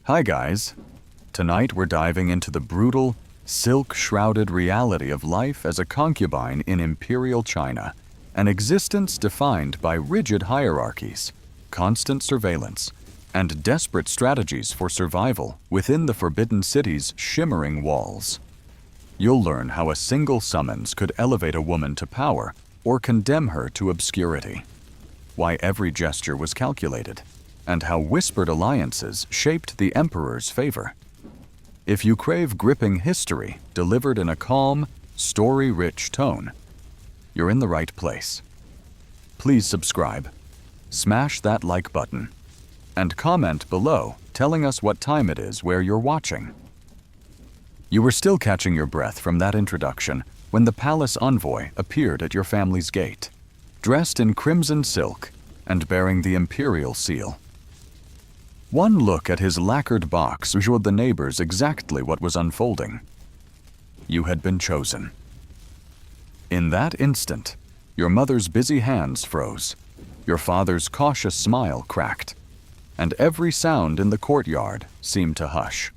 Hi guys! Tonight we're diving into the brutal, silk-shrouded reality of life as a concubine in Imperial China, an existence defined by rigid hierarchies, constant surveillance, and desperate strategies for survival within the Forbidden City's shimmering walls. You'll learn how a single summons could elevate a woman to power or condemn her to obscurity, why every gesture was calculated, and how whispered alliances shaped the Emperor's favor. If you crave gripping history delivered in a calm, story-rich tone, you're in the right place. Please subscribe, smash that like button, and comment below telling us what time it is where you're watching. You were still catching your breath from that introduction when the palace envoy appeared at your family's gate, dressed in crimson silk and bearing the Imperial seal. One look at his lacquered box showed the neighbors exactly what was unfolding. You had been chosen. In that instant, your mother's busy hands froze, your father's cautious smile cracked, and every sound in the courtyard seemed to hush.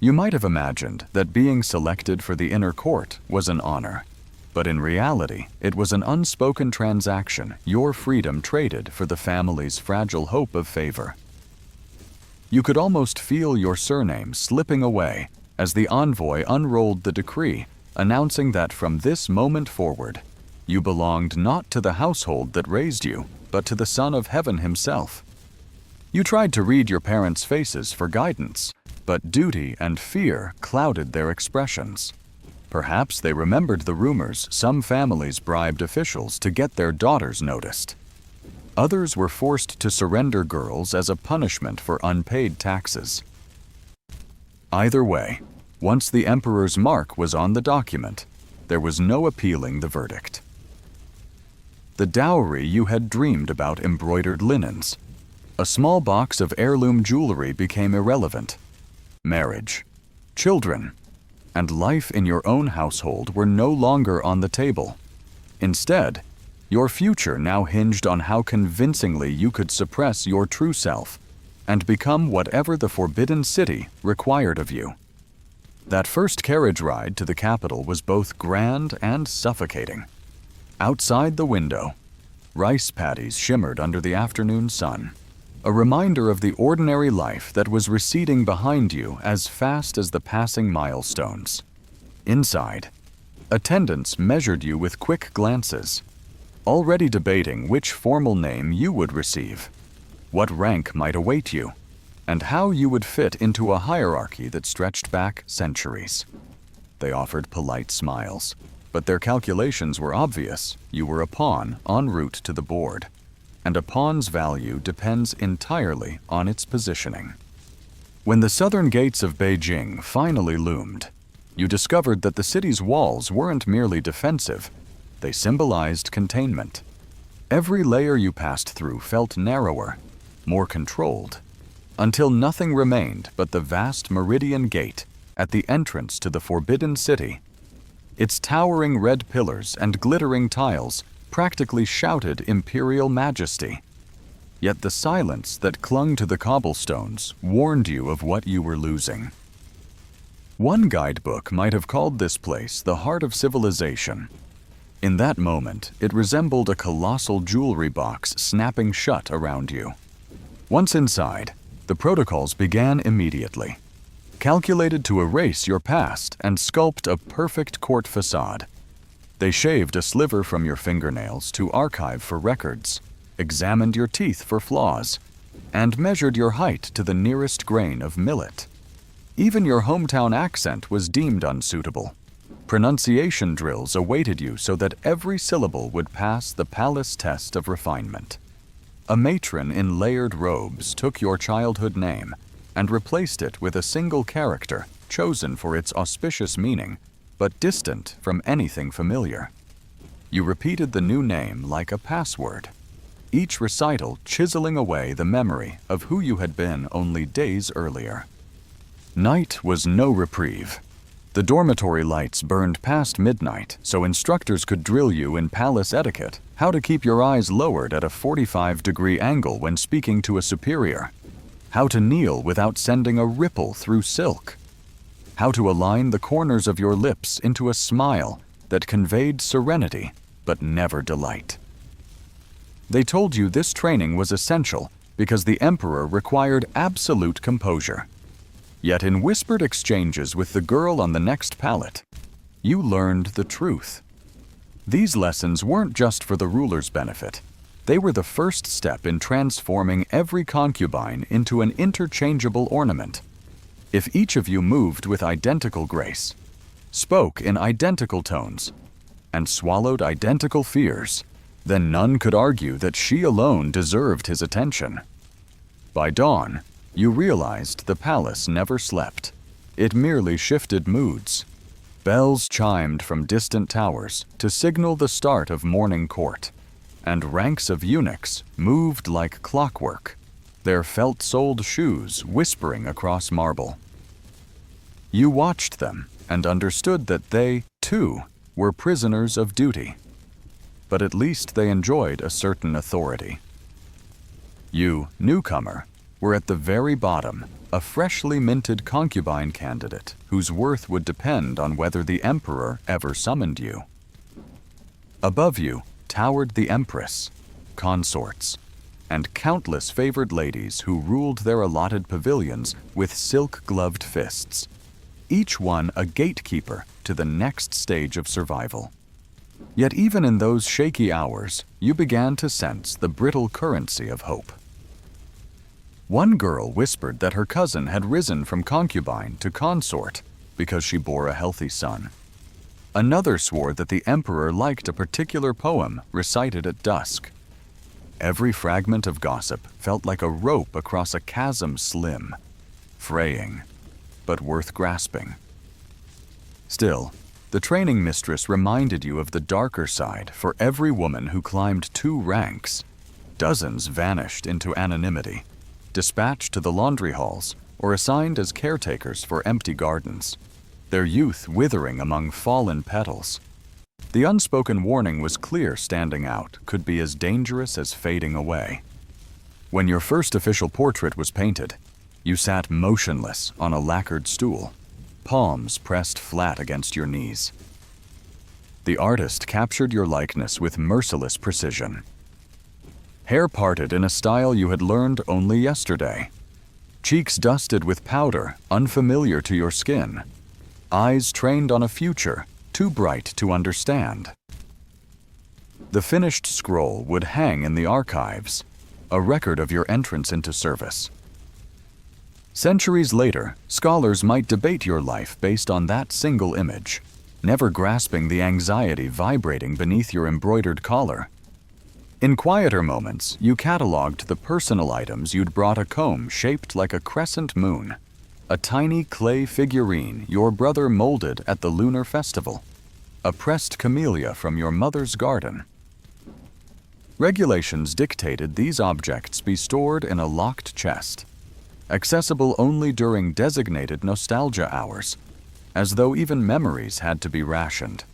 You might have imagined that being selected for the inner court was an honor, but in reality, it was an unspoken transaction your freedom traded for the family's fragile hope of favor. You could almost feel your surname slipping away as the envoy unrolled the decree, announcing that from this moment forward, you belonged not to the household that raised you, but to the Son of Heaven himself. You tried to read your parents' faces for guidance, but duty and fear clouded their expressions. Perhaps they remembered the rumors some families bribed officials to get their daughters noticed. Others were forced to surrender girls as a punishment for unpaid taxes. Either way, once the Emperor's mark was on the document, there was no appealing the verdict. The dowry you had dreamed about embroidered linens. A small box of heirloom jewelry became irrelevant. Marriage, children, and life in your own household were no longer on the table. Instead, your future now hinged on how convincingly you could suppress your true self and become whatever the Forbidden City required of you. That first carriage ride to the capital was both grand and suffocating. Outside the window, rice paddies shimmered under the afternoon sun, a reminder of the ordinary life that was receding behind you as fast as the passing milestones. Inside, attendants measured you with quick glances, already debating which formal name you would receive, what rank might await you, and how you would fit into a hierarchy that stretched back centuries. They offered polite smiles, but their calculations were obvious. You were a pawn en route to the board, and a pawn's value depends entirely on its positioning. When the southern gates of Beijing finally loomed, you discovered that the city's walls weren't merely defensive, they symbolized containment. Every layer you passed through felt narrower, more controlled, until nothing remained but the vast Meridian Gate at the entrance to the Forbidden City. Its towering red pillars and glittering tiles practically shouted Imperial majesty. Yet the silence that clung to the cobblestones warned you of what you were losing. One guidebook might have called this place the heart of civilization. In that moment, it resembled a colossal jewelry box snapping shut around you. Once inside, the protocols began immediately, calculated to erase your past and sculpt a perfect court facade. They shaved a sliver from your fingernails to archive for records, examined your teeth for flaws, and measured your height to the nearest grain of millet. Even your hometown accent was deemed unsuitable. Pronunciation drills awaited you so that every syllable would pass the palace test of refinement. A matron in layered robes took your childhood name and replaced it with a single character chosen for its auspicious meaning, but distant from anything familiar. You repeated the new name like a password, each recital chiseling away the memory of who you had been only days earlier. Night was no reprieve. The dormitory lights burned past midnight, so instructors could drill you in palace etiquette, how to keep your eyes lowered at a 45-degree angle when speaking to a superior, how to kneel without sending a ripple through silk, how to align the corners of your lips into a smile that conveyed serenity but never delight. They told you this training was essential because the Emperor required absolute composure. Yet in whispered exchanges with the girl on the next pallet, you learned the truth. These lessons weren't just for the ruler's benefit. They were the first step in transforming every concubine into an interchangeable ornament. If each of you moved with identical grace, spoke in identical tones, and swallowed identical fears, then none could argue that she alone deserved his attention. By dawn, you realized the palace never slept. It merely shifted moods. Bells chimed from distant towers to signal the start of morning court, and ranks of eunuchs moved like clockwork, their felt-soled shoes whispering across marble. You watched them and understood that they, too, were prisoners of duty. But at least they enjoyed a certain authority. You, newcomer, were at the very bottom, a freshly minted concubine candidate whose worth would depend on whether the Emperor ever summoned you. Above you towered the Empress, consorts, and countless favored ladies who ruled their allotted pavilions with silk-gloved fists, each one a gatekeeper to the next stage of survival. Yet even in those shaky hours, you began to sense the brittle currency of hope. One girl whispered that her cousin had risen from concubine to consort because she bore a healthy son. Another swore that the Emperor liked a particular poem recited at dusk. Every fragment of gossip felt like a rope across a chasm slim, fraying, but worth grasping. Still, the training mistress reminded you of the darker side for every woman who climbed 2 ranks. Dozens vanished into anonymity, dispatched to the laundry halls, or assigned as caretakers for empty gardens, their youth withering among fallen petals. The unspoken warning was clear. Standing out could be as dangerous as fading away. When your first official portrait was painted, you sat motionless on a lacquered stool, palms pressed flat against your knees. The artist captured your likeness with merciless precision. Hair parted in a style you had learned only yesterday. Cheeks dusted with powder unfamiliar to your skin. Eyes trained on a future too bright to understand. The finished scroll would hang in the archives, a record of your entrance into service. Centuries later, scholars might debate your life based on that single image, never grasping the anxiety vibrating beneath your embroidered collar. In quieter moments, you cataloged the personal items you'd brought: a comb shaped like a crescent moon, a tiny clay figurine your brother molded at the lunar festival, a pressed camellia from your mother's garden. Regulations dictated these objects be stored in a locked chest, accessible only during designated nostalgia hours, as though even memories had to be rationed.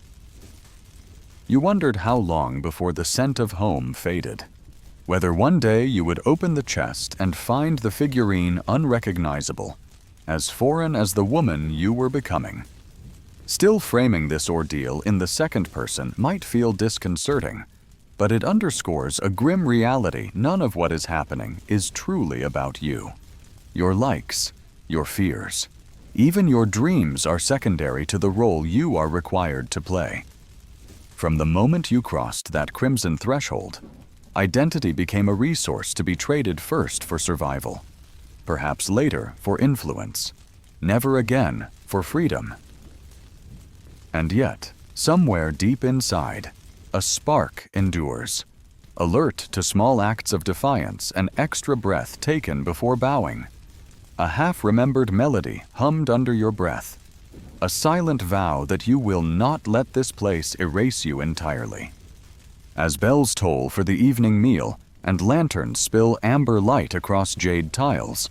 You wondered how long before the scent of home faded, whether one day you would open the chest and find the figurine unrecognizable, as foreign as the woman you were becoming. Still, framing this ordeal in the second person might feel disconcerting, but it underscores a grim reality: none of what is happening is truly about you. Your likes, your fears, even your dreams are secondary to the role you are required to play. From the moment you crossed that crimson threshold, identity became a resource to be traded first for survival, perhaps later for influence, never again for freedom. And yet, somewhere deep inside, a spark endures, alert to small acts of defiance, an extra breath taken before bowing, a half-remembered melody hummed under your breath, a silent vow that you will not let this place erase you entirely. As bells toll for the evening meal and lanterns spill amber light across jade tiles,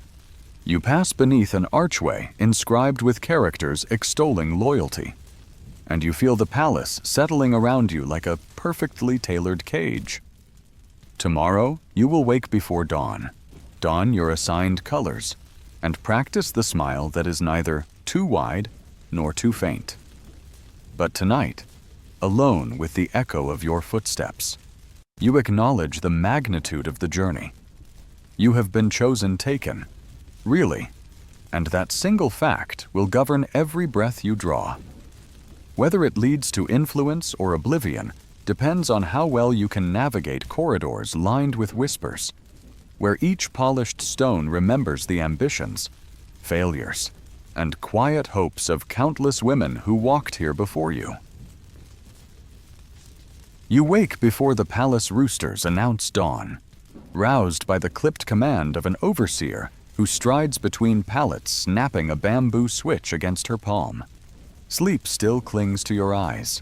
you pass beneath an archway inscribed with characters extolling loyalty, and you feel the palace settling around you like a perfectly tailored cage. Tomorrow, you will wake before dawn, Don your assigned colors, and practice the smile that is neither too wide nor too faint. But tonight, alone with the echo of your footsteps, you acknowledge the magnitude of the journey. You have been chosen taken, really, and that single fact will govern every breath you draw. Whether it leads to influence or oblivion depends on how well you can navigate corridors lined with whispers, where each polished stone remembers the ambitions, failures, and quiet hopes of countless women who walked here before you. You wake before the palace roosters announce dawn, roused by the clipped command of an overseer who strides between pallets snapping a bamboo switch against her palm. Sleep still clings to your eyes,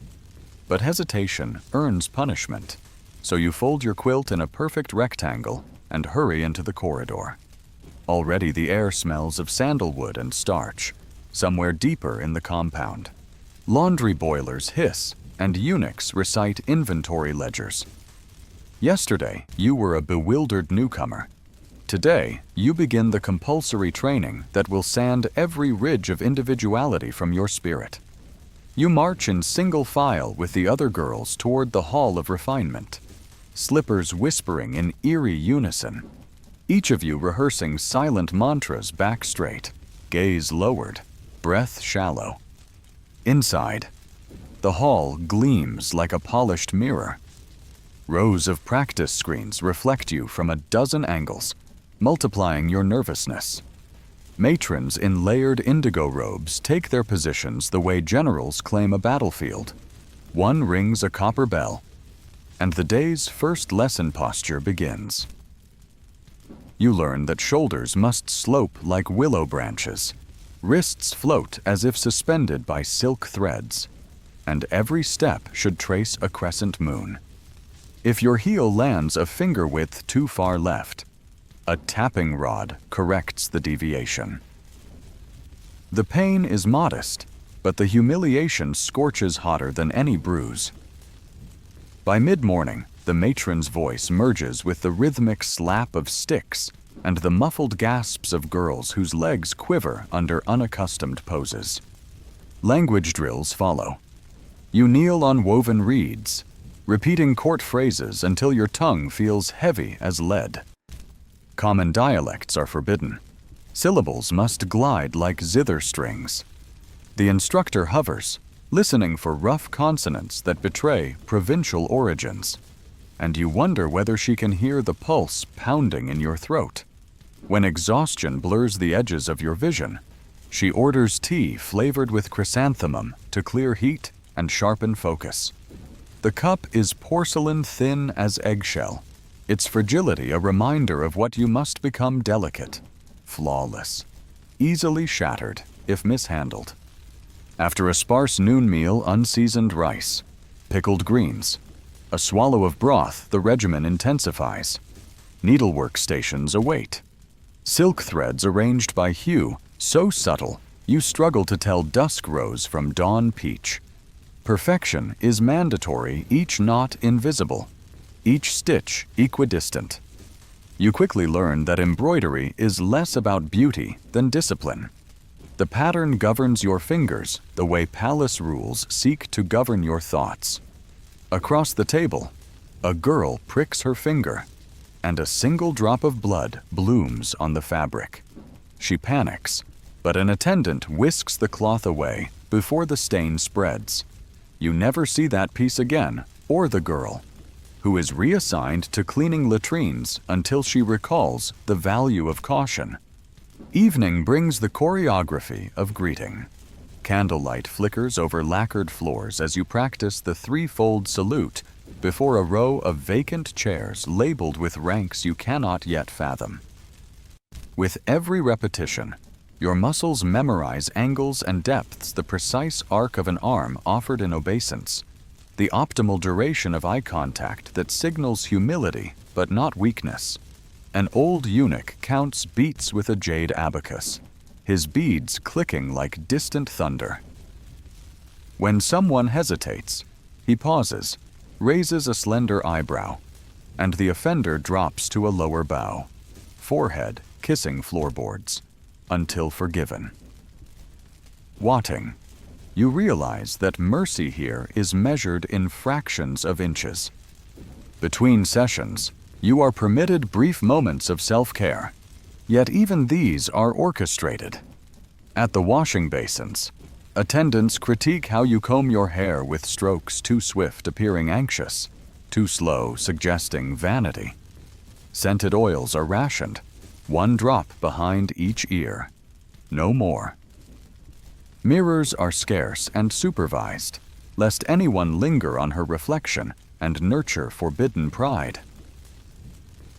but hesitation earns punishment, so you fold your quilt in a perfect rectangle and hurry into the corridor. Already the air smells of sandalwood and starch, somewhere deeper in the compound. Laundry boilers hiss, and eunuchs recite inventory ledgers. Yesterday, you were a bewildered newcomer. Today, you begin the compulsory training that will sand every ridge of individuality from your spirit. You march in single file with the other girls toward the Hall of Refinement, slippers whispering in eerie unison, each of you rehearsing silent mantras back straight, gaze lowered, breath shallow. Inside, the hall gleams like a polished mirror. Rows of practice screens reflect you from a dozen angles, multiplying your nervousness. Matrons in layered indigo robes take their positions the way generals claim a battlefield. One rings a copper bell, and the day's first lesson posture begins. You learn that shoulders must slope like willow branches, wrists float as if suspended by silk threads, and every step should trace a crescent moon. If your heel lands a finger width too far left, a tapping rod corrects the deviation. The pain is modest, but the humiliation scorches hotter than any bruise. By mid-morning, the matron's voice merges with the rhythmic slap of sticks and the muffled gasps of girls whose legs quiver under unaccustomed poses. Language drills follow. You kneel on woven reeds, repeating court phrases until your tongue feels heavy as lead. Common dialects are forbidden. Syllables must glide like zither strings. The instructor hovers, listening for rough consonants that betray provincial origins, and you wonder whether she can hear the pulse pounding in your throat. When exhaustion blurs the edges of your vision, she orders tea flavored with chrysanthemum to clear heat and sharpen focus. The cup is porcelain thin as eggshell, its fragility a reminder of what you must become: delicate, flawless, easily shattered if mishandled. After a sparse noon meal, unseasoned rice, pickled greens, a swallow of broth, the regimen intensifies. Needlework stations await. Silk threads arranged by hue, so subtle you struggle to tell dusk rose from dawn peach. Perfection is mandatory, each knot invisible, each stitch equidistant. You quickly learn that embroidery is less about beauty than discipline. The pattern governs your fingers the way palace rules seek to govern your thoughts. Across the table, a girl pricks her finger, and a single drop of blood blooms on the fabric. She panics, but an attendant whisks the cloth away before the stain spreads. You never see that piece again, or the girl, who is reassigned to cleaning latrines until she recalls the value of caution. Evening brings the choreography of greeting. Candlelight flickers over lacquered floors as you practice the threefold salute before a row of vacant chairs labeled with ranks you cannot yet fathom. With every repetition, your muscles memorize angles and depths, the precise arc of an arm offered in obeisance, the optimal duration of eye contact that signals humility but not weakness. An old eunuch counts beats with a jade abacus, his beads clicking like distant thunder. When someone hesitates, he pauses, raises a slender eyebrow, and the offender drops to a lower bow. forehead kissing floorboards, until forgiven. Watting. You realize that mercy here is measured in fractions of inches. Between sessions, you are permitted brief moments of self-care, yet even these are orchestrated. At the washing basins, attendants critique how you comb your hair with strokes too swift appearing anxious, too slow suggesting vanity. Scented oils are rationed, one drop behind each ear. No more. Mirrors are scarce and supervised, lest anyone linger on her reflection and nurture forbidden pride.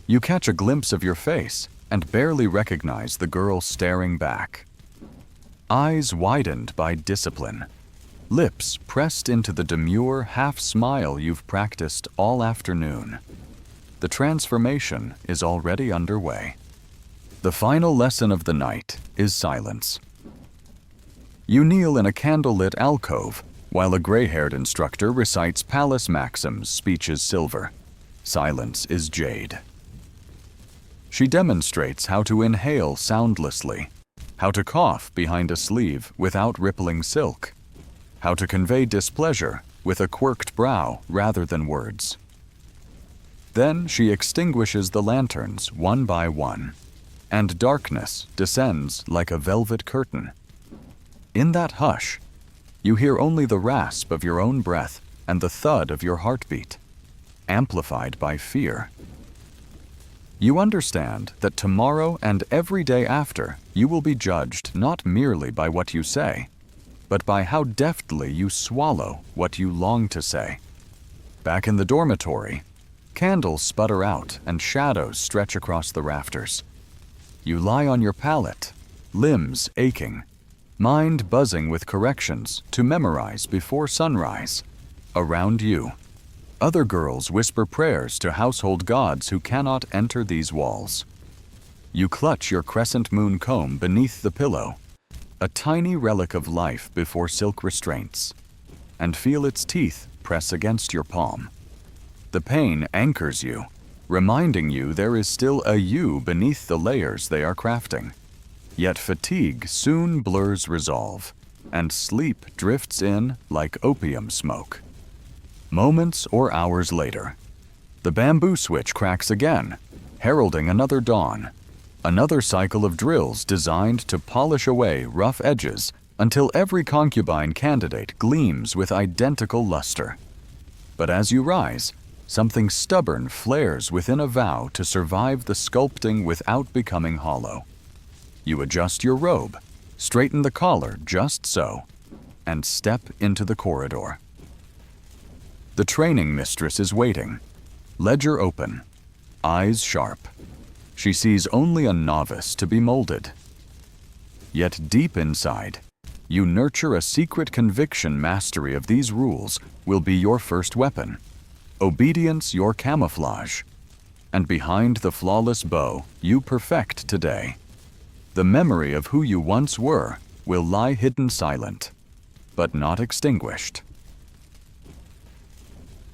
You catch a glimpse of your face and barely recognize the girl staring back. Eyes widened by discipline, lips pressed into the demure half-smile you've practiced all afternoon. The transformation is already underway. The final lesson of the night is silence. You kneel in a candlelit alcove while a gray-haired instructor recites palace maxims, speeches silver. Silence is jade. She demonstrates how to inhale soundlessly, how to cough behind a sleeve without rippling silk, how to convey displeasure with a quirked brow rather than words. Then she extinguishes the lanterns one by one, and darkness descends like a velvet curtain. In that hush, you hear only the rasp of your own breath and the thud of your heartbeat, amplified by fear. You understand that tomorrow and every day after you will be judged not merely by what you say, but by how deftly you swallow what you long to say. Back in the dormitory, candles sputter out and shadows stretch across the rafters. You lie on your pallet, limbs aching, mind buzzing with corrections to memorize before sunrise. Around you, other girls whisper prayers to household gods who cannot enter these walls. You clutch your crescent moon comb beneath the pillow, a tiny relic of life before silk restraints, and feel its teeth press against your palm. The pain anchors you, reminding you there is still a you beneath the layers they are crafting. Yet fatigue soon blurs resolve, and sleep drifts in like opium smoke. Moments or hours later, the bamboo switch cracks again, heralding another dawn, another cycle of drills designed to polish away rough edges until every concubine candidate gleams with identical luster. But as you rise, something stubborn flares within a vow to survive the sculpting without becoming hollow. You adjust your robe, straighten the collar just so, and step into the corridor. The training mistress is waiting, ledger open, eyes sharp. She sees only a novice to be molded. Yet deep inside, you nurture a secret conviction mastery of these rules will be your first weapon, obedience your camouflage, and behind the flawless bow you perfect today, the memory of who you once were will lie hidden silent, but not extinguished.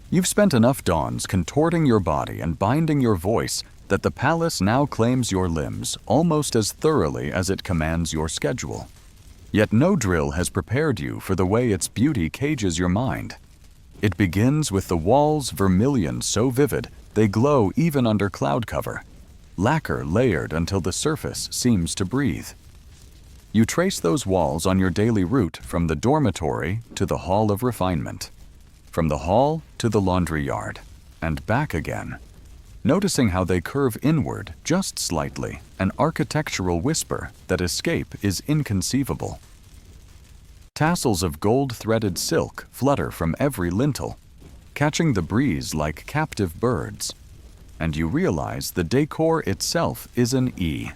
You've spent enough dawns contorting your body and binding your voice that the palace now claims your limbs almost as thoroughly as it commands your schedule. Yet no drill has prepared you for the way its beauty cages your mind. It begins with the walls vermilion so vivid they glow even under cloud cover, lacquer layered until the surface seems to breathe. You trace those walls on your daily route from the dormitory to the hall of refinement, from the hall to the laundry yard, and back again, noticing how they curve inward just slightly, an architectural whisper that escape is inconceivable. Tassels of gold-threaded silk flutter from every lintel, catching the breeze like captive birds, and you realize the decor itself is an E.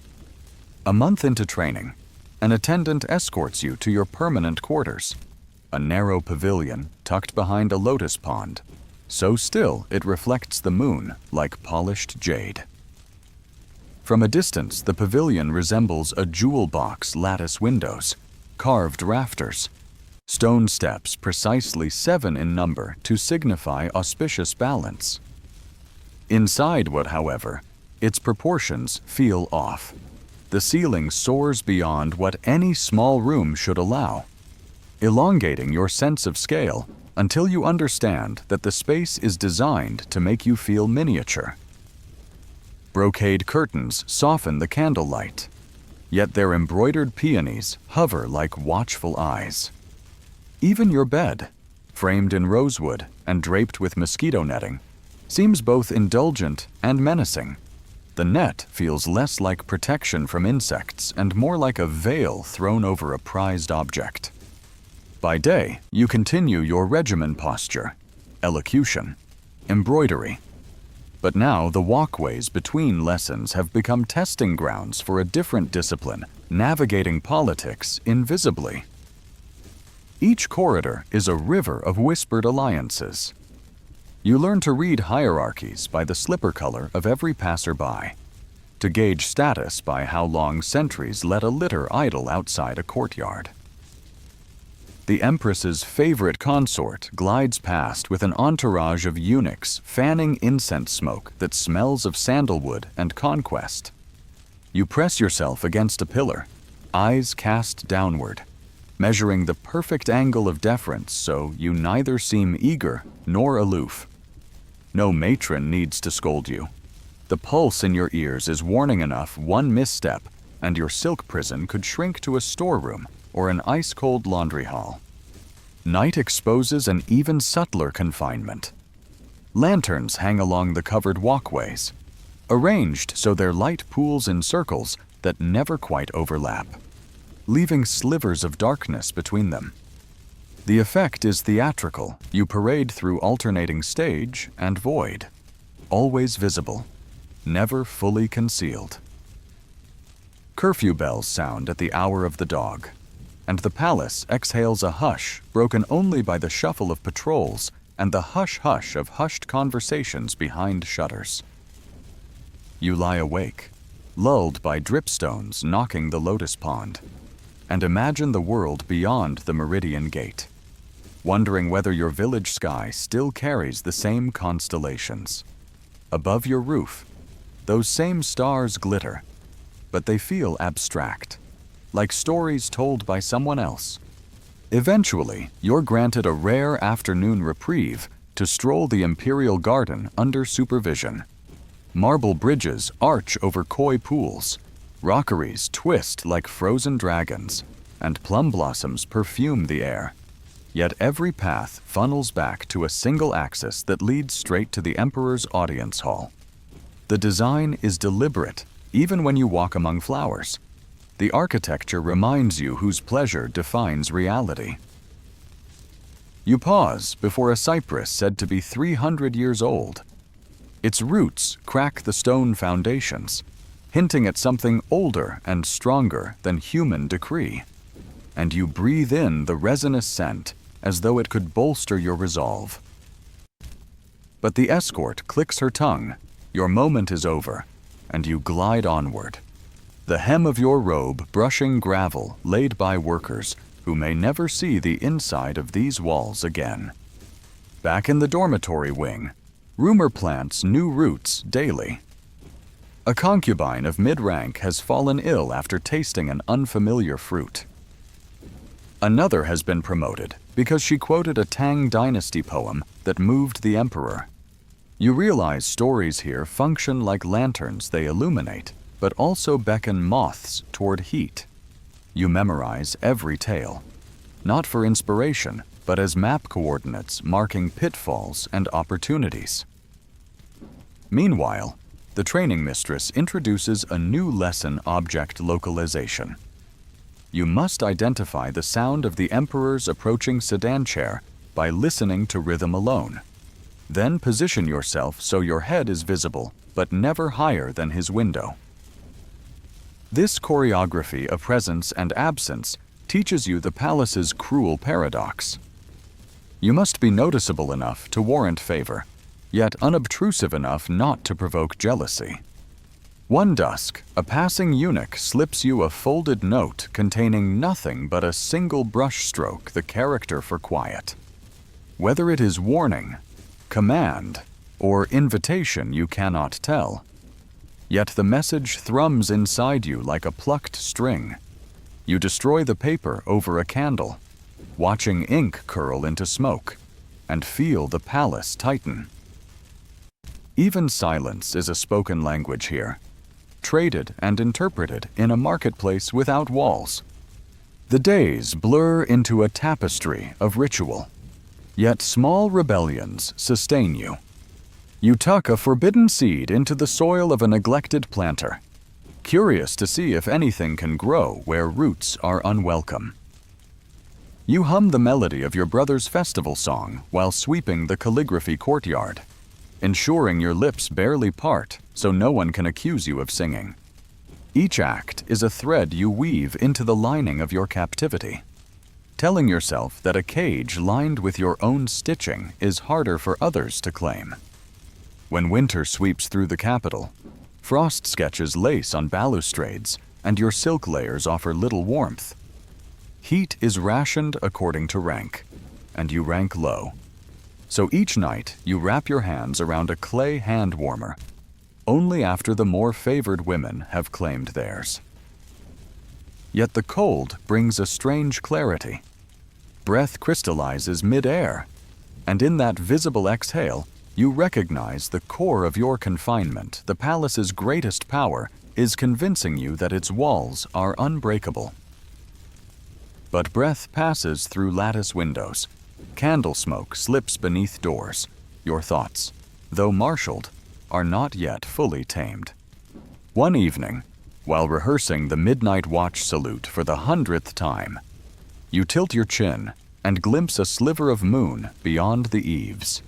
A month into training, an attendant escorts you to your permanent quarters, a narrow pavilion tucked behind a lotus pond, so still it reflects the moon like polished jade. From a distance, the pavilion resembles a jewel box lattice windows, carved rafters, stone steps precisely 7 in number to signify auspicious balance. Inside what, however, its proportions feel off. The ceiling soars beyond what any small room should allow, elongating your sense of scale until you understand that the space is designed to make you feel miniature. Brocade curtains soften the candlelight, yet their embroidered peonies hover like watchful eyes. Even your bed, framed in rosewood and draped with mosquito netting, seems both indulgent and menacing. The net feels less like protection from insects and more like a veil thrown over a prized object. By day, you continue your regimen posture, elocution, embroidery. But now the walkways between lessons have become testing grounds for a different discipline, navigating politics invisibly. Each corridor is a river of whispered alliances. You learn to read hierarchies by the slipper color of every passerby, to gauge status by how long sentries let a litter idle outside a courtyard. The Empress's favorite consort glides past with an entourage of eunuchs fanning incense smoke that smells of sandalwood and conquest. You press yourself against a pillar, eyes cast downward, measuring the perfect angle of deference so you neither seem eager nor aloof. No matron needs to scold you. The pulse in your ears is warning enough one misstep, and your silk prison could shrink to a storeroom or an ice-cold laundry hall. Night exposes an even subtler confinement. Lanterns hang along the covered walkways, arranged so their light pools in circles that never quite overlap, leaving slivers of darkness between them. The effect is theatrical. You parade through alternating stage and void, always visible, never fully concealed. Curfew bells sound at the hour of the dog, and the palace exhales a hush broken only by the shuffle of patrols and the hush-hush of hushed conversations behind shutters. You lie awake, lulled by dripstones knocking the lotus pond, and imagine the world beyond the Meridian Gate, wondering whether your village sky still carries the same constellations. Above your roof, those same stars glitter, but they feel abstract, like stories told by someone else. Eventually, you're granted a rare afternoon reprieve to stroll the Imperial garden under supervision. Marble bridges arch over koi pools, rockeries twist like frozen dragons, and plum blossoms perfume the air. Yet every path funnels back to a single axis that leads straight to the Emperor's audience hall. The design is deliberate, even when you walk among flowers. The architecture reminds you whose pleasure defines reality. You pause before a cypress said to be 300 years old. Its roots crack the stone foundations, hinting at something older and stronger than human decree. And you breathe in the resinous scent as though it could bolster your resolve. But the escort clicks her tongue, your moment is over, and you glide onward. The hem of your robe brushing gravel laid by workers who may never see the inside of these walls again. Back in the dormitory wing, rumor plants new roots daily. A concubine of mid-rank has fallen ill after tasting an unfamiliar fruit. Another has been promoted because she quoted a Tang Dynasty poem that moved the emperor. You realize stories here function like lanterns they illuminate, but also beckon moths toward heat. You memorize every tale, not for inspiration, but as map coordinates marking pitfalls and opportunities. Meanwhile, the training mistress introduces a new lesson: object localization. You must identify the sound of the Emperor's approaching sedan chair by listening to rhythm alone. Then position yourself so your head is visible, but never higher than his window. This choreography of presence and absence teaches you the palace's cruel paradox. You must be noticeable enough to warrant favor, yet unobtrusive enough not to provoke jealousy. One dusk, a passing eunuch slips you a folded note containing nothing but a single brushstroke, the character for quiet. Whether it is warning, command, or invitation you cannot tell. Yet the message thrums inside you like a plucked string. You destroy the paper over a candle, watching ink curl into smoke, and feel the palace tighten. Even silence is a spoken language here, traded and interpreted in a marketplace without walls. The days blur into a tapestry of ritual, yet small rebellions sustain you. You tuck a forbidden seed into the soil of a neglected planter, curious to see if anything can grow where roots are unwelcome. You hum the melody of your brother's festival song while sweeping the calligraphy courtyard, ensuring your lips barely part so no one can accuse you of singing. Each act is a thread you weave into the lining of your captivity, telling yourself that a cage lined with your own stitching is harder for others to claim. When winter sweeps through the capital, frost sketches lace on balustrades, and your silk layers offer little warmth. Heat is rationed according to rank, and you rank low. So each night you wrap your hands around a clay hand warmer, only after the more favored women have claimed theirs. Yet the cold brings a strange clarity. Breath crystallizes mid-air, and in that visible exhale, you recognize the core of your confinement. The palace's greatest power is convincing you that its walls are unbreakable. But breath passes through lattice windows. Candle smoke slips beneath doors. Your thoughts, though marshaled, are not yet fully tamed. One evening, while rehearsing the midnight watch salute for the 100th time, you tilt your chin and glimpse a sliver of moon beyond the eaves.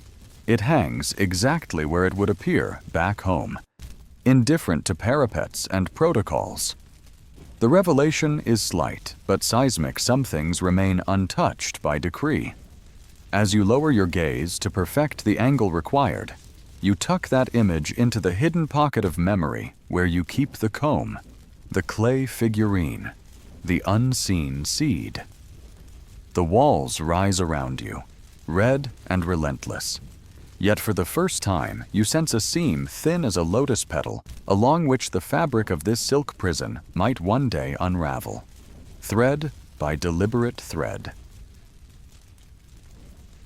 It hangs exactly where it would appear back home, indifferent to parapets and protocols. The revelation is slight, but seismic. Some things remain untouched by decree. As you lower your gaze to perfect the angle required, you tuck that image into the hidden pocket of memory where you keep the comb, the clay figurine, the unseen seed. The walls rise around you, red and relentless. Yet for the first time, you sense a seam thin as a lotus petal, along which the fabric of this silk prison might one day unravel, thread by deliberate thread.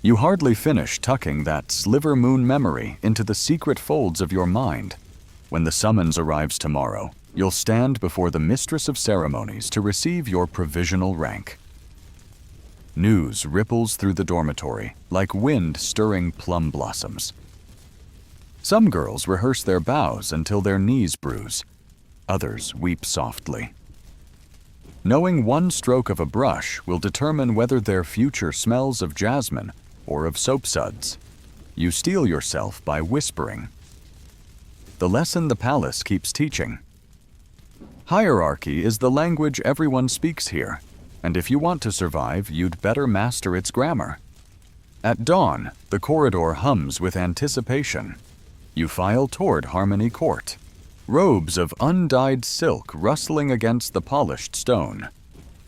You hardly finish tucking that sliver moon memory into the secret folds of your mind. When the summons arrives tomorrow, you'll stand before the mistress of ceremonies to receive your provisional rank. News ripples through the dormitory like wind stirring plum blossoms. Some girls rehearse their bows until their knees bruise. Others weep softly. Knowing one stroke of a brush will determine whether their future smells of jasmine or of soapsuds, you steel yourself by whispering. The lesson the palace keeps teaching. Hierarchy is the language everyone speaks here, and if you want to survive, you'd better master its grammar. At dawn, the corridor hums with anticipation. You file toward Harmony Court, robes of undyed silk rustling against the polished stone.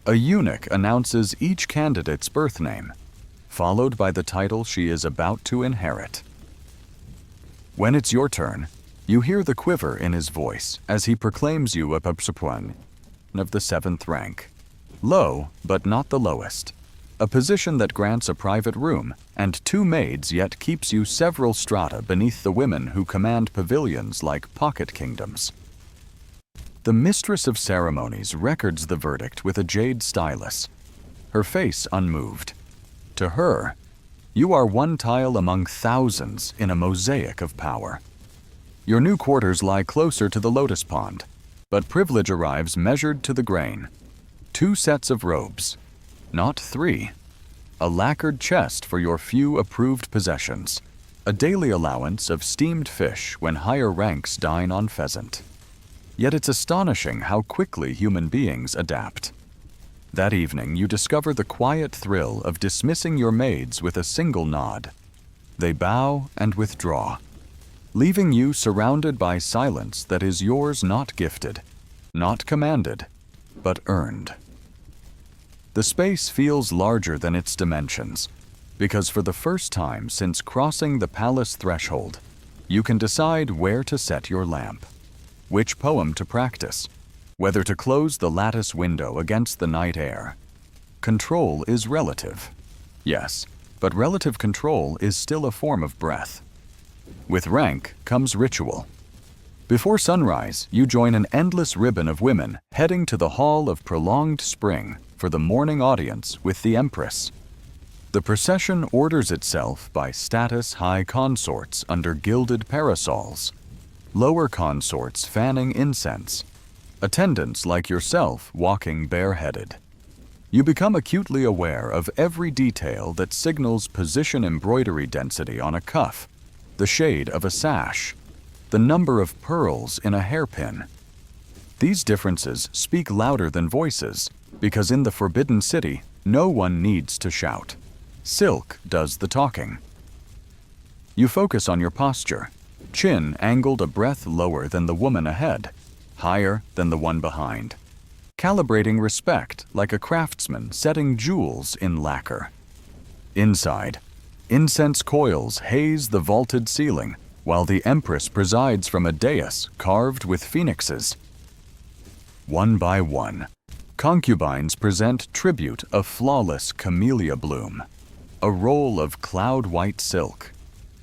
A eunuch announces each candidate's birth name, followed by the title she is about to inherit. When it's your turn, you hear the quiver in his voice as he proclaims you a Peril of the 7th rank. Low, but not the lowest. A position that grants a private room and 2 maids yet keeps you several strata beneath the women who command pavilions like pocket kingdoms. The mistress of ceremonies records the verdict with a jade stylus, her face unmoved. To her, you are one tile among thousands in a mosaic of power. Your new quarters lie closer to the lotus pond, but privilege arrives measured to the grain. 2 sets of robes, not 3. A lacquered chest for your few approved possessions. A daily allowance of steamed fish when higher ranks dine on pheasant. Yet it's astonishing how quickly human beings adapt. That evening, you discover the quiet thrill of dismissing your maids with a single nod. They bow and withdraw, leaving you surrounded by silence that is yours not gifted, not commanded, but earned. The space feels larger than its dimensions, because for the first time since crossing the palace threshold, you can decide where to set your lamp. which poem to practice, whether to close the lattice window against the night air. Control is relative. Yes, but relative control is still a form of breath. With rank comes ritual. Before sunrise, you join an endless ribbon of women heading to the Hall of Prolonged Spring for the morning audience with the Empress. The procession orders itself by status high consorts under gilded parasols, lower consorts fanning incense, attendants like yourself walking bareheaded. You become acutely aware of every detail that signals position embroidery density on a cuff, the shade of a sash, the number of pearls in a hairpin. These differences speak louder than voices, because in the Forbidden City, no one needs to shout. Silk does the talking. You focus on your posture, chin angled a breath lower than the woman ahead, higher than the one behind, calibrating respect like a craftsman setting jewels in lacquer. Inside, incense coils haze the vaulted ceiling, while the Empress presides from a dais carved with phoenixes. One by one, concubines present tribute of flawless camellia bloom, a roll of cloud-white silk,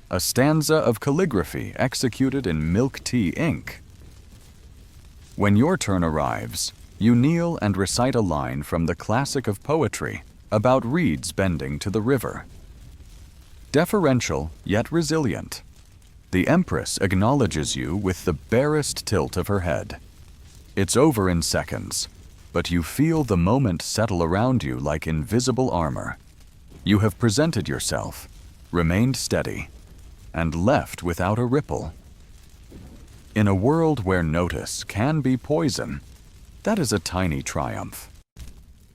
a stanza of calligraphy executed in milk tea ink. When your turn arrives, you kneel and recite a line from the classic of poetry about reeds bending to the river. Deferential yet resilient, the Empress acknowledges you with the barest tilt of her head. It's over in seconds, but you feel the moment settle around you like invisible armor. You have presented yourself, remained steady, and left without a ripple. In a world where notice can be poison, that is a tiny triumph.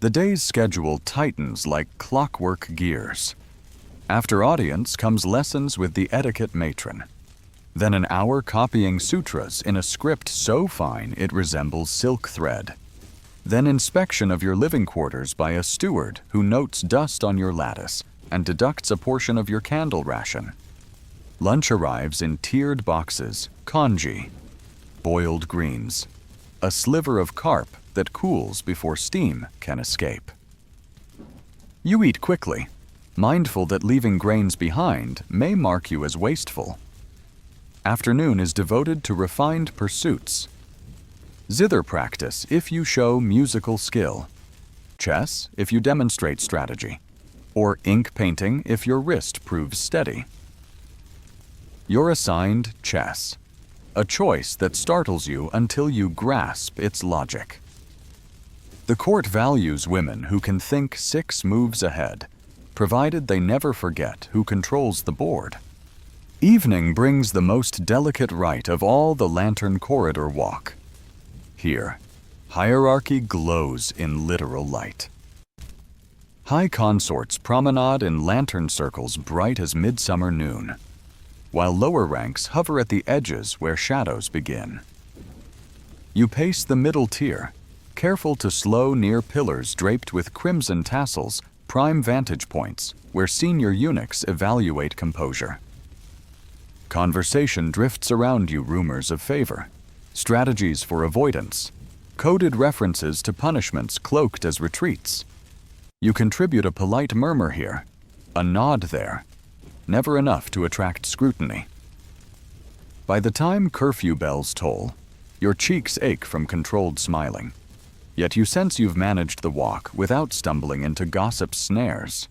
The day's schedule tightens like clockwork gears. After audience comes lessons with the etiquette matron. Then an hour copying sutras in a script so fine it resembles silk thread. Then inspection of your living quarters by a steward who notes dust on your lattice and deducts a portion of your candle ration. Lunch arrives in tiered boxes, congee, boiled greens, a sliver of carp that cools before steam can escape. You eat quickly, mindful that leaving grains behind may mark you as wasteful. Afternoon is devoted to refined pursuits. Zither practice if you show musical skill, chess if you demonstrate strategy, or ink painting if your wrist proves steady. You're assigned chess, a choice that startles you until you grasp its logic. The court values women who can think 6 moves ahead, provided they never forget who controls the board. Evening brings the most delicate rite of all the lantern corridor walk. Here, hierarchy glows in literal light. High consorts promenade in lantern circles bright as midsummer noon, while lower ranks hover at the edges where shadows begin. You pace the middle tier, careful to slow near pillars draped with crimson tassels, prime vantage points where senior eunuchs evaluate composure. Conversation drifts around you, rumors of favor, strategies for avoidance, coded references to punishments cloaked as retreats. You contribute a polite murmur here, a nod there, never enough to attract scrutiny. By the time curfew bells toll, your cheeks ache from controlled smiling, yet you sense you've managed the walk without stumbling into gossip's snares.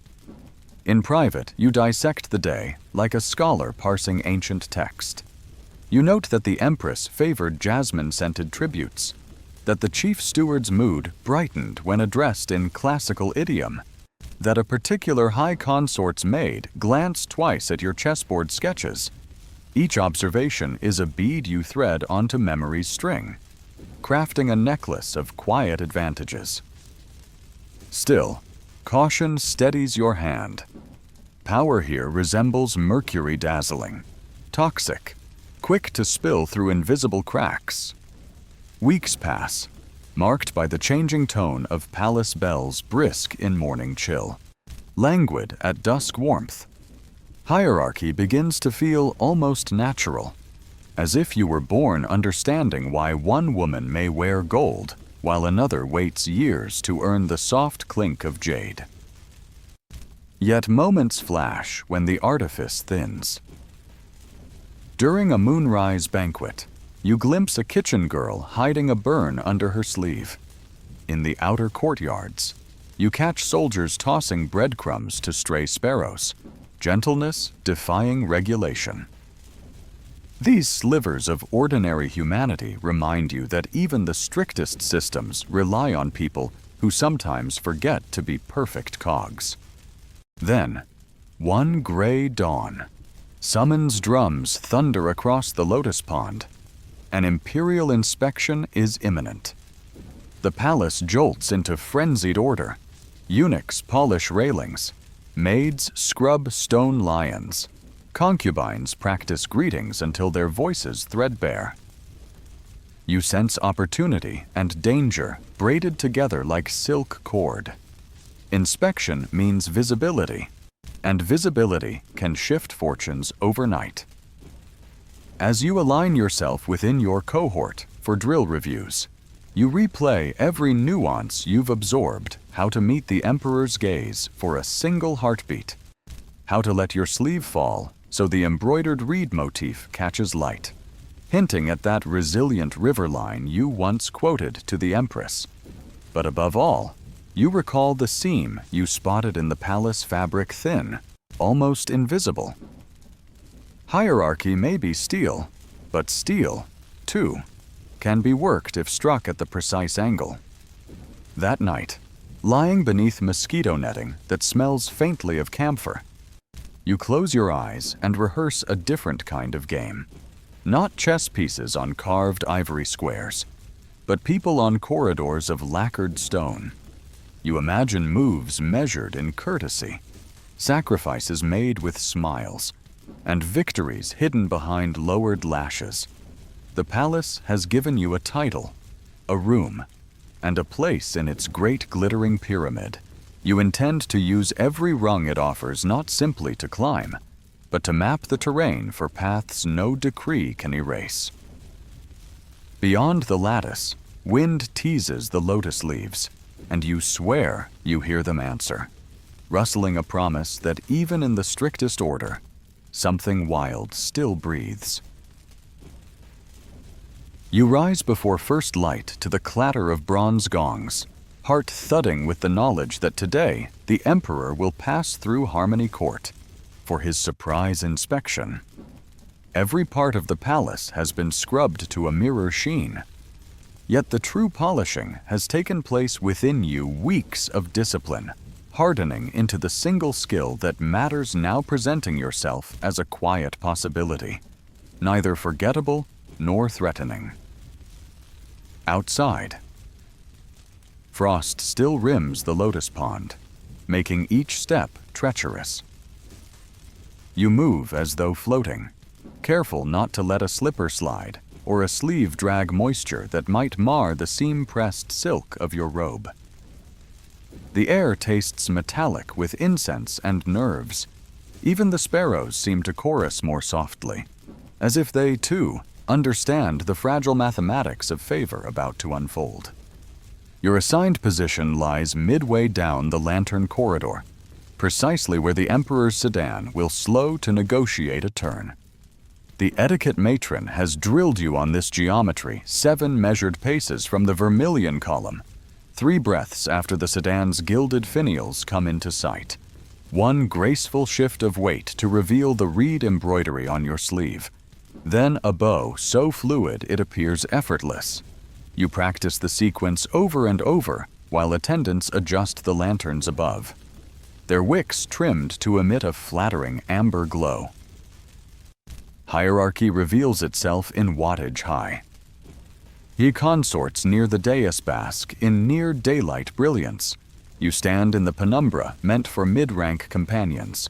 In private, you dissect the day like a scholar parsing ancient text. You note that the Empress favored jasmine-scented tributes, that the chief steward's mood brightened when addressed in classical idiom, that a particular high consort's maid glanced twice at your chessboard sketches. Each observation is a bead you thread onto memory's string, crafting a necklace of quiet advantages. Still, caution steadies your hand. Power here resembles mercury dazzling, toxic, quick to spill through invisible cracks. Weeks pass, marked by the changing tone of palace bells brisk in morning chill, languid at dusk warmth. Hierarchy begins to feel almost natural. as if you were born understanding why one woman may wear gold while another waits years to earn the soft clink of jade. Yet moments flash when the artifice thins. During a moonrise banquet, you glimpse a kitchen girl hiding a burn under her sleeve. In the outer courtyards, you catch soldiers tossing breadcrumbs to stray sparrows, gentleness defying regulation. These slivers of ordinary humanity remind you that even the strictest systems rely on people who sometimes forget to be perfect cogs. Then, one gray dawn, summons drums thunder across the lotus pond. An imperial inspection is imminent. The palace jolts into frenzied order. Eunuchs polish railings. Maids scrub stone lions. Concubines practice greetings until their voices threadbare. You sense opportunity and danger braided together like silk cord. Inspection means visibility, and visibility can shift fortunes overnight. As you align yourself within your cohort for drill reviews, you replay every nuance you've absorbed: how to meet the Emperor's gaze for a single heartbeat, how to let your sleeve fall so the embroidered reed motif catches light, hinting at that resilient riverline you once quoted to the Empress. But above all, you recall the seam you spotted in the palace fabric, thin, almost invisible. Hierarchy may be steel, but steel, too, can be worked if struck at the precise angle. That night, lying beneath mosquito netting that smells faintly of camphor, you close your eyes and rehearse a different kind of game. Not chess pieces on carved ivory squares, but people on corridors of lacquered stone. You imagine moves measured in courtesy, sacrifices made with smiles, and victories hidden behind lowered lashes. The palace has given you a title, a room, and a place in its great glittering pyramid. You intend to use every rung it offers, not simply to climb, but to map the terrain for paths no decree can erase. Beyond the lattice, wind teases the lotus leaves, and you swear you hear them answer, rustling a promise that even in the strictest order, something wild still breathes. You rise before first light to the clatter of bronze gongs, heart thudding with the knowledge that today the Emperor will pass through Harmony Court for his surprise inspection. Every part of the palace has been scrubbed to a mirror sheen, yet the true polishing has taken place within you, weeks of discipline, hardening into the single skill that matters, now presenting yourself as a quiet possibility, neither forgettable nor threatening. Outside, frost still rims the lotus pond, making each step treacherous. You move as though floating, careful not to let a slipper slide or a sleeve drag moisture that might mar the seam-pressed silk of your robe. The air tastes metallic with incense and nerves. Even the sparrows seem to chorus more softly, as if they, too, understand the fragile mathematics of favor about to unfold. Your assigned position lies midway down the lantern corridor, precisely where the Emperor's sedan will slow to negotiate a turn. The etiquette matron has drilled you on this geometry 7 measured paces from the vermilion column, 3 breaths after the sedan's gilded finials come into sight. 1 graceful shift of weight to reveal the reed embroidery on your sleeve. Then a bow so fluid it appears effortless. You practice the sequence over and over while attendants adjust the lanterns above, their wicks trimmed to emit a flattering amber glow. Hierarchy reveals itself in wattage high. He consorts near the dais bask in near daylight brilliance. You stand in the penumbra meant for mid-rank companions,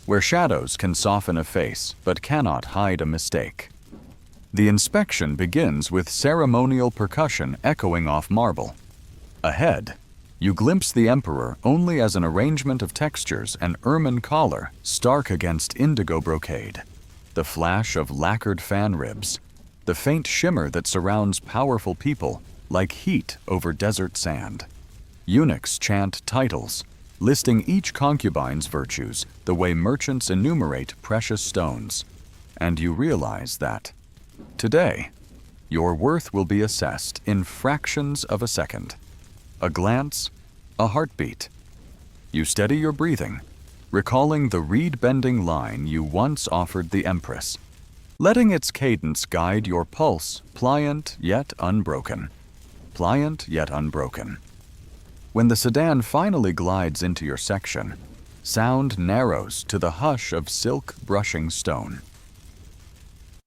where shadows can soften a face but cannot hide a mistake. The inspection begins with ceremonial percussion echoing off marble. Ahead, you glimpse the Emperor only as an arrangement of textures and ermine collar stark against indigo brocade. the flash of lacquered fan ribs, the faint shimmer that surrounds powerful people like heat over desert sand. Eunuchs chant titles, listing each concubine's virtues the way merchants enumerate precious stones. And you realize that, today, your worth will be assessed in fractions of a second. A glance, a heartbeat. You steady your breathing, recalling the reed-bending line you once offered the Empress, letting its cadence guide your pulse, pliant yet unbroken. Pliant yet unbroken. When the sedan finally glides into your section, sound narrows to the hush of silk brushing stone.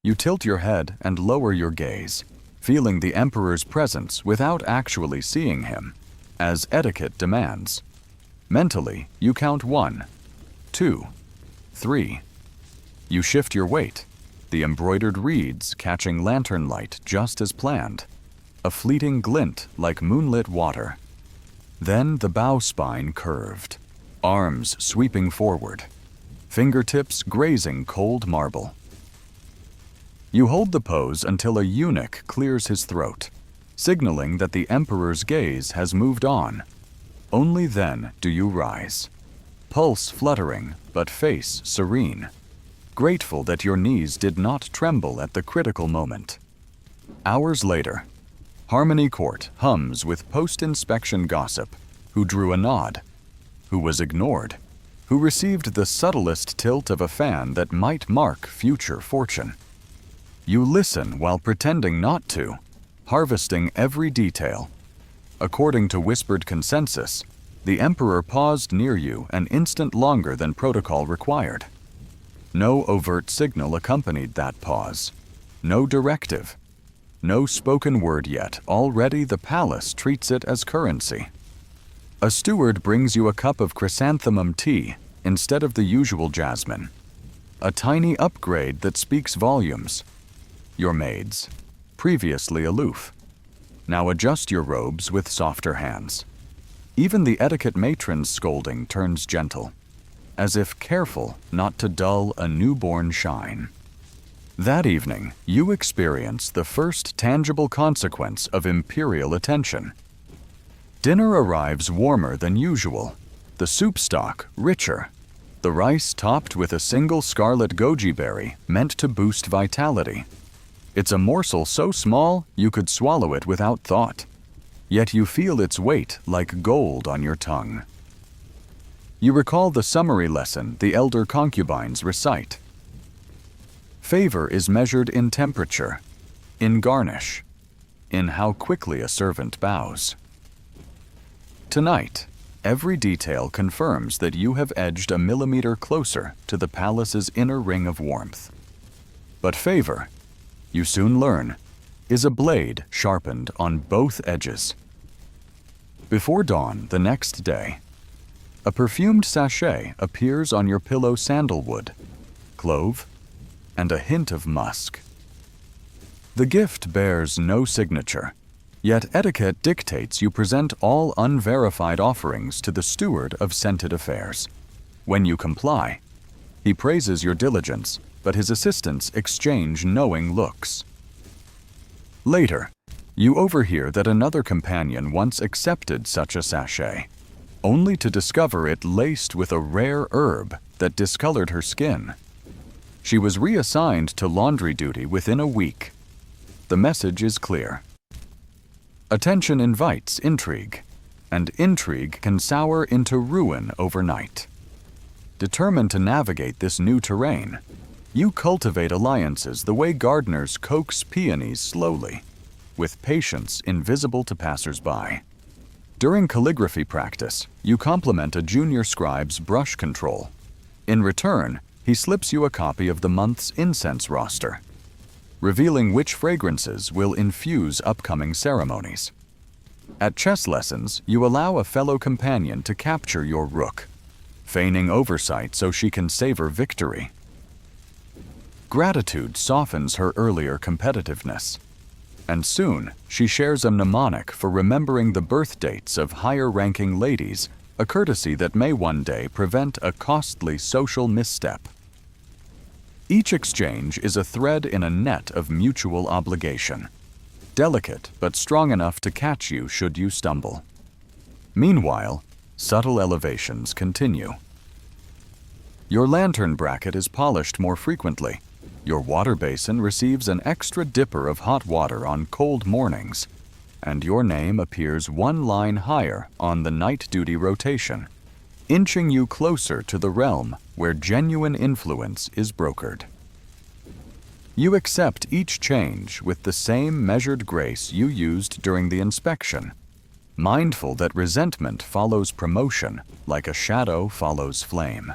You tilt your head and lower your gaze, feeling the Emperor's presence without actually seeing him, as etiquette demands. Mentally, you count 1, 2, 3. You shift your weight, the embroidered reeds catching lantern light just as planned, a fleeting glint like moonlit water. Then the bow spine curved, arms sweeping forward, fingertips grazing cold marble. You hold the pose until a eunuch clears his throat, signaling that the Emperor's gaze has moved on. Only then do you rise, pulse fluttering but face serene, grateful that your knees did not tremble at the critical moment. Hours later, Harmony Court hums with post-inspection gossip, who drew a nod, who was ignored, who received the subtlest tilt of a fan that might mark future fortune. You listen while pretending not to, harvesting every detail. According to whispered consensus, the Emperor paused near you an instant longer than protocol required. No overt signal accompanied that pause. No directive. No spoken word yet. Already the palace treats it as currency. A steward brings you a cup of chrysanthemum tea instead of the usual jasmine. A tiny upgrade that speaks volumes. Your maids, previously aloof, now adjust your robes with softer hands. Even the etiquette matron's scolding turns gentle, as if careful not to dull a newborn shine. That evening, you experience the first tangible consequence of Imperial attention. Dinner arrives warmer than usual, the soup stock richer, the rice topped with a single scarlet goji berry meant to boost vitality. It's a morsel so small you could swallow it without thought, yet you feel its weight like gold on your tongue. You recall the summary lesson the elder concubines recite. Favor is measured in temperature, in garnish, in how quickly a servant bows. Tonight, every detail confirms that you have edged a millimeter closer to the palace's inner ring of warmth. But favor, you soon learn, is a blade sharpened on both edges. Before dawn the next day, a perfumed sachet appears on your pillow: sandalwood, clove, and a hint of musk. The gift bears no signature, yet etiquette dictates you present all unverified offerings to the steward of scented affairs. When you comply, he praises your diligence, but his assistants exchange knowing looks. Later, you overhear that another companion once accepted such a sachet, only to discover it laced with a rare herb that discolored her skin. She was reassigned to laundry duty within a week. The message is clear. Attention invites intrigue, and intrigue can sour into ruin overnight. Determined to navigate this new terrain, you cultivate alliances the way gardeners coax peonies slowly, with patience invisible to passers-by. During calligraphy practice, you compliment a junior scribe's brush control. In return, he slips you a copy of the month's incense roster, revealing which fragrances will infuse upcoming ceremonies. At chess lessons, you allow a fellow companion to capture your rook, feigning oversight so she can savor victory. Gratitude softens her earlier competitiveness, and soon she shares a mnemonic for remembering the birth dates of higher-ranking ladies, a courtesy that may one day prevent a costly social misstep. Each exchange is a thread in a net of mutual obligation, delicate but strong enough to catch you should you stumble. Meanwhile, subtle elevations continue. Your lantern bracket is polished more frequently. Your water basin receives an extra dipper of hot water on cold mornings, and your name appears one line higher on the night duty rotation, inching you closer to the realm where genuine influence is brokered. You accept each change with the same measured grace you used during the inspection, mindful that resentment follows promotion like a shadow follows flame.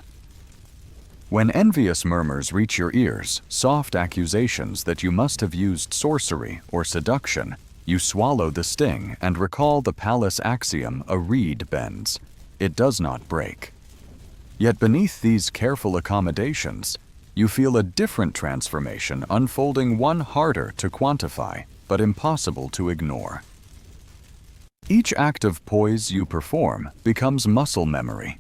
When envious murmurs reach your ears, soft accusations that you must have used sorcery or seduction, you swallow the sting and recall the palace axiom, a reed bends, it does not break. Yet beneath these careful accommodations, you feel a different transformation unfolding, one harder to quantify, but impossible to ignore. Each act of poise you perform becomes muscle memory.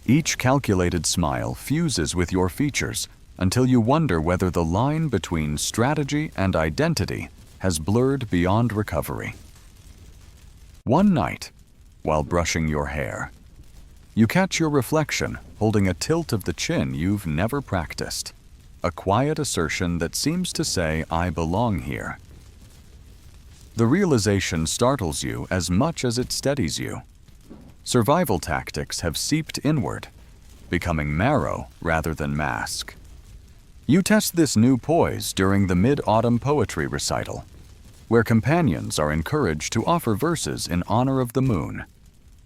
Each calculated smile fuses with your features until you wonder whether the line between strategy and identity has blurred beyond recovery. One night, while brushing your hair, you catch your reflection holding a tilt of the chin you've never practiced, a quiet assertion that seems to say, "I belong here." The realization startles you as much as it steadies you. Survival tactics have seeped inward, becoming marrow rather than mask. You test this new poise during the mid-autumn poetry recital, where companions are encouraged to offer verses in honor of the moon.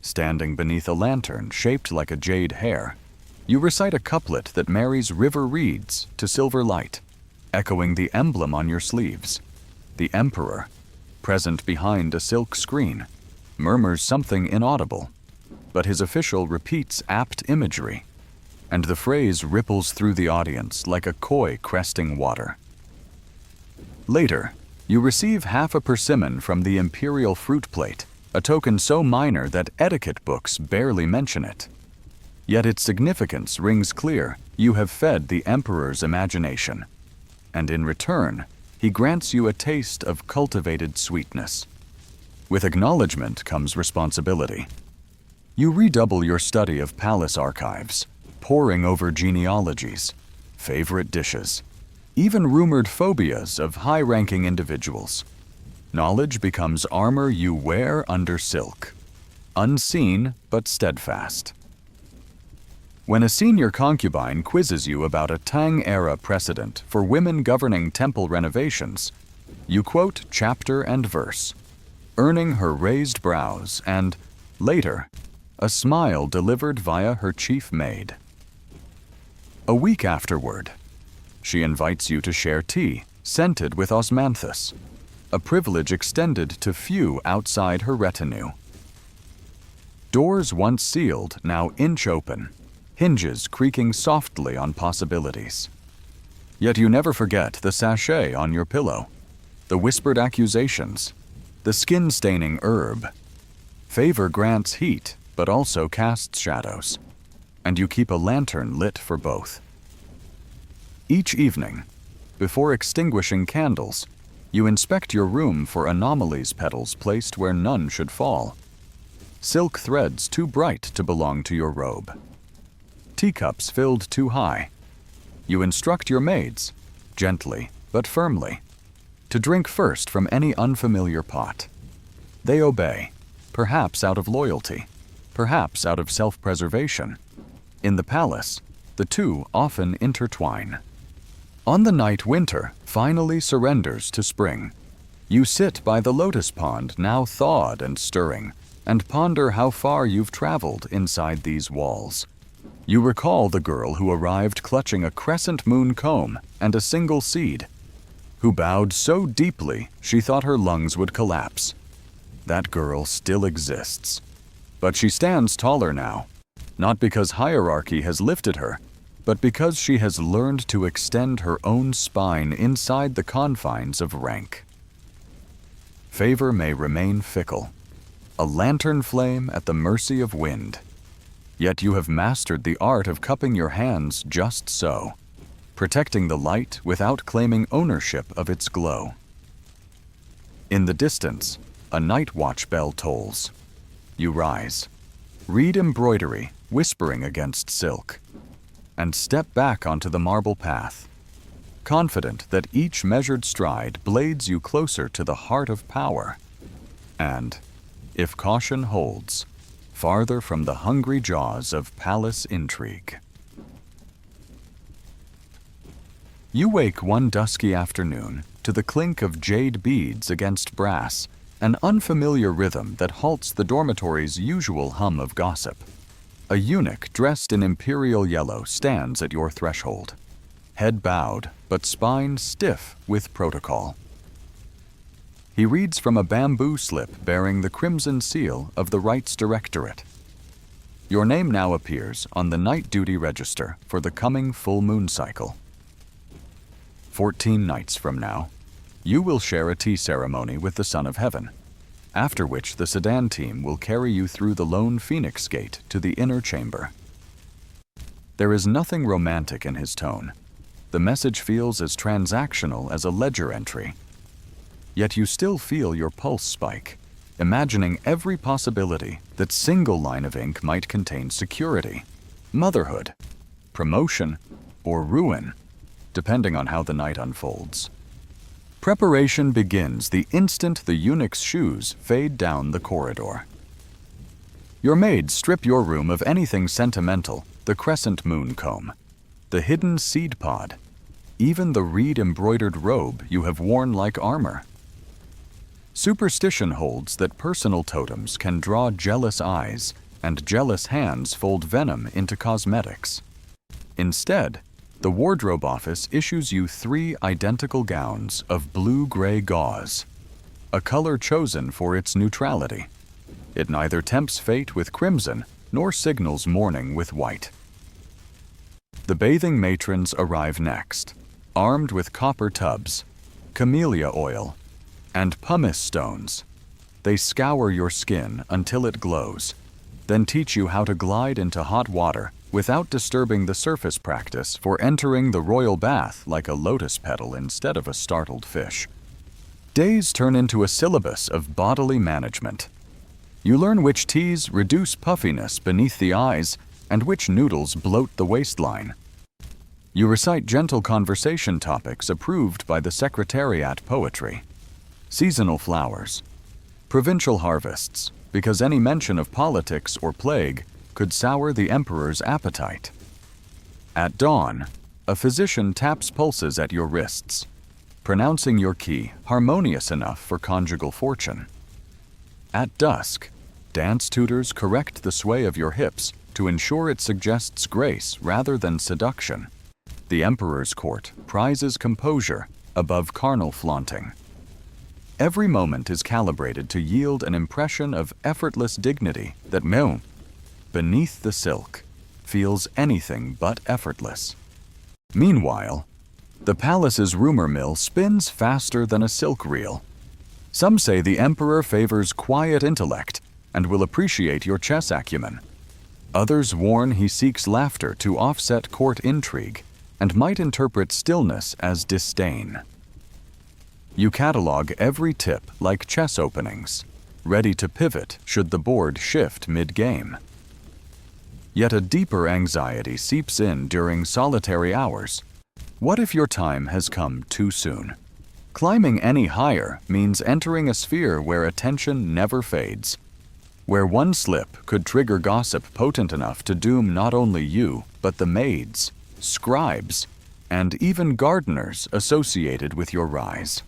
Standing beneath a lantern shaped like a jade hair, you recite a couplet that marries river reeds to silver light, echoing the emblem on your sleeves. The Emperor, present behind a silk screen, murmurs something inaudible, but his official repeats apt imagery, and the phrase ripples through the audience like a koi cresting water. Later, you receive half a persimmon from the Imperial fruit plate, a token so minor that etiquette books barely mention it. Yet its significance rings clear. You have fed the Emperor's imagination, and in return, he grants you a taste of cultivated sweetness. With acknowledgement comes responsibility. You redouble your study of palace archives, poring over genealogies, favorite dishes, even rumored phobias of high-ranking individuals. Knowledge becomes armor you wear under silk, unseen but steadfast. When a senior concubine quizzes you about a Tang-era precedent for women governing temple renovations, you quote chapter and verse, earning her raised brows and, later, a smile delivered via her chief maid. A week afterward, she invites you to share tea, scented with osmanthus, a privilege extended to few outside her retinue. Doors once sealed now inch open, hinges creaking softly on possibilities. Yet you never forget the sachet on your pillow, the whispered accusations, the skin-staining herb. Favor grants heat, but also casts shadows, and you keep a lantern lit for both. Each evening, before extinguishing candles, you inspect your room for anomalies, petals placed where none should fall, silk threads too bright to belong to your robe, teacups filled too high. You instruct your maids, gently but firmly, to drink first from any unfamiliar pot. They obey, perhaps out of loyalty, perhaps out of self-preservation. In the palace, the two often intertwine. On the night winter finally surrenders to spring, you sit by the lotus pond now thawed and stirring, and ponder how far you've traveled inside these walls. You recall the girl who arrived clutching a crescent moon comb and a single seed, who bowed so deeply she thought her lungs would collapse. That girl still exists. But she stands taller now, not because hierarchy has lifted her, but because she has learned to extend her own spine inside the confines of rank. Favor may remain fickle, a lantern flame at the mercy of wind. Yet you have mastered the art of cupping your hands just so. protecting the light without claiming ownership of its glow. In the distance, a night watch bell tolls. You rise, read embroidery whispering against silk, and step back onto the marble path, confident that each measured stride blades you closer to the heart of power, and, if caution holds, farther from the hungry jaws of palace intrigue. You wake one dusky afternoon to the clink of jade beads against brass, an unfamiliar rhythm that halts the dormitory's usual hum of gossip. A eunuch dressed in imperial yellow stands at your threshold, head bowed but spine stiff with protocol. He reads from a bamboo slip bearing the crimson seal of the Rights Directorate. Your name now appears on the night duty register for the coming full moon cycle. 14 nights from now, you will share a tea ceremony with the Son of Heaven, after which the sedan team will carry you through the lone Phoenix Gate to the inner chamber. There is nothing romantic in his tone. The message feels as transactional as a ledger entry. Yet you still feel your pulse spike, imagining every possibility that single line of ink might contain security, motherhood, promotion, or ruin, depending on how the night unfolds. Preparation begins the instant the eunuch's shoes fade down the corridor. Your maids strip your room of anything sentimental, the crescent moon comb, the hidden seed pod, even the reed-embroidered robe you have worn like armor. Superstition holds that personal totems can draw jealous eyes, and jealous hands fold venom into cosmetics. Instead, the wardrobe office issues you 3 identical gowns of blue-gray gauze, a color chosen for its neutrality. It neither tempts fate with crimson nor signals mourning with white. The bathing matrons arrive next, armed with copper tubs, camellia oil, and pumice stones. They scour your skin until it glows, then teach you how to glide into hot water without disturbing the surface practice for entering the royal bath like a lotus petal instead of a startled fish. Days turn into a syllabus of bodily management. You learn which teas reduce puffiness beneath the eyes and which noodles bloat the waistline. You recite gentle conversation topics approved by the Secretariat Poetry. Seasonal flowers, provincial harvests, because any mention of politics or plague could sour the emperor's appetite. At dawn, a physician taps pulses at your wrists, pronouncing your key harmonious enough for conjugal fortune. At dusk, dance tutors correct the sway of your hips to ensure it suggests grace rather than seduction. The emperor's court prizes composure above carnal flaunting. Every moment is calibrated to yield an impression of effortless dignity that beneath the silk, feels anything but effortless. Meanwhile, the palace's rumor mill spins faster than a silk reel. Some say the emperor favors quiet intellect and will appreciate your chess acumen. Others warn he seeks laughter to offset court intrigue and might interpret stillness as disdain. You catalog every tip like chess openings, ready to pivot should the board shift mid-game. Yet a deeper anxiety seeps in during solitary hours. What if your time has come too soon? Climbing any higher means entering a sphere where attention never fades, where one slip could trigger gossip potent enough to doom not only you, but the maids, scribes, and even gardeners associated with your rise.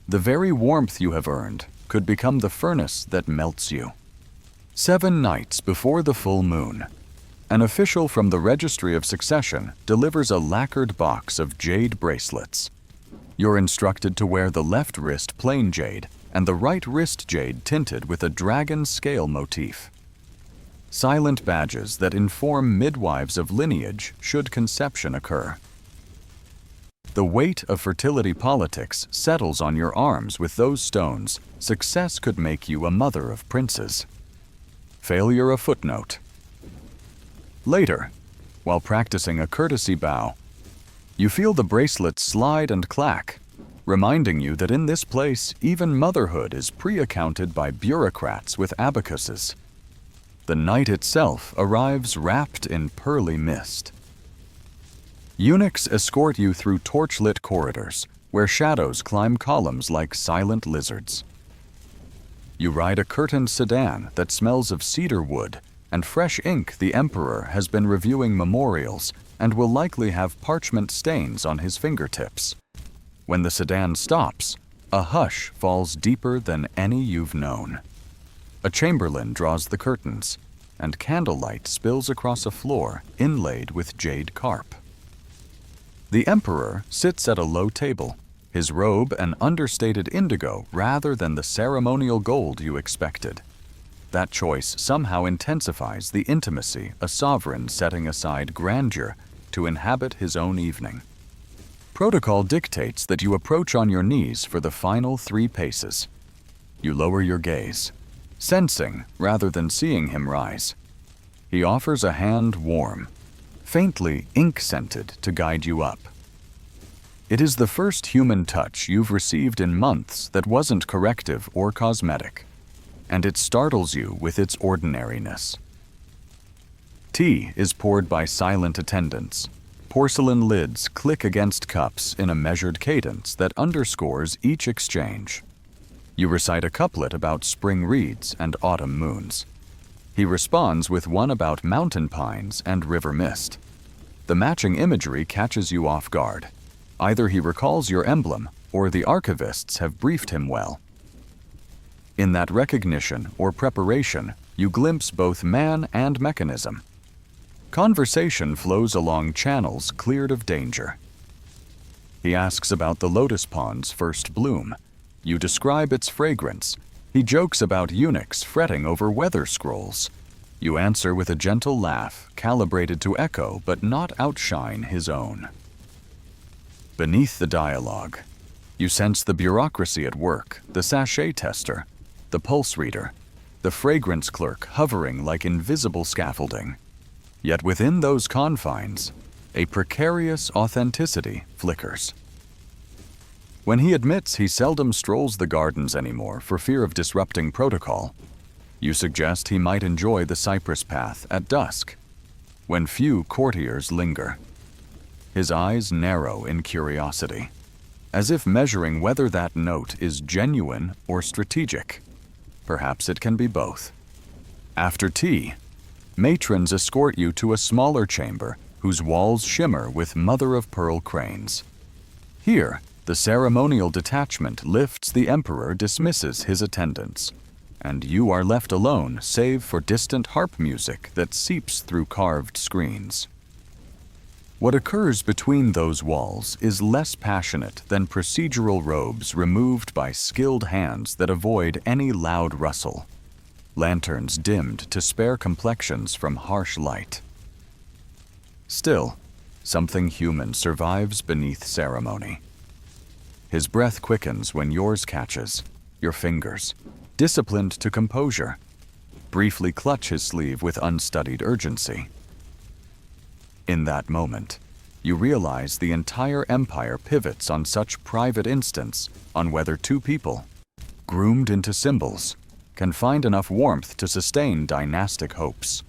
The very warmth you have earned could become the furnace that melts you. 7 nights before the full moon, an official from the Registry of Succession delivers a lacquered box of jade bracelets. You're instructed to wear the left wrist plain jade and the right wrist jade tinted with a dragon scale motif. Silent badges that inform midwives of lineage should conception occur. The weight of fertility politics settles on your arms with those stones. Success could make you a mother of princes. Failure a footnote. Later, while practicing a courtesy bow, You feel the bracelet slide and clack, reminding you that in this place, even motherhood is pre-accounted by bureaucrats with abacuses. The night itself arrives wrapped in pearly mist. Eunuchs escort you through torchlit corridors, where shadows climb columns like silent lizards. You ride a curtained sedan that smells of cedar wood and fresh ink. The Emperor has been reviewing memorials and will likely have parchment stains on his fingertips. When the sedan stops, a hush falls deeper than any you've known. A chamberlain draws the curtains, and candlelight spills across a floor inlaid with jade carp. The Emperor sits at a low table, his robe an understated indigo rather than the ceremonial gold you expected. That choice somehow intensifies the intimacy a sovereign setting aside grandeur to inhabit his own evening. Protocol dictates that you approach on your knees for the final 3 paces. You lower your gaze, sensing rather than seeing him rise. He offers a hand warm, faintly ink-scented to guide you up. It is the first human touch you've received in months that wasn't corrective or cosmetic, and it startles you with its ordinariness. Tea is poured by silent attendants. Porcelain lids click against cups in a measured cadence that underscores each exchange. You recite a couplet about spring reeds and autumn moons. He responds with one about mountain pines and river mist. The matching imagery catches you off guard. Either he recalls your emblem, or the archivists have briefed him well. In that recognition or preparation, you glimpse both man and mechanism. Conversation flows along channels cleared of danger. He asks about the lotus pond's first bloom. You describe its fragrance. He jokes about eunuchs fretting over weather scrolls. You answer with a gentle laugh, calibrated to echo but not outshine his own. Beneath the dialogue, you sense the bureaucracy at work, the sachet tester, the pulse reader, the fragrance clerk hovering like invisible scaffolding. Yet within those confines, a precarious authenticity flickers. When he admits he seldom strolls the gardens anymore for fear of disrupting protocol, you suggest he might enjoy the cypress path at dusk, when few courtiers linger. His eyes narrow in curiosity, as if measuring whether that note is genuine or strategic. Perhaps it can be both. After tea, matrons escort you to a smaller chamber whose walls shimmer with mother-of-pearl cranes. Here, the ceremonial detachment lifts. The Emperor dismisses his attendants, and you are left alone save for distant harp music that seeps through carved screens. What occurs between those walls is less passionate than procedural robes removed by skilled hands that avoid any loud rustle, lanterns dimmed to spare complexions from harsh light. Still, something human survives beneath ceremony. His breath quickens when yours catches, your fingers, disciplined to composure, briefly clutch his sleeve with unstudied urgency. In that moment, you realize the entire empire pivots on such private instance on whether 2 people, groomed into symbols, can find enough warmth to sustain dynastic hopes.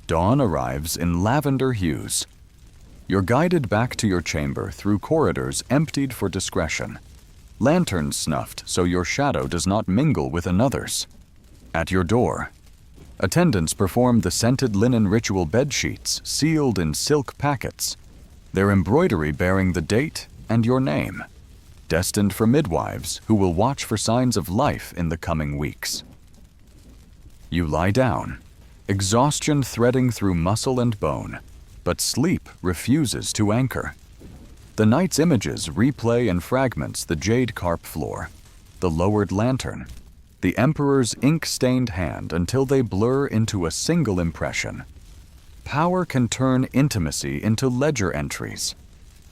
Dawn arrives in lavender hues. You're guided back to your chamber through corridors emptied for discretion, lanterns snuffed so your shadow does not mingle with another's. At your door, attendants perform the scented linen ritual bedsheets sealed in silk packets, their embroidery bearing the date and your name, destined for midwives who will watch for signs of life in the coming weeks. You lie down, exhaustion threading through muscle and bone, but sleep refuses to anchor. The night's images replay in fragments the jade carp floor, the lowered lantern, the Emperor's ink-stained hand until they blur into a single impression. Power can turn intimacy into ledger entries,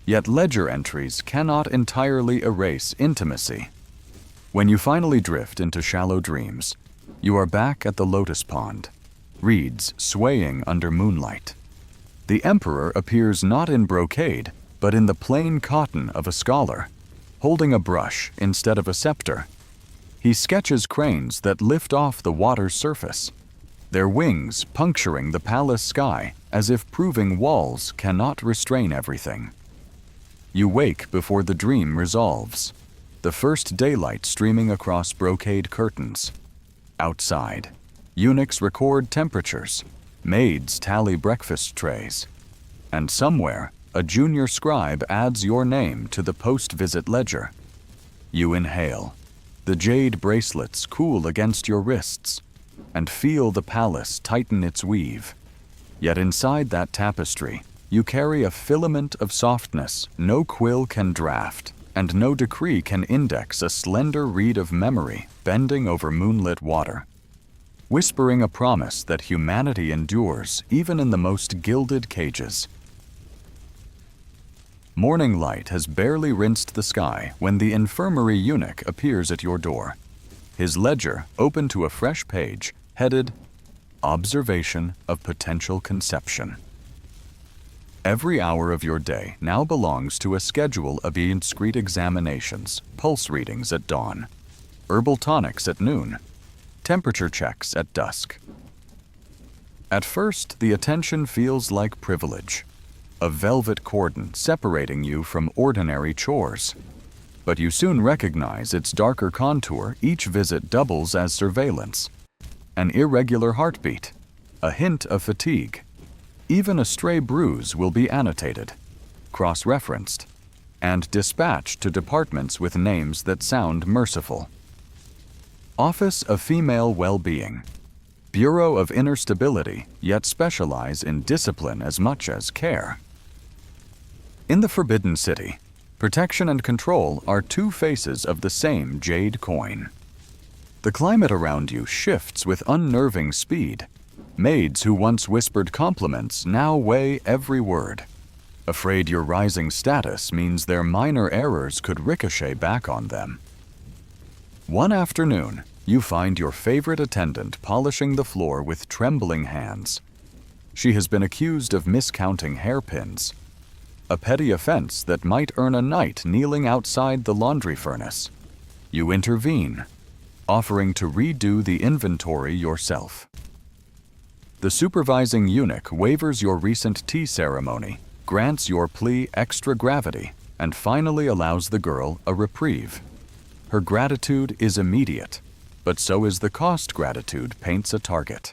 yet ledger entries cannot entirely erase intimacy. When you finally drift into shallow dreams, you are back at the lotus pond, reeds swaying under moonlight. The Emperor appears not in brocade, but in the plain cotton of a scholar, holding a brush instead of a scepter. He sketches cranes that lift off the water's surface, their wings puncturing the palace sky as if proving walls cannot restrain everything. You wake before the dream resolves, the first daylight streaming across brocade curtains. Outside, eunuchs record temperatures, maids tally breakfast trays, and somewhere a junior scribe adds your name to the post-visit ledger. You inhale. The jade bracelets cool against your wrists, and feel the palace tighten its weave. Yet inside that tapestry, you carry a filament of softness no quill can draft, and no decree can index a slender reed of memory bending over moonlit water, whispering a promise that humanity endures even in the most gilded cages. Morning light has barely rinsed the sky when the infirmary eunuch appears at your door, his ledger open to a fresh page headed Observation of Potential Conception. Every hour of your day now belongs to a schedule of indiscreet examinations, pulse readings at dawn, herbal tonics at noon, temperature checks at dusk. At first, the attention feels like privilege, a velvet cordon separating you from ordinary chores. But you soon recognize its darker contour. Each visit doubles as surveillance. An irregular heartbeat, a hint of fatigue. Even a stray bruise will be annotated, cross-referenced, and dispatched to departments with names that sound merciful. Office of Female Well-Being, Bureau of Inner Stability, yet specialize in discipline as much as care. In the Forbidden City, protection and control are two faces of the same jade coin. The climate around you shifts with unnerving speed. Maids who once whispered compliments now weigh every word, afraid your rising status means their minor errors could ricochet back on them. One afternoon, you find your favorite attendant polishing the floor with trembling hands. She has been accused of miscounting hairpins, a petty offense that might earn a night kneeling outside the laundry furnace. You intervene, offering to redo the inventory yourself. The supervising eunuch waivers your recent tea ceremony, grants your plea extra gravity, and finally allows the girl a reprieve. Her gratitude is immediate, but so is the cost gratitude paints a target.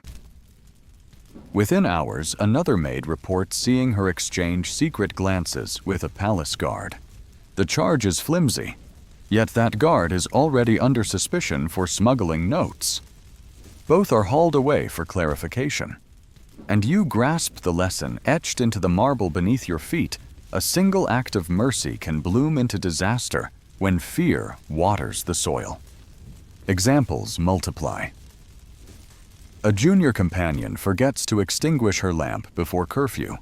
Within hours, another maid reports seeing her exchange secret glances with a palace guard. The charge is flimsy, yet that guard is already under suspicion for smuggling notes. Both are hauled away for clarification. And you grasp the lesson etched into the marble beneath your feet. A single act of mercy can bloom into disaster when fear waters the soil. Examples multiply. A junior companion forgets to extinguish her lamp before curfew.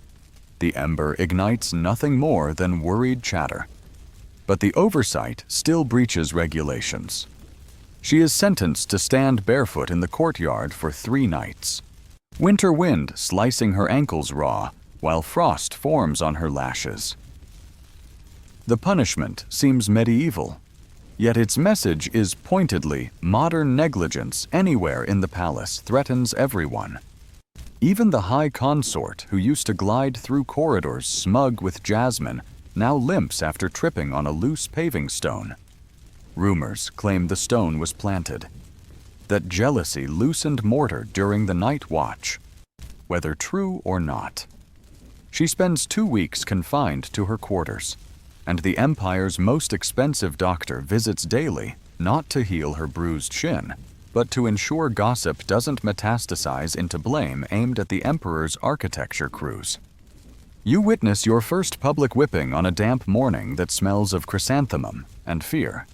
The ember ignites nothing more than worried chatter. But the oversight still breaches regulations. She is sentenced to stand barefoot in the courtyard for 3 nights. Winter wind slicing her ankles raw, while frost forms on her lashes. The punishment seems medieval, yet its message is pointedly modern. Negligence anywhere in the palace threatens everyone. Even the high consort who used to glide through corridors smug with jasmine now limps after tripping on a loose paving stone. Rumors claim the stone was planted, that jealousy loosened mortar during the night watch, whether true or not. She spends 2 weeks confined to her quarters, and the Empire's most expensive doctor visits daily, not to heal her bruised shin, but to ensure gossip doesn't metastasize into blame aimed at the Emperor's architecture crews. You witness your first public whipping on a damp morning that smells of chrysanthemum and fear.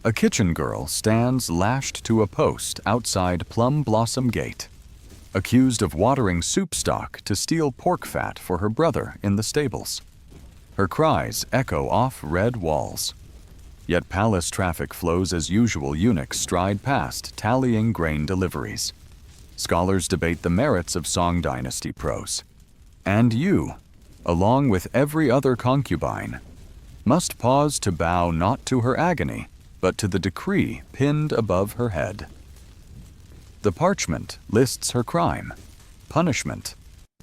A kitchen girl stands lashed to a post outside Plum Blossom Gate, accused of watering soup stock to steal pork fat for her brother in the stables. Her cries echo off red walls. Yet palace traffic flows as usual. Eunuchs stride past, tallying grain deliveries. Scholars debate the merits of Song Dynasty prose. And you, along with every other concubine, must pause to bow not to her agony, but to the decree pinned above her head. The parchment lists her crime, punishment,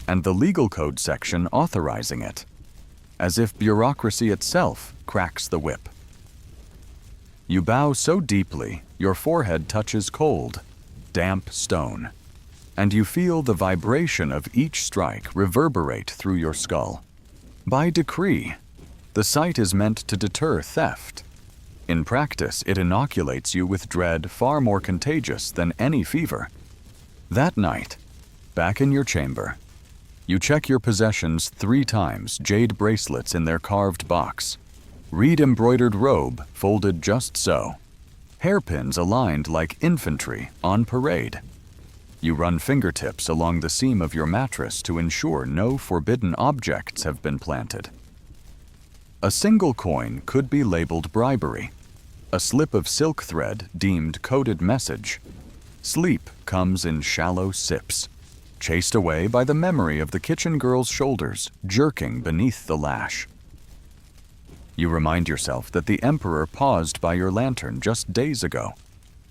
and the legal code section authorizing it, as if bureaucracy itself cracks the whip. You bow so deeply, your forehead touches cold, damp stone, and you feel the vibration of each strike reverberate through your skull. By decree, the sight is meant to deter theft. In practice, it inoculates you with dread far more contagious than any fever. That night, back in your chamber, you check your possessions 3 times, jade bracelets in their carved box, reed-embroidered robe folded just so, hairpins aligned like infantry on parade. You run fingertips along the seam of your mattress to ensure no forbidden objects have been planted. A single coin could be labeled bribery, a slip of silk thread deemed coded message. Sleep comes in shallow sips, chased away by the memory of the kitchen girl's shoulders jerking beneath the lash. You remind yourself that the Emperor paused by your lantern just days ago,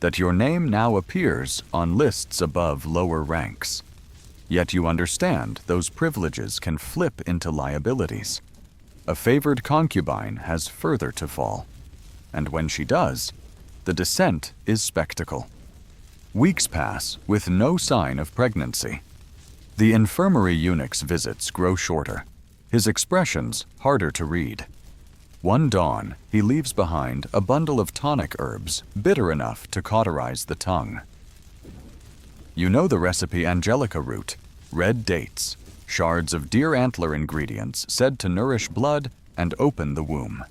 that your name now appears on lists above lower ranks. Yet you understand those privileges can flip into liabilities. A favored concubine has further to fall, and when she does, the descent is spectacle. Weeks pass with no sign of pregnancy. The infirmary eunuch's visits grow shorter, his expressions harder to read. One dawn, he leaves behind a bundle of tonic herbs bitter enough to cauterize the tongue. You know the recipe angelica root, red dates, shards of deer antler ingredients said to nourish blood and open the womb.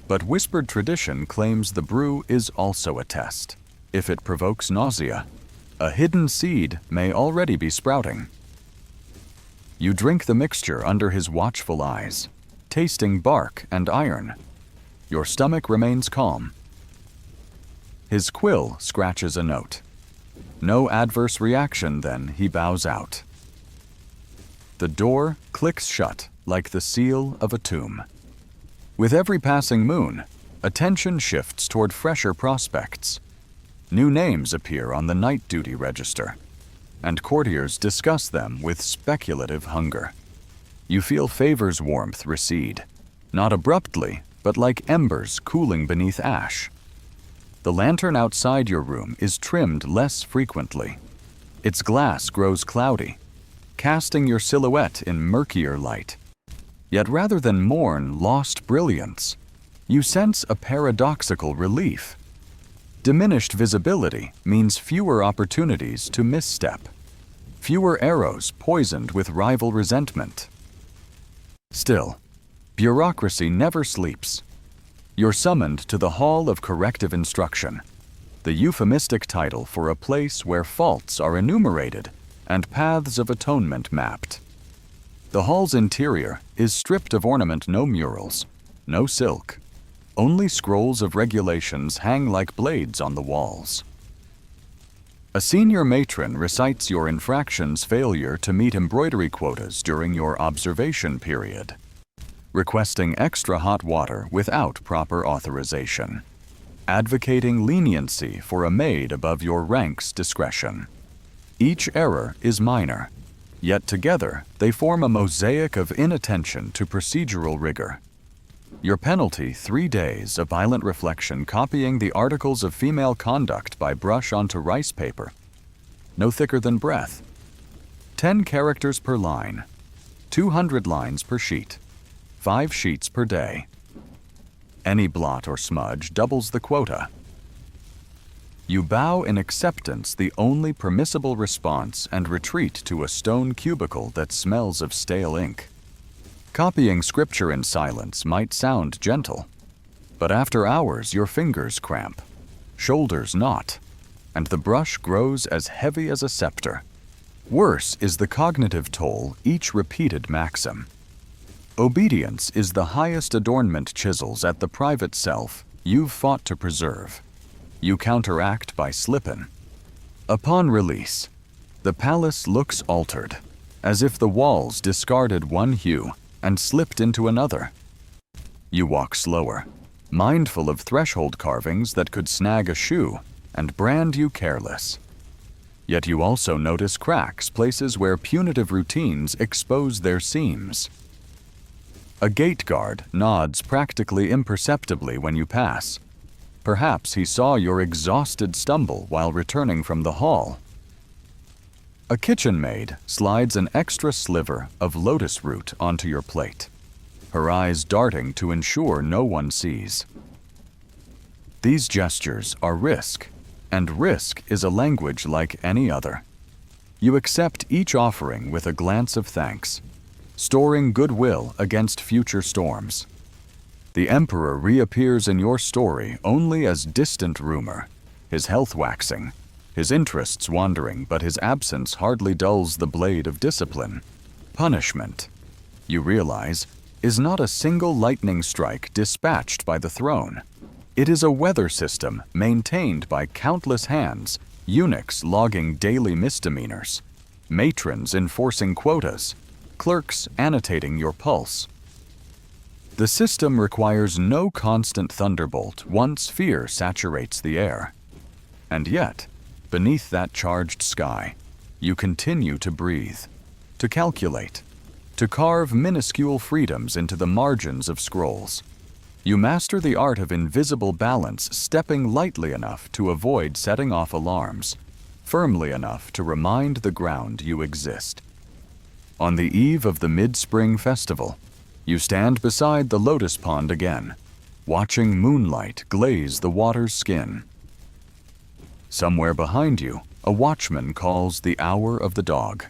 But whispered tradition claims the brew is also a test. If it provokes nausea, a hidden seed may already be sprouting. You drink the mixture under his watchful eyes, tasting bark and iron. Your stomach remains calm. His quill scratches a note. No adverse reaction, then he bows out. The door clicks shut like the seal of a tomb. With every passing moon, attention shifts toward fresher prospects. New names appear on the night duty register, and courtiers discuss them with speculative hunger. You feel favor's warmth recede, not abruptly, but like embers cooling beneath ash. The lantern outside your room is trimmed less frequently. Its glass grows cloudy, casting your silhouette in murkier light. Yet rather than mourn lost brilliance, you sense a paradoxical relief. Diminished visibility means fewer opportunities to misstep, fewer arrows poisoned with rival resentment. Still, bureaucracy never sleeps. You're summoned to the Hall of Corrective Instruction, the euphemistic title for a place where faults are enumerated and paths of atonement mapped. The hall's interior is stripped of ornament, no murals, no silk. Only scrolls of regulations hang like blades on the walls. A senior matron recites your infraction's failure to meet embroidery quotas during your observation period, requesting extra hot water without proper authorization, advocating leniency for a maid above your rank's discretion. Each error is minor, yet together they form a mosaic of inattention to procedural rigor. Your penalty, 3 days of violent reflection copying the articles of female conduct by brush onto rice paper, no thicker than breath. 10 characters per line, 200 lines per sheet, 5 sheets per day. Any blot or smudge doubles the quota. You bow in acceptance, the only permissible response, and retreat to a stone cubicle that smells of stale ink. Copying scripture in silence might sound gentle, but after hours your fingers cramp, shoulders knot, and the brush grows as heavy as a scepter. Worse is the cognitive toll each repeated maxim. Obedience is the highest adornment chisels at the private self you've fought to preserve. You counteract by slippin'. Upon release, the palace looks altered. as if the walls discarded one hue and slipped into another. You walk slower, mindful of threshold carvings that could snag a shoe and brand you careless. Yet you also notice cracks, places where punitive routines expose their seams. A gate guard nods practically imperceptibly when you pass. Perhaps he saw your exhausted stumble while returning from the hall. A kitchen maid slides an extra sliver of lotus root onto your plate, her eyes darting to ensure no one sees. These gestures are risk, and risk is a language like any other. You accept each offering with a glance of thanks, storing goodwill against future storms. The Emperor reappears in your story only as distant rumor, his health waxing, his interests wandering, but his absence hardly dulls the blade of discipline. Punishment, you realize, is not a single lightning strike dispatched by the throne. It is a weather system maintained by countless hands, eunuchs logging daily misdemeanors, matrons enforcing quotas, clerks annotating your pulse. The system requires no constant thunderbolt once fear saturates the air. And yet, beneath that charged sky, you continue to breathe, to calculate, to carve minuscule freedoms into the margins of scrolls. You master the art of invisible balance, stepping lightly enough to avoid setting off alarms, firmly enough to remind the ground you exist. On the eve of the mid-spring festival, you stand beside the lotus pond again, watching moonlight glaze the water's skin. Somewhere behind you, a watchman calls the hour of the dog.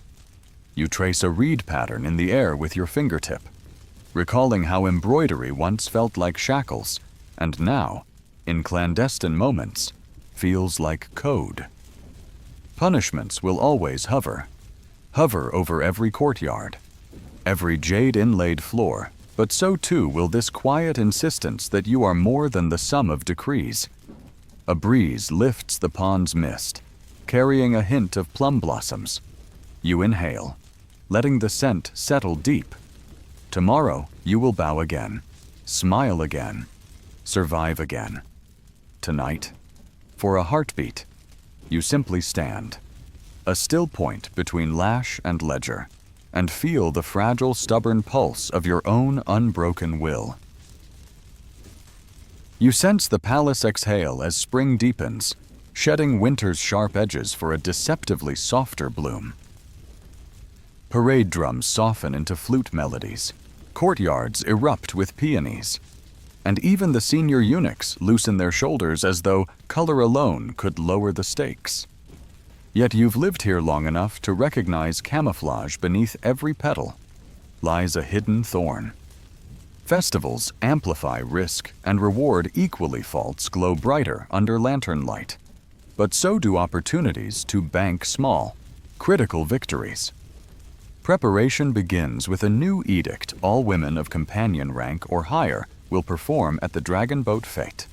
You trace a reed pattern in the air with your fingertip, recalling how embroidery once felt like shackles, and now, in clandestine moments, feels like code. Punishments will always hover over every courtyard, every jade-inlaid floor, but so too will this quiet insistence that you are more than the sum of decrees. A breeze lifts the pond's mist, carrying a hint of plum blossoms. You inhale, letting the scent settle deep. Tomorrow you will bow again, smile again, survive again. Tonight, for a heartbeat, you simply stand, a still point between lash and ledger, and feel the fragile, stubborn pulse of your own unbroken will. You sense the palace exhale as spring deepens, shedding winter's sharp edges for a deceptively softer bloom. Parade drums soften into flute melodies, courtyards erupt with peonies, and even the senior eunuchs loosen their shoulders as though color alone could lower the stakes. Yet you've lived here long enough to recognize camouflage beneath every petal lies a hidden thorn. Festivals amplify risk and reward equally faults glow brighter under lantern light. But so do opportunities to bank small, critical victories. Preparation begins with a new edict all women of companion rank or higher will perform at the Dragon Boat Fete.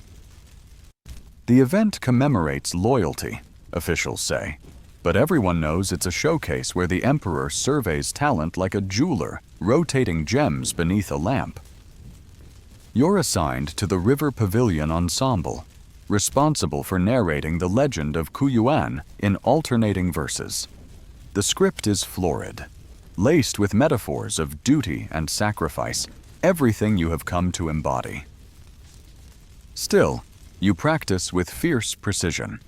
The event commemorates loyalty, officials say, but everyone knows it's a showcase where the Emperor surveys talent like a jeweler rotating gems beneath a lamp. You're assigned to the River Pavilion Ensemble, responsible for narrating the legend of Kuyuan in alternating verses. The script is florid, laced with metaphors of duty and sacrifice, everything you have come to embody. Still, you practice with fierce precision.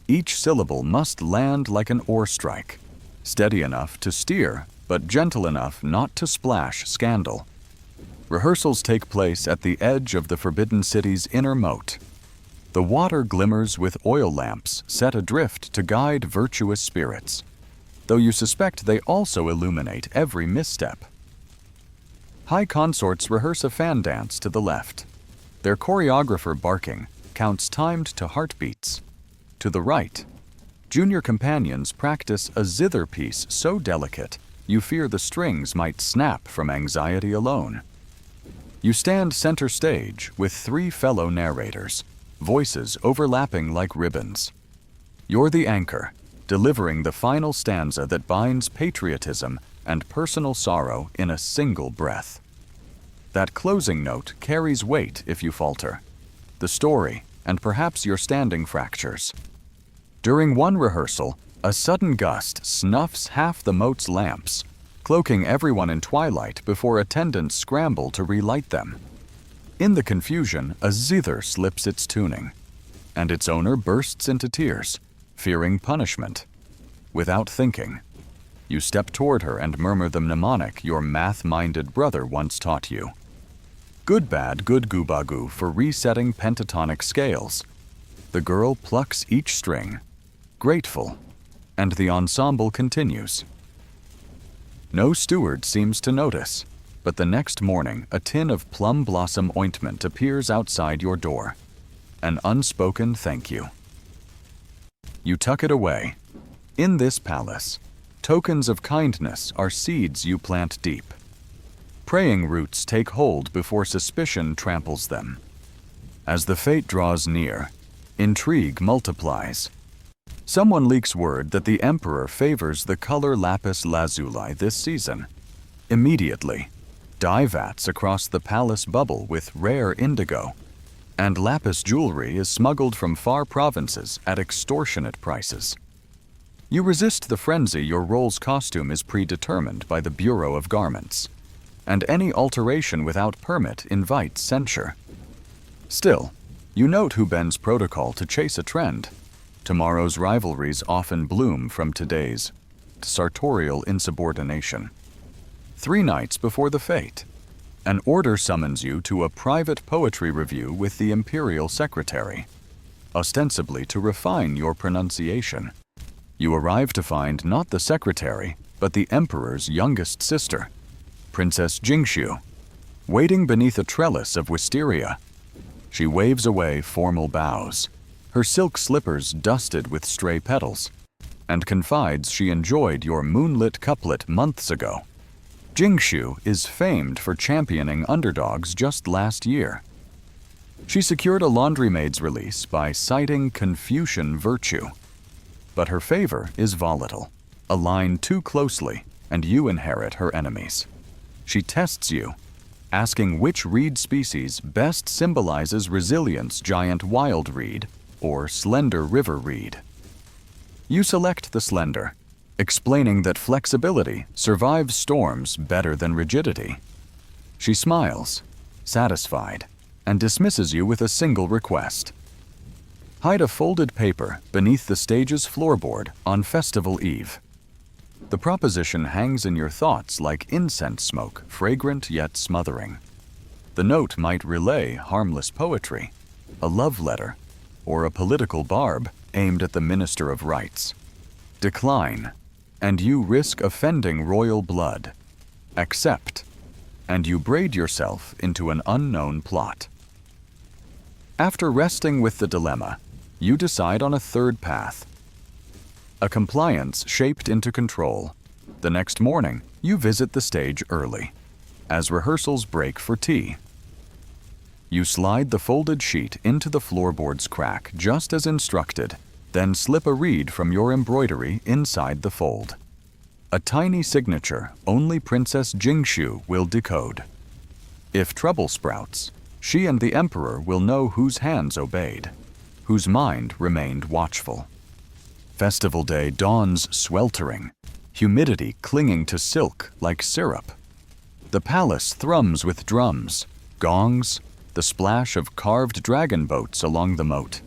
Each syllable must land like an oar strike, steady enough to steer, but gentle enough not to splash scandal. Rehearsals take place at the edge of the Forbidden City's inner moat. The water glimmers with oil lamps set adrift to guide virtuous spirits, though you suspect they also illuminate every misstep. High consorts rehearse a fan dance to the left. Their choreographer barking counts timed to heartbeats. To the right, junior companions practice a zither piece so delicate you fear the strings might snap from anxiety alone. You stand center stage with 3 fellow narrators, voices overlapping like ribbons. You're the anchor, delivering the final stanza that binds patriotism and personal sorrow in a single breath. That closing note carries weight if you falter. The story, and perhaps your standing fractures. During one rehearsal, a sudden gust snuffs half the moat's lamps, cloaking everyone in twilight before attendants scramble to relight them. In the confusion, a zither slips its tuning, and its owner bursts into tears, fearing punishment. Without thinking, you step toward her and murmur the mnemonic your math-minded brother once taught you. Good bad good goobagoo for resetting pentatonic scales. The girl plucks each string, grateful, and the ensemble continues. No steward seems to notice, but the next morning a tin of plum blossom ointment appears outside your door. An unspoken thank you. You tuck it away. In this palace, tokens of kindness are seeds you plant deep. Praying roots take hold before suspicion tramples them. As the fate draws near, intrigue multiplies. Someone leaks word that the emperor favors the color lapis lazuli this season. Immediately, dye vats across the palace bubble with rare indigo, and lapis jewelry is smuggled from far provinces at extortionate prices. You resist the frenzy your role's costume is predetermined by the Bureau of Garments, and any alteration without permit invites censure. Still, you note who bends protocol to chase a trend. Tomorrow's rivalries often bloom from today's sartorial insubordination. 3 nights before the fete, an order summons you to a private poetry review with the Imperial secretary, ostensibly to refine your pronunciation. You arrive to find not the secretary, but the emperor's youngest sister, Princess Jingxiu, waiting beneath a trellis of wisteria. She waves away formal bows, her silk slippers dusted with stray petals, and confides she enjoyed your moonlit couplet months ago. Jingxiu is famed for championing underdogs just last year. She secured a laundrymaid's release by citing Confucian virtue. But her favor is volatile. Align too closely, and you inherit her enemies. She tests you, asking which reed species best symbolizes resilience, giant wild reed or slender river reed. You select the slender, explaining that flexibility survives storms better than rigidity. She smiles, satisfied, and dismisses you with a single request. Hide a folded paper beneath the stage's floorboard on festival eve. The proposition hangs in your thoughts like incense smoke, fragrant yet smothering. The note might relay harmless poetry, a love letter, or a political barb aimed at the Minister of Rights. Decline, and you risk offending royal blood. Accept, and you braid yourself into an unknown plot. After wrestling with the dilemma, you decide on a third path. A compliance shaped into control. The next morning, you visit the stage early, as rehearsals break for tea. You slide the folded sheet into the floorboard's crack just as instructed, then slip a reed from your embroidery inside the fold. A tiny signature only Princess Jingxiu will decode. If trouble sprouts, she and the emperor will know whose hands obeyed, whose mind remained watchful. Festival day dawns sweltering, humidity clinging to silk like syrup. The palace thrums with drums, gongs, the splash of carved dragon boats along the moat.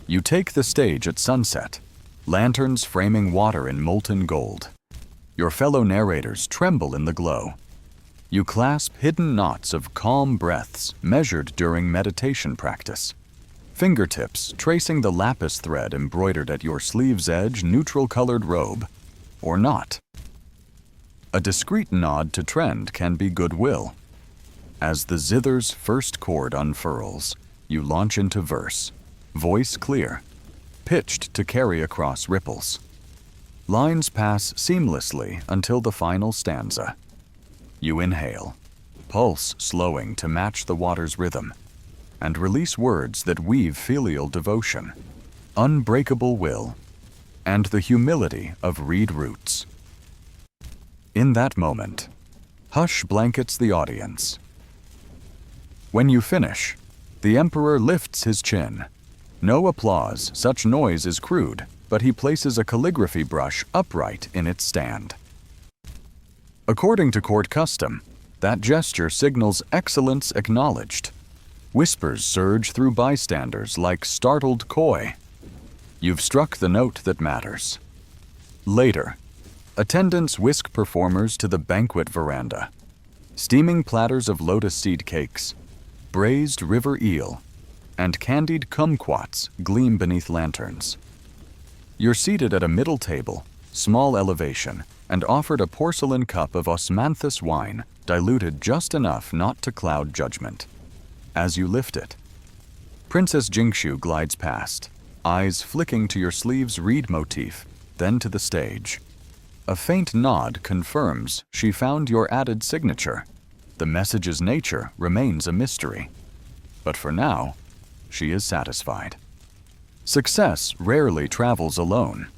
You take the stage at sunset, lanterns framing water in molten gold. Your fellow narrators tremble in the glow. You clasp hidden knots of calm breaths measured during meditation practice. Fingertips tracing the lapis thread embroidered at your sleeve's edge neutral-colored robe, or not. A discreet nod to trend can be goodwill. As the zither's first chord unfurls, you launch into verse, voice clear, pitched to carry across ripples. Lines pass seamlessly until the final stanza. You inhale, pulse slowing to match the water's rhythm, and release words that weave filial devotion, unbreakable will, and the humility of reed roots. In that moment, hush blankets the audience. When you finish, the emperor lifts his chin. No applause, such noise is crude, but he places a calligraphy brush upright in its stand. According to court custom, that gesture signals excellence acknowledged. Whispers surge through bystanders like startled koi. You've struck the note that matters. Later, attendants whisk performers to the banquet veranda. Steaming platters of lotus seed cakes, braised river eel, and candied kumquats gleam beneath lanterns. You're seated at a middle table, small elevation, and offered a porcelain cup of osmanthus wine, diluted just enough not to cloud judgment. As you lift it, Princess Jingshu glides past, eyes flicking to your sleeve's reed motif, then to the stage. A faint nod confirms she found your added signature. The message's nature remains a mystery. But for now, she is satisfied. Success rarely travels alone.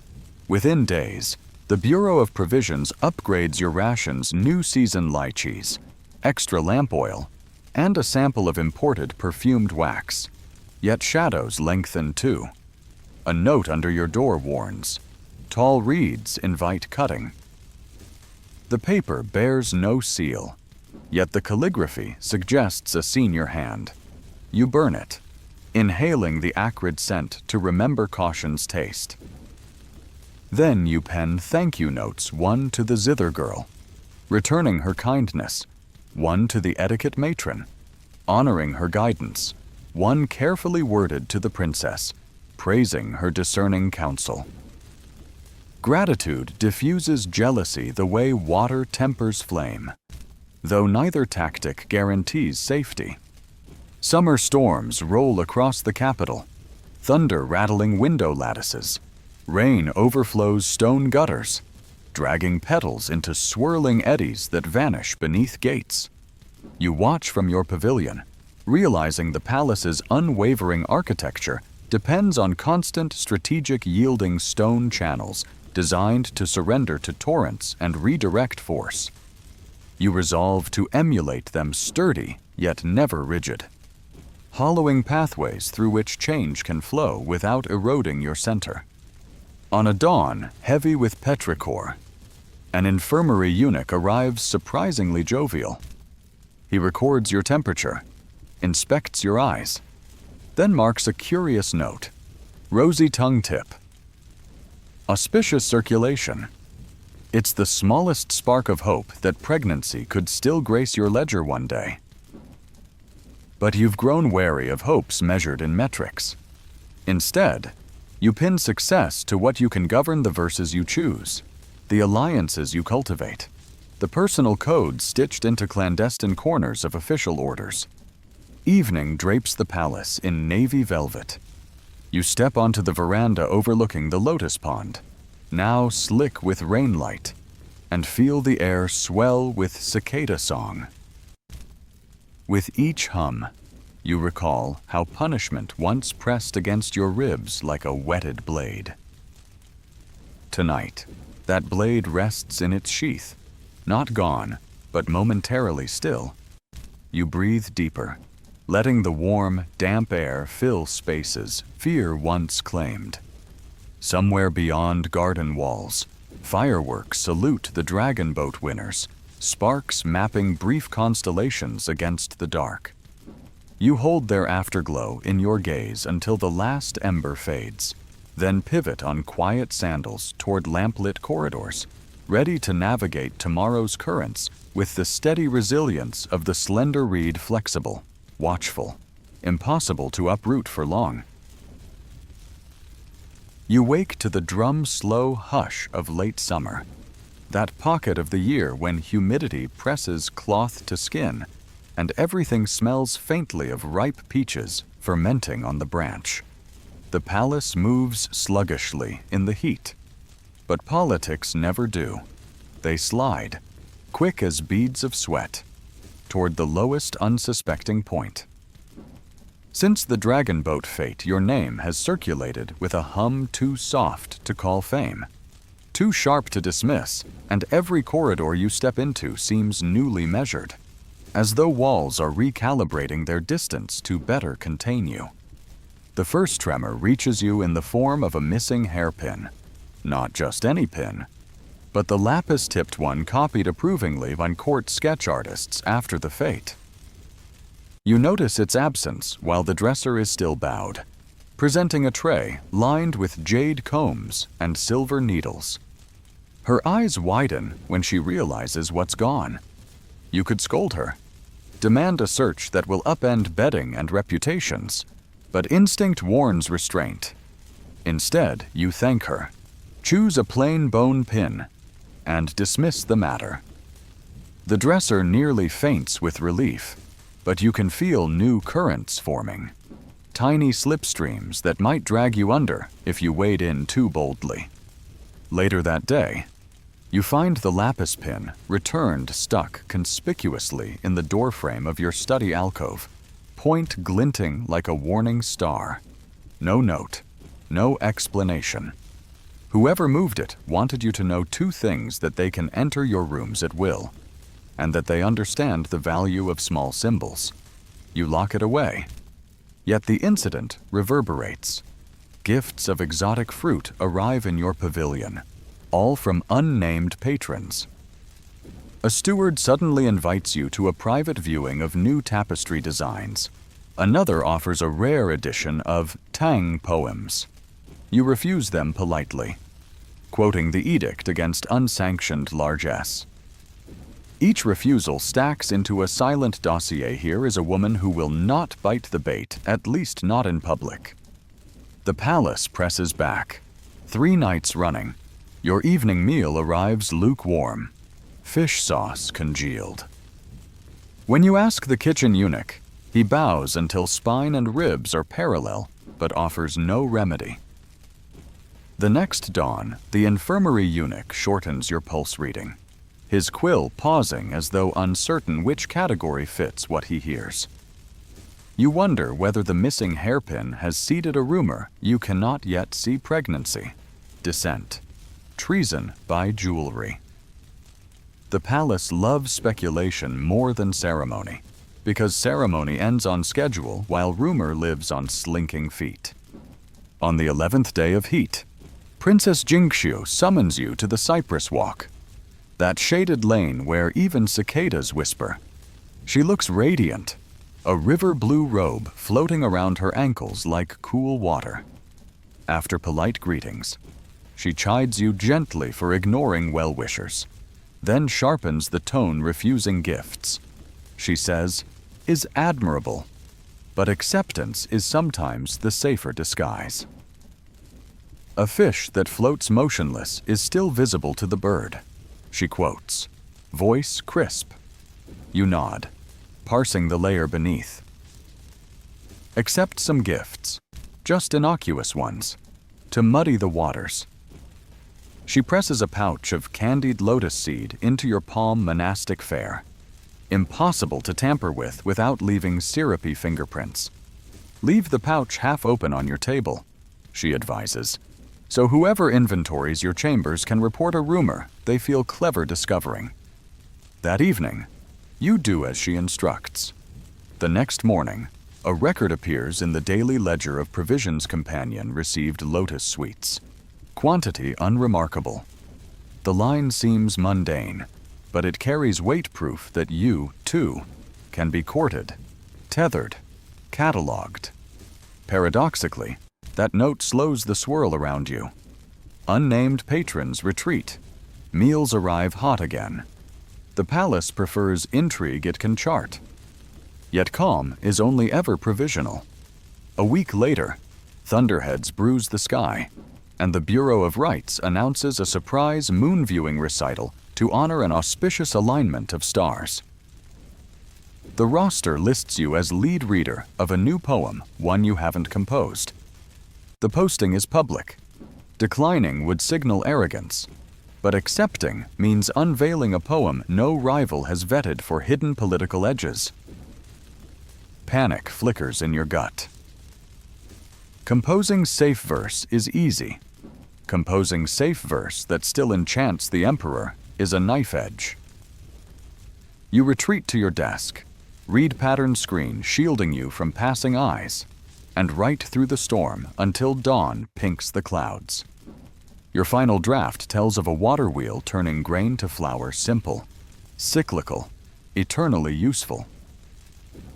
Within days, the Bureau of Provisions upgrades your rations new season lychees, extra lamp oil, and a sample of imported perfumed wax. Yet shadows lengthen too. A note under your door warns. Tall reeds invite cutting. The paper bears no seal, yet the calligraphy suggests a senior hand. You burn it, inhaling the acrid scent to remember caution's taste. Then you pen thank you notes, one to the zither girl, returning her kindness, one to the etiquette matron, honoring her guidance, one carefully worded to the princess, praising her discerning counsel. Gratitude diffuses jealousy the way water tempers flame, though neither tactic guarantees safety. Summer storms roll across the capital, thunder rattling window lattices. Rain overflows stone gutters, dragging petals into swirling eddies that vanish beneath gates. You watch from your pavilion, realizing the palace's unwavering architecture depends on constant strategic yielding stone channels designed to surrender to torrents and redirect force. You resolve to emulate them sturdy, yet never rigid. Hollowing pathways through which change can flow without eroding your center. On a dawn heavy with petrichor, an infirmary eunuch arrives surprisingly jovial. He records your temperature, inspects your eyes, then marks a curious note. Rosy tongue tip. Auspicious circulation. It's the smallest spark of hope that pregnancy could still grace your ledger one day. But you've grown wary of hopes measured in metrics. Instead, you pin success to what you can govern: the verses you choose, the alliances you cultivate, the personal codes stitched into clandestine corners of official orders. Evening drapes the palace in navy velvet. You step onto the veranda overlooking the lotus pond, now slick with rainlight, and feel the air swell with cicada song. With each hum, you recall how punishment once pressed against your ribs like a whetted blade. Tonight, that blade rests in its sheath, not gone, but momentarily still. You breathe deeper, letting the warm, damp air fill spaces fear once claimed. Somewhere beyond garden walls, fireworks salute the dragon boat winners, sparks mapping brief constellations against the dark. You hold their afterglow in your gaze until the last ember fades, then pivot on quiet sandals toward lamplit corridors, ready to navigate tomorrow's currents with the steady resilience of the slender reed, flexible, watchful, impossible to uproot for long. You wake to the drum-slow hush of late summer, that pocket of the year when humidity presses cloth to skin and everything smells faintly of ripe peaches fermenting on the branch. The palace moves sluggishly in the heat, but politics never do. They slide, quick as beads of sweat, toward the lowest unsuspecting point. Since the dragon boat fate, your name has circulated with a hum too soft to call fame. too sharp to dismiss, and every corridor you step into seems newly measured, as though walls are recalibrating their distance to better contain you. The first tremor reaches you in the form of a missing hairpin. Not just any pin, but the lapis-tipped one copied approvingly by court sketch artists after the fete. You notice its absence while the dresser is still bowed, presenting a tray lined with jade combs and silver needles. Her eyes widen when she realizes what's gone. You could scold her, demand a search that will upend bedding and reputations, but instinct warns restraint. Instead, you thank her, choose a plain bone pin, and dismiss the matter. The dresser nearly faints with relief, but you can feel new currents forming, tiny slipstreams that might drag you under if you wade in too boldly. Later that day, you find the lapis pin returned stuck conspicuously in the doorframe of your study alcove, point glinting like a warning star. No note, no explanation. Whoever moved it wanted you to know two things: that they can enter your rooms at will, and that they understand the value of small symbols. You lock it away. Yet the incident reverberates. Gifts of exotic fruit arrive in your pavilion, all from unnamed patrons. A steward suddenly invites you to a private viewing of new tapestry designs. Another offers a rare edition of Tang poems. You refuse them politely, quoting the edict against unsanctioned largesse. Each refusal stacks into a silent dossier. Here is a woman who will not bite the bait, at least not in public. The palace presses back. 3 nights running, your evening meal arrives lukewarm, fish sauce congealed. When you ask the kitchen eunuch, he bows until spine and ribs are parallel, but offers no remedy. The next dawn, the infirmary eunuch shortens your pulse reading, his quill pausing as though uncertain which category fits what he hears. You wonder whether the missing hairpin has seeded a rumor you cannot yet see: pregnancy, dissent, treason by jewelry. The palace loves speculation more than ceremony, because ceremony ends on schedule while rumor lives on slinking feet. On the 11th day of heat, Princess Jingxiu summons you to the Cypress Walk, that shaded lane where even cicadas whisper. She looks radiant, a river blue robe floating around her ankles like cool water. After polite greetings, she chides you gently for ignoring well-wishers, then sharpens the tone refusing gifts. She says, "is admirable, but acceptance is sometimes the safer disguise." A fish that floats motionless is still visible to the bird. She quotes, voice crisp. You nod, parsing the layer beneath. Accept some gifts, just innocuous ones, to muddy the waters. She presses a pouch of candied lotus seed into your palm. Monastic fare, impossible to tamper with without leaving syrupy fingerprints. Leave the pouch half open on your table, she advises, so whoever inventories your chambers can report a rumor they feel clever discovering. That evening, you do as she instructs. The next morning, a record appears in the daily ledger of provisions companion received lotus sweets. Quantity unremarkable. The line seems mundane, but it carries weight proof that you, too, can be courted, tethered, catalogued. Paradoxically, that note slows the swirl around you. Unnamed patrons retreat. Meals arrive hot again. The palace prefers intrigue it can chart. Yet calm is only ever provisional. A week later, thunderheads bruise the sky, and the Bureau of Rites announces a surprise moon viewing recital to honor an auspicious alignment of stars. The roster lists you as lead reader of a new poem, one you haven't composed. The posting is public. Declining would signal arrogance, but accepting means unveiling a poem no rival has vetted for hidden political edges. Panic flickers in your gut. Composing safe verse is easy. Composing safe verse that still enchants the emperor is a knife edge. You retreat to your desk, read pattern screen shielding you from passing eyes, and write through the storm until dawn pinks the clouds. Your final draft tells of a water wheel turning grain to flour simple, cyclical, eternally useful.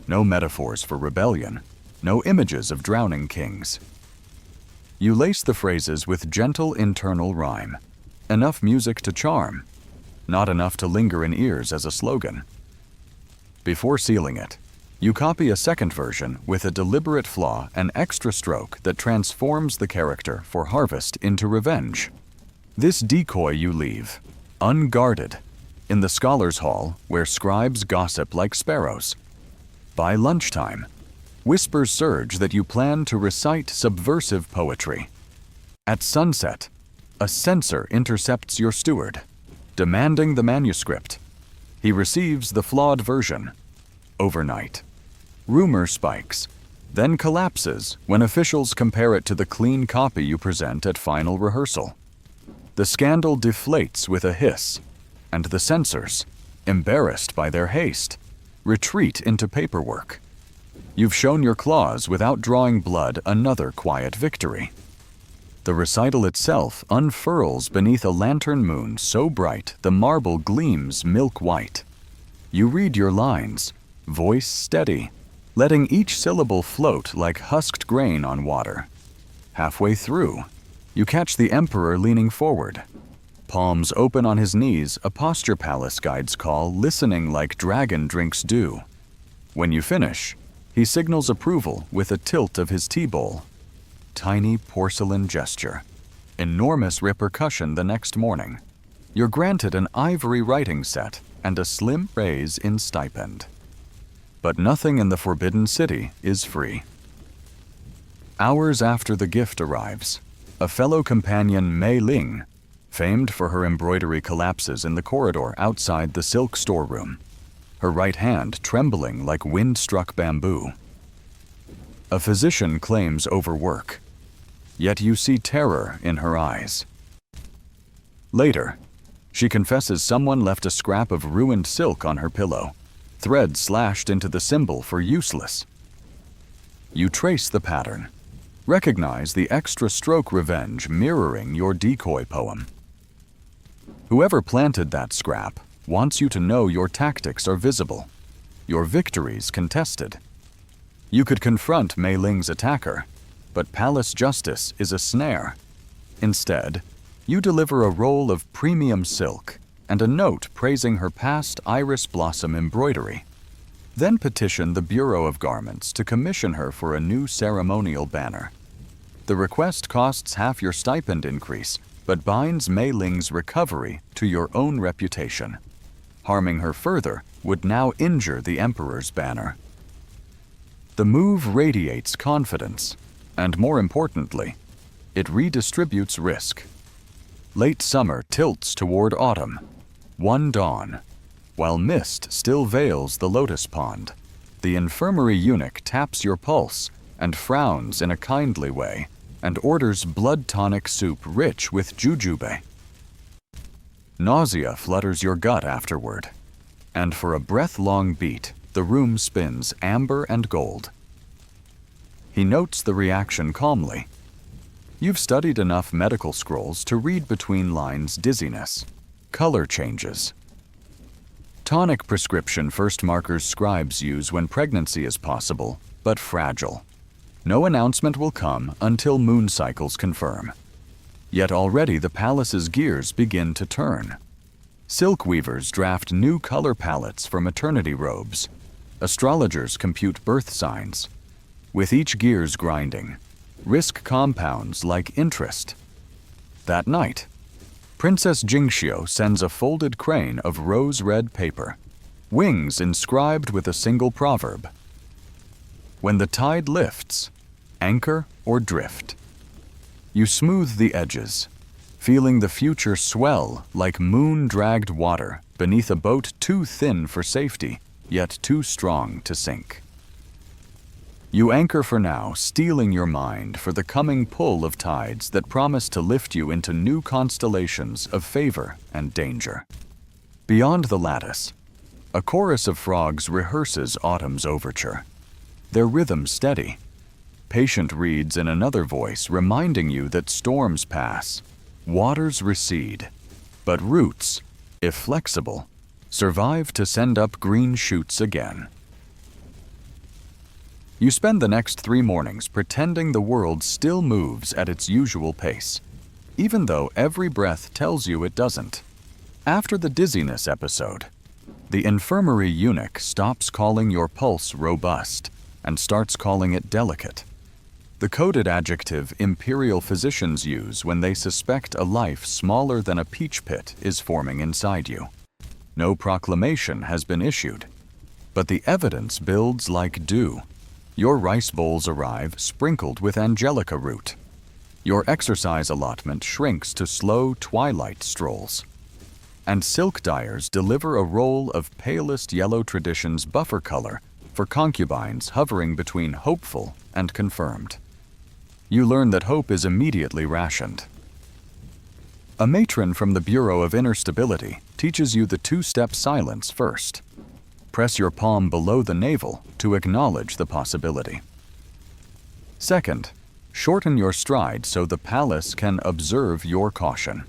No metaphors for rebellion, no images of drowning kings. You lace the phrases with gentle internal rhyme, enough music to charm, not enough to linger in ears as a slogan. Before sealing it, you copy a second version with a deliberate flaw and extra stroke that transforms the character for harvest into revenge. This decoy you leave, unguarded, in the scholars' hall where scribes gossip like sparrows. By lunchtime, whispers surge that you plan to recite subversive poetry. At sunset, a censor intercepts your steward, demanding the manuscript. He receives the flawed version. Overnight, rumor spikes, then collapses when officials compare it to the clean copy you present at final rehearsal. The scandal deflates with a hiss, and the censors, embarrassed by their haste, retreat into paperwork. You've shown your claws without drawing blood, another quiet victory. The recital itself unfurls beneath a lantern moon so bright the marble gleams milk white. You read your lines, voice steady, letting each syllable float like husked grain on water. Halfway through, you catch the emperor leaning forward. Palms open on his knees, a posture palace guides call, listening like dragon drinks dew. When you finish, he signals approval with a tilt of his tea bowl. Tiny porcelain gesture. Enormous repercussion the next morning. You're granted an ivory writing set and a slim raise in stipend. But nothing in the Forbidden City is free. Hours after the gift arrives, a fellow companion, Mei Ling, famed for her embroidery, collapses in the corridor outside the silk storeroom, her right hand trembling like wind-struck bamboo. A physician claims overwork, yet you see terror in her eyes. Later, she confesses someone left a scrap of ruined silk on her pillow, thread slashed into the symbol for useless. You trace the pattern, recognize the extra stroke revenge mirroring your decoy poem. Whoever planted that scrap wants you to know your tactics are visible, your victories contested. You could confront Mei Ling's attacker, but palace justice is a snare. Instead, you deliver a roll of premium silk and a note praising her past iris blossom embroidery. Then petition the Bureau of Garments to commission her for a new ceremonial banner. The request costs half your stipend increase, but binds Mei Ling's recovery to your own reputation. Harming her further would now injure the Emperor's banner. The move radiates confidence, and more importantly, it redistributes risk. Late summer tilts toward autumn, one dawn, while mist still veils the lotus pond. The infirmary eunuch taps your pulse and frowns in a kindly way, and orders blood tonic soup rich with jujube. Nausea flutters your gut afterward, and for a breath-long beat, the room spins amber and gold. He notes the reaction calmly. You've studied enough medical scrolls to read between lines dizziness, color changes. Tonic prescription first markers scribes use when pregnancy is possible, but fragile. No announcement will come until moon cycles confirm. Yet already the palace's gears begin to turn. Silk weavers draft new color palettes for maternity robes. Astrologers compute birth signs. With each gears grinding, risk compounds like interest. That night, Princess Jingxiu sends a folded crane of rose-red paper, wings inscribed with a single proverb. When the tide lifts, anchor or drift. You smooth the edges, feeling the future swell like moon-dragged water beneath a boat too thin for safety, yet too strong to sink. You anchor for now, steeling your mind for the coming pull of tides that promise to lift you into new constellations of favor and danger. Beyond the lattice, a chorus of frogs rehearses autumn's overture, their rhythm steady. Patient reeds in another voice reminding you that storms pass, waters recede, but roots, if flexible, survive to send up green shoots again. You spend the next 3 mornings pretending the world still moves at its usual pace, even though every breath tells you it doesn't. After the dizziness episode, the infirmary eunuch stops calling your pulse robust and starts calling it delicate, the coded adjective Imperial physicians use when they suspect a life smaller than a peach pit is forming inside you. No proclamation has been issued, but the evidence builds like dew. Your rice bowls arrive sprinkled with angelica root. Your exercise allotment shrinks to slow twilight strolls. And silk dyers deliver a roll of palest yellow tradition's buffer color for concubines hovering between hopeful and confirmed. You learn that hope is immediately rationed. A matron from the Bureau of Inner Stability teaches you the 2-step silence first. Press your palm below the navel to acknowledge the possibility. Second, shorten your stride so the palace can observe your caution.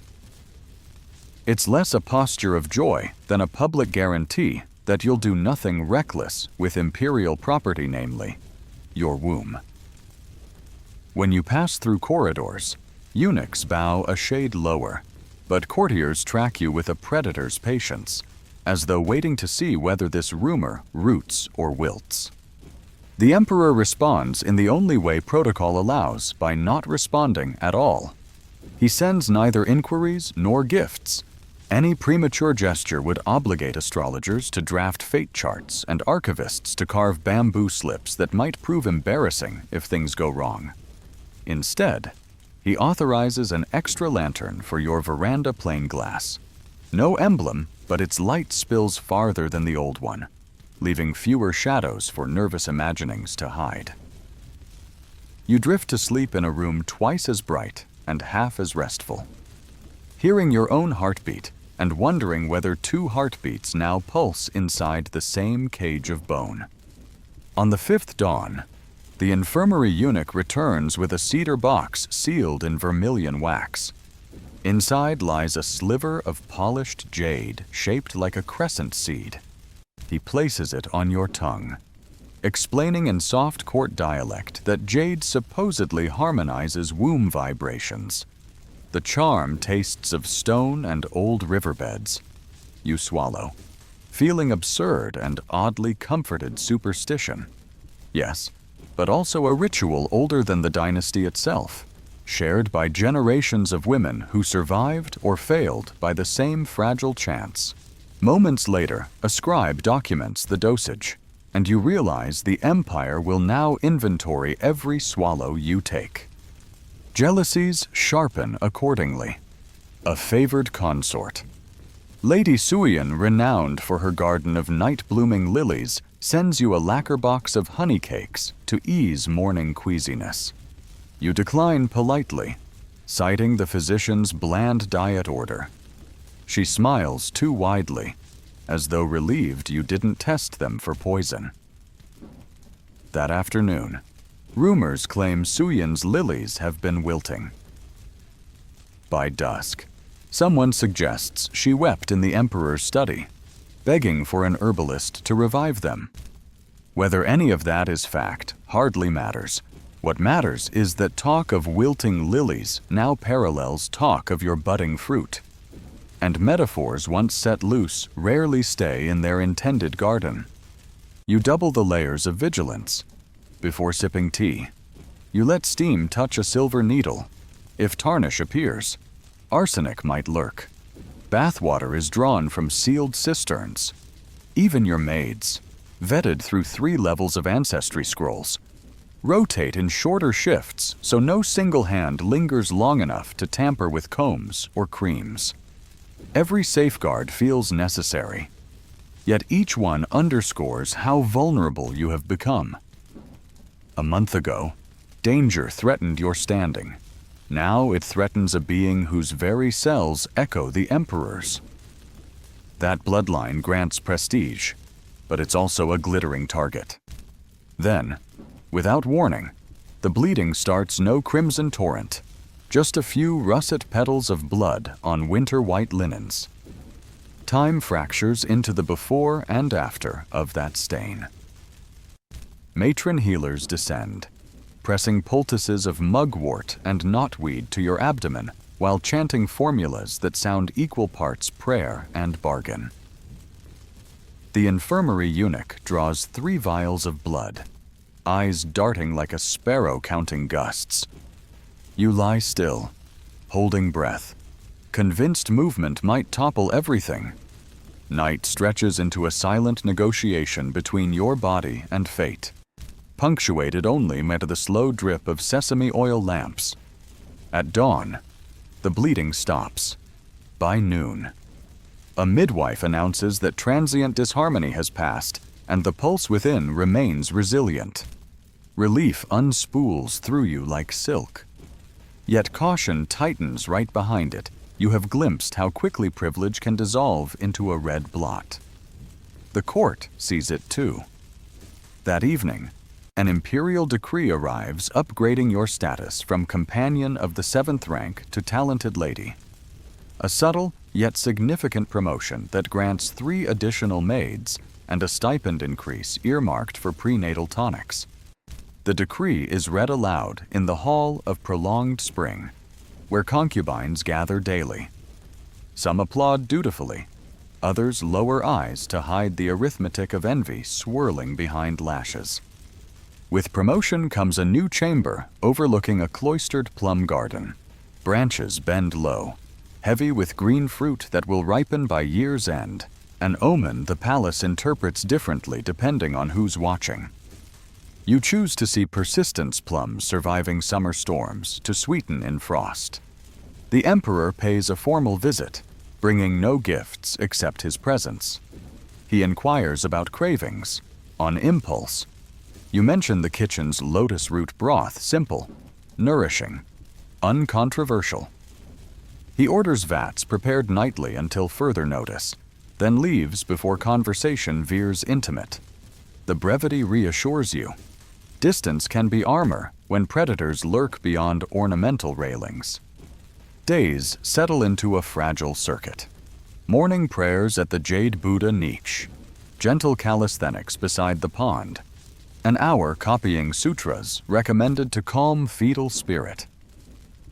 It's less a posture of joy than a public guarantee that you'll do nothing reckless with imperial property, namely, your womb. When you pass through corridors, eunuchs bow a shade lower, but courtiers track you with a predator's patience, as though waiting to see whether this rumor roots or wilts. The emperor responds in the only way protocol allows, by not responding at all. He sends neither inquiries nor gifts. Any premature gesture would obligate astrologers to draft fate charts and archivists to carve bamboo slips that might prove embarrassing if things go wrong. Instead, he authorizes an extra lantern for your veranda plain glass. No emblem, but its light spills farther than the old one, leaving fewer shadows for nervous imaginings to hide. You drift to sleep in a room twice as bright and half as restful, hearing your own heartbeat and wondering whether 2 heartbeats now pulse inside the same cage of bone. On the 5th dawn, the infirmary eunuch returns with a cedar box sealed in vermilion wax. Inside lies a sliver of polished jade shaped like a crescent seed. He places it on your tongue, explaining in soft court dialect that jade supposedly harmonizes womb vibrations. The charm tastes of stone and old riverbeds. You swallow, feeling absurd and oddly comforted superstition. Yes, but also a ritual older than the dynasty itself, shared by generations of women who survived or failed by the same fragile chance. Moments later, a scribe documents the dosage, and you realize the empire will now inventory every swallow you take. Jealousies sharpen accordingly. A favored consort. Lady Suyin, renowned for her garden of night-blooming lilies, sends you a lacquer box of honey cakes to ease morning queasiness. You decline politely, citing the physician's bland diet order. She smiles too widely, as though relieved you didn't test them for poison. That afternoon, rumors claim Suyin's lilies have been wilting. By dusk, someone suggests she wept in the emperor's study, begging for an herbalist to revive them. Whether any of that is fact hardly matters. What matters is that talk of wilting lilies now parallels talk of your budding fruit. And metaphors once set loose rarely stay in their intended garden. You double the layers of vigilance. Before sipping tea, you let steam touch a silver needle. If tarnish appears, arsenic might lurk. Bathwater is drawn from sealed cisterns. Even your maids, vetted through 3 levels of ancestry scrolls, rotate in shorter shifts so no single hand lingers long enough to tamper with combs or creams. Every safeguard feels necessary, yet each one underscores how vulnerable you have become. A month ago, danger threatened your standing. Now it threatens a being whose very cells echo the Emperor's. That bloodline grants prestige, but it's also a glittering target. Then, without warning, the bleeding starts no crimson torrent, just a few russet petals of blood on winter-white linens. Time fractures into the before and after of that stain. Matron healers descend, pressing poultices of mugwort and knotweed to your abdomen while chanting formulas that sound equal parts prayer and bargain. The infirmary eunuch draws 3 vials of blood, eyes darting like a sparrow counting gusts. You lie still, holding breath, convinced movement might topple everything. Night stretches into a silent negotiation between your body and fate, punctuated only by the slow drip of sesame oil lamps. At dawn, the bleeding stops. By noon, a midwife announces that transient disharmony has passed and the pulse within remains resilient. Relief unspools through you like silk. Yet caution tightens right behind it. You have glimpsed how quickly privilege can dissolve into a red blot. The court sees it too. That evening, an Imperial decree arrives upgrading your status from companion of the 7th rank to talented lady. A subtle yet significant promotion that grants 3 additional maids and a stipend increase earmarked for prenatal tonics. The decree is read aloud in the Hall of Prolonged Spring, where concubines gather daily. Some applaud dutifully, others lower eyes to hide the arithmetic of envy swirling behind lashes. With promotion comes a new chamber overlooking a cloistered plum garden. Branches bend low, heavy with green fruit that will ripen by year's end, an omen the palace interprets differently depending on who's watching. You choose to see persistence plums surviving summer storms to sweeten in frost. The Emperor pays a formal visit, bringing no gifts except his presence. He inquires about cravings, on impulse. You mention the kitchen's lotus root broth, simple, nourishing, uncontroversial. He orders vats prepared nightly until further notice, then leaves before conversation veers intimate. The brevity reassures you. Distance can be armor when predators lurk beyond ornamental railings. Days settle into a fragile circuit. Morning prayers at the Jade Buddha niche, gentle calisthenics beside the pond, an hour copying sutras recommended to calm fetal spirit.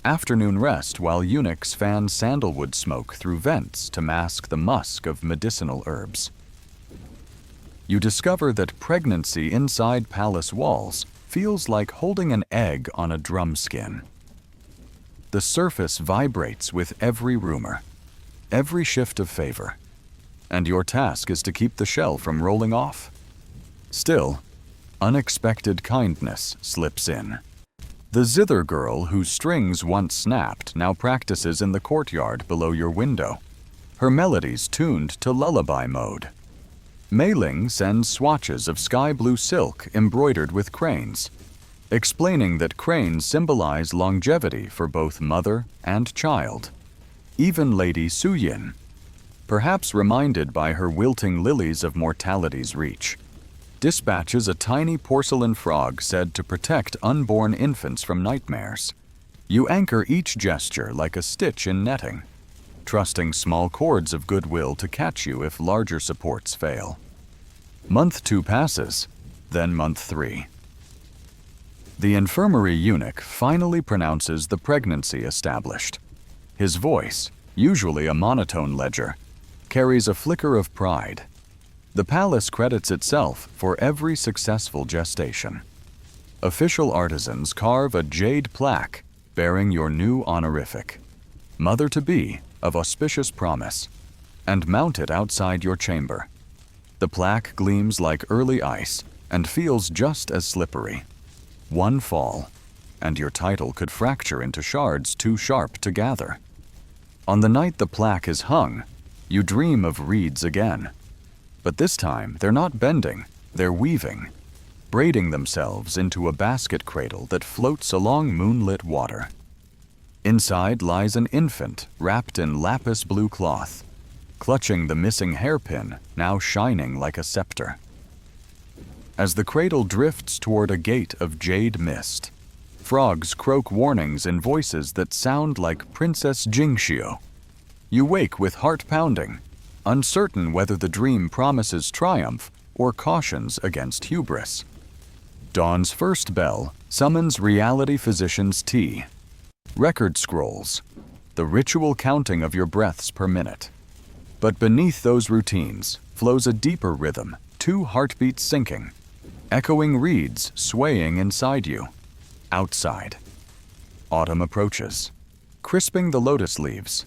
Afternoon rest while eunuchs fan sandalwood smoke through vents to mask the musk of medicinal herbs. You discover that pregnancy inside palace walls feels like holding an egg on a drum skin. The surface vibrates with every rumor, every shift of favor, and your task is to keep the shell from rolling off. Still, unexpected kindness slips in. The zither girl whose strings once snapped now practices in the courtyard below your window, her melodies tuned to lullaby mode. Mei Ling sends swatches of sky blue silk embroidered with cranes, explaining that cranes symbolize longevity for both mother and child. Even Lady Su Yin, perhaps reminded by her wilting lilies of mortality's reach, dispatches a tiny porcelain frog said to protect unborn infants from nightmares. You anchor each gesture like a stitch in netting, trusting small cords of goodwill to catch you if larger supports fail. Month 2 passes, then month 3. The infirmary eunuch finally pronounces the pregnancy established. His voice, usually a monotone ledger, carries a flicker of pride. The palace credits itself for every successful gestation. Official artisans carve a jade plaque bearing your new honorific, mother-to-be of auspicious promise, and mount it outside your chamber. The plaque gleams like early ice and feels just as slippery. One fall, and your title could fracture into shards too sharp to gather. On the night the plaque is hung, you dream of reeds again. But this time, they're not bending, they're weaving. braiding themselves into a basket cradle that floats along moonlit water. Inside lies an infant wrapped in lapis blue cloth, clutching the missing hairpin now shining like a scepter. As the cradle drifts toward a gate of jade mist, frogs croak warnings in voices that sound like Princess Jingxiu. You wake with heart pounding, uncertain whether the dream promises triumph or cautions against hubris. Dawn's first bell summons reality physician's tea. Record scrolls, the ritual counting of your breaths per minute. But beneath those routines flows a deeper rhythm, 2 heartbeats syncing, echoing reeds swaying inside you. Outside, autumn approaches, crisping the lotus leaves.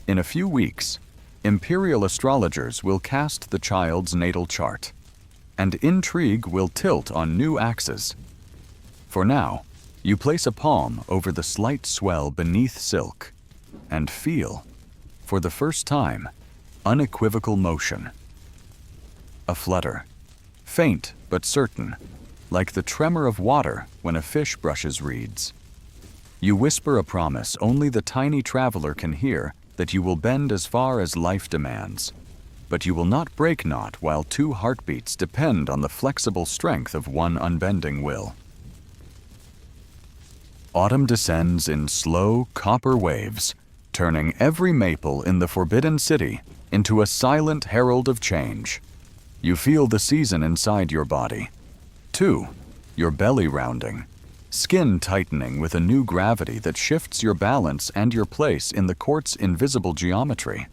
In a few weeks, Imperial astrologers will cast the child's natal chart, and intrigue will tilt on new axes. For now, you place a palm over the slight swell beneath silk and feel, for the first time, unequivocal motion. A flutter, faint but certain, like the tremor of water when a fish brushes reeds. You whisper a promise only the tiny traveler can hear, that you will bend as far as life demands, but you will not break not while 2 heartbeats depend on the flexible strength of one unbending will. Autumn descends in slow, copper waves, turning every maple in the Forbidden City into a silent herald of change. You feel the season inside your body. 2. Your belly rounding, skin tightening with a new gravity that shifts your balance and your place in the court's invisible geometry.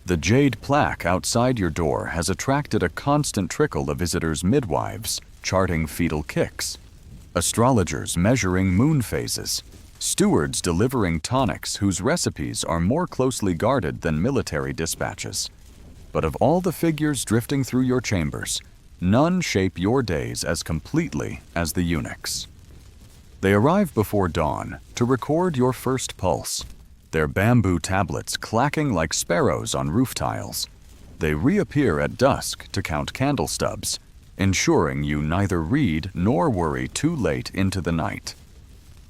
The jade plaque outside your door has attracted a constant trickle of visitors' midwives, charting fetal kicks, astrologers measuring moon phases, stewards delivering tonics whose recipes are more closely guarded than military dispatches. But of all the figures drifting through your chambers, none shape your days as completely as the eunuchs. They arrive before dawn to record your first pulse, their bamboo tablets clacking like sparrows on roof tiles. They reappear at dusk to count candle stubs, ensuring you neither read nor worry too late into the night.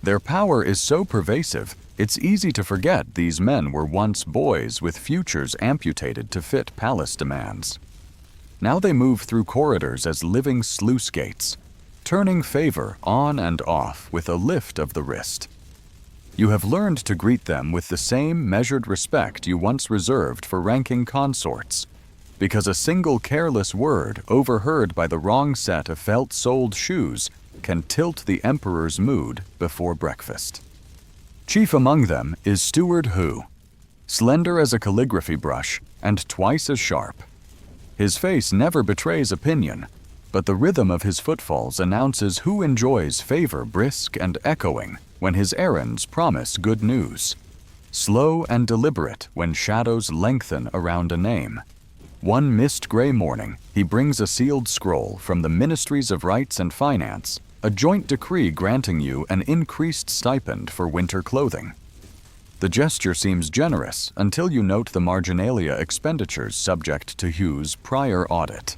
Their power is so pervasive, it's easy to forget these men were once boys with futures amputated to fit palace demands. Now they move through corridors as living sluice gates, turning favor on and off with a lift of the wrist. You have learned to greet them with the same measured respect you once reserved for ranking consorts, because a single careless word overheard by the wrong set of felt-soled shoes can tilt the emperor's mood before breakfast. Chief among them is Steward Hu, slender as a calligraphy brush and twice as sharp. His face never betrays opinion, but the rhythm of his footfalls announces who enjoys favor brisk and echoing when his errands promise good news, slow and deliberate when shadows lengthen around a name. One mist-gray morning, he brings a sealed scroll from the Ministries of Rights and Finance, a joint decree granting you an increased stipend for winter clothing. The gesture seems generous until you note the marginalia expenditures subject to Hugh's prior audit.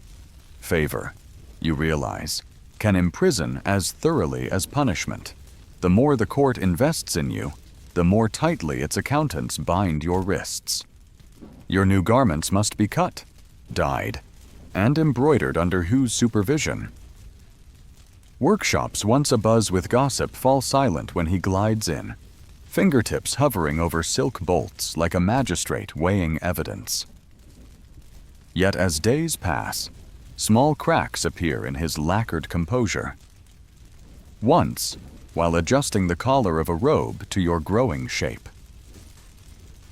Favor, you realize, can imprison as thoroughly as punishment. The more the court invests in you, the more tightly its accountants bind your wrists. Your new garments must be cut, dyed, and embroidered under Hugh's supervision. Workshops once abuzz with gossip fall silent when he glides in, fingertips hovering over silk bolts like a magistrate weighing evidence. Yet as days pass, small cracks appear in his lacquered composure. Once, while adjusting the collar of a robe to your growing shape.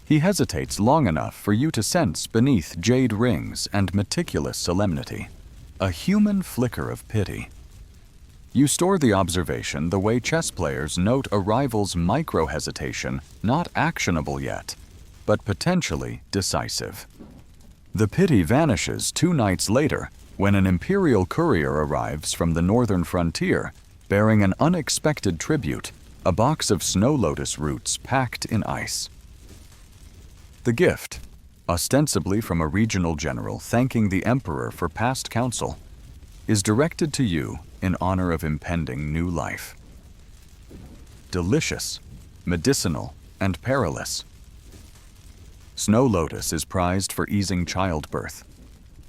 He hesitates long enough for you to sense beneath jade rings and meticulous solemnity a human flicker of pity. You store the observation the way chess players note a rival's micro-hesitation, not actionable yet, but potentially decisive. The pity vanishes 2 nights later when an Imperial courier arrives from the northern frontier bearing an unexpected tribute, a box of snow lotus roots packed in ice. The gift, ostensibly from a regional general thanking the emperor for past counsel, is directed to you in honor of impending new life. Delicious, medicinal, and perilous. Snow lotus is prized for easing childbirth,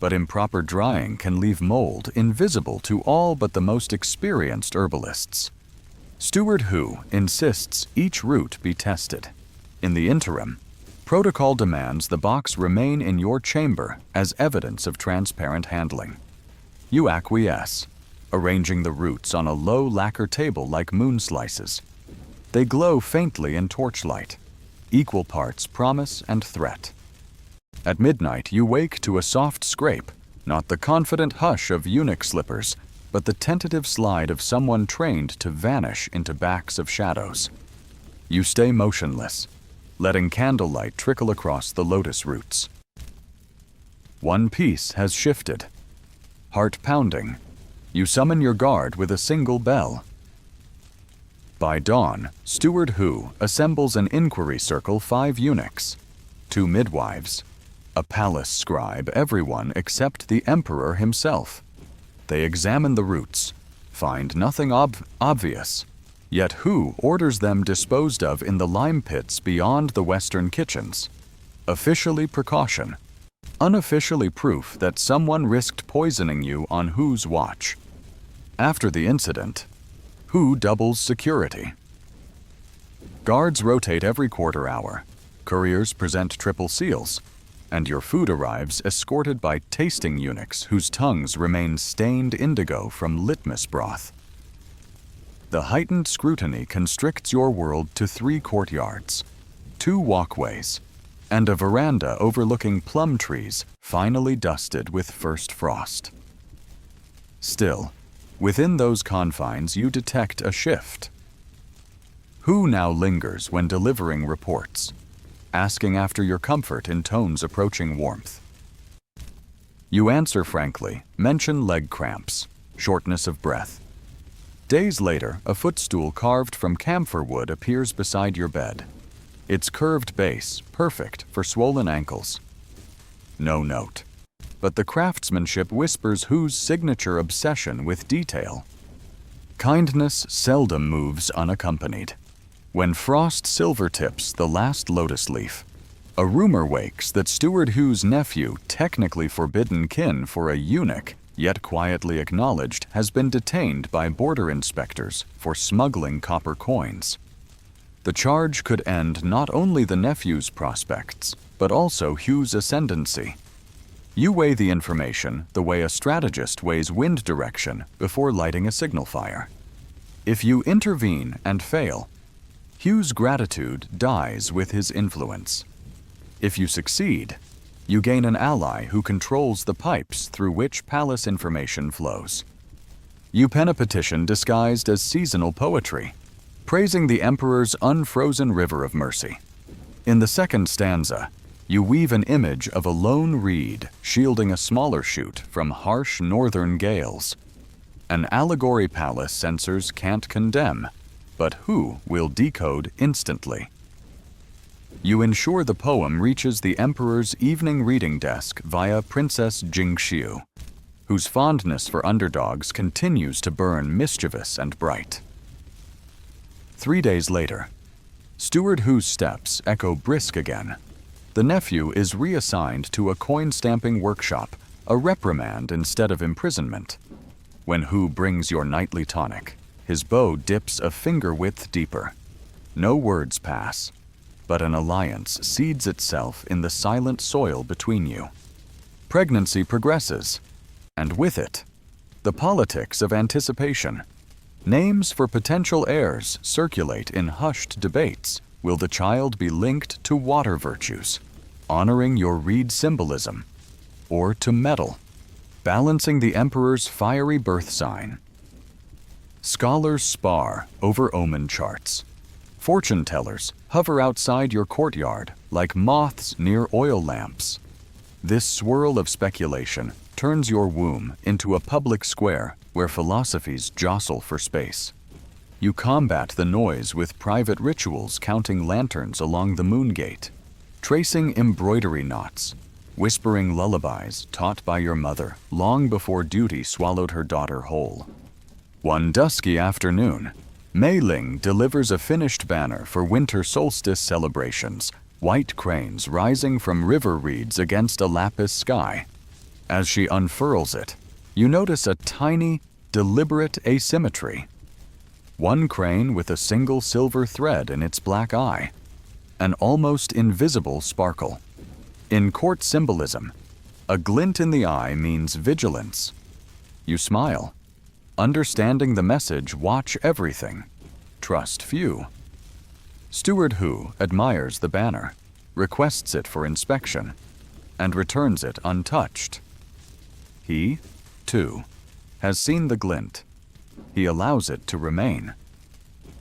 but improper drying can leave mold invisible to all but the most experienced herbalists. Steward Hu insists each root be tested. In the interim, protocol demands the box remain in your chamber as evidence of transparent handling. You acquiesce, arranging the roots on a low lacquer table like moon slices. They glow faintly in torchlight, equal parts promise and threat. At midnight, you wake to a soft scrape, not the confident hush of eunuch slippers, but the tentative slide of someone trained to vanish into backs of shadows. You stay motionless, letting candlelight trickle across the lotus roots. One piece has shifted. Heart pounding, you summon your guard with a single bell. By dawn, Steward Hu assembles an inquiry circle 5 eunuchs, 2 midwives, a palace scribe, everyone except the emperor himself. They examine the roots, find nothing obvious, yet Hu orders them disposed of in the lime pits beyond the western kitchens. Officially precaution, unofficially proof that someone risked poisoning you on Hu's watch. After the incident, Hu doubles security. Guards rotate every quarter hour, couriers present triple seals, and your food arrives escorted by tasting eunuchs whose tongues remain stained indigo from litmus broth. The heightened scrutiny constricts your world to 3 courtyards, 2 walkways, and a veranda overlooking plum trees finally dusted with first frost. Still, within those confines you detect a shift. Hu now lingers when delivering reports, asking after your comfort in tones approaching warmth. You answer frankly, mention leg cramps, shortness of breath. Days later, a footstool carved from camphor wood appears beside your bed, its curved base perfect for swollen ankles. No note, but the craftsmanship whispers Hu's signature obsession with detail. Kindness seldom moves unaccompanied. When frost silvertips the last lotus leaf, a rumor wakes that Steward Hu's nephew, technically forbidden kin for a eunuch, yet quietly acknowledged, has been detained by border inspectors for smuggling copper coins. The charge could end not only the nephew's prospects, but also Hu's ascendancy. You weigh the information the way a strategist weighs wind direction before lighting a signal fire. If you intervene and fail, Hu's gratitude dies with his influence. If you succeed, you gain an ally who controls the pipes through which palace information flows. You pen a petition disguised as seasonal poetry, praising the emperor's unfrozen river of mercy. In the second stanza, you weave an image of a lone reed shielding a smaller shoot from harsh northern gales. An allegory palace censors can't condemn, but Hu will decode instantly. You ensure the poem reaches the emperor's evening reading desk via Princess Jingxiu, whose fondness for underdogs continues to burn mischievous and bright. 3 days later, Steward Hu's steps echo brisk again. The nephew is reassigned to a coin-stamping workshop, a reprimand instead of imprisonment. When Hu brings your nightly tonic, his bow dips a finger-width deeper. No words pass, but an alliance seeds itself in the silent soil between you. Pregnancy progresses, and with it, the politics of anticipation. Names for potential heirs circulate in hushed debates. Will the child be linked to water virtues, honoring your reed symbolism, or to metal, balancing the emperor's fiery birth sign? Scholars spar over omen charts. Fortune tellers hover outside your courtyard like moths near oil lamps. This swirl of speculation turns your womb into a public square where philosophies jostle for space. You combat the noise with private rituals, counting lanterns along the moon gate, tracing embroidery knots, whispering lullabies taught by your mother long before duty swallowed her daughter whole. One dusky afternoon, Mei Ling delivers a finished banner for winter solstice celebrations, white cranes rising from river reeds against a lapis sky. As she unfurls it, you notice a tiny, deliberate asymmetry. One crane with a single silver thread in its black eye, an almost invisible sparkle. In court symbolism, a glint in the eye means vigilance. You smile, understanding the message, watch everything, trust few. Steward Hu admires the banner, requests it for inspection, and returns it untouched. He, too, has seen the glint. He allows it to remain.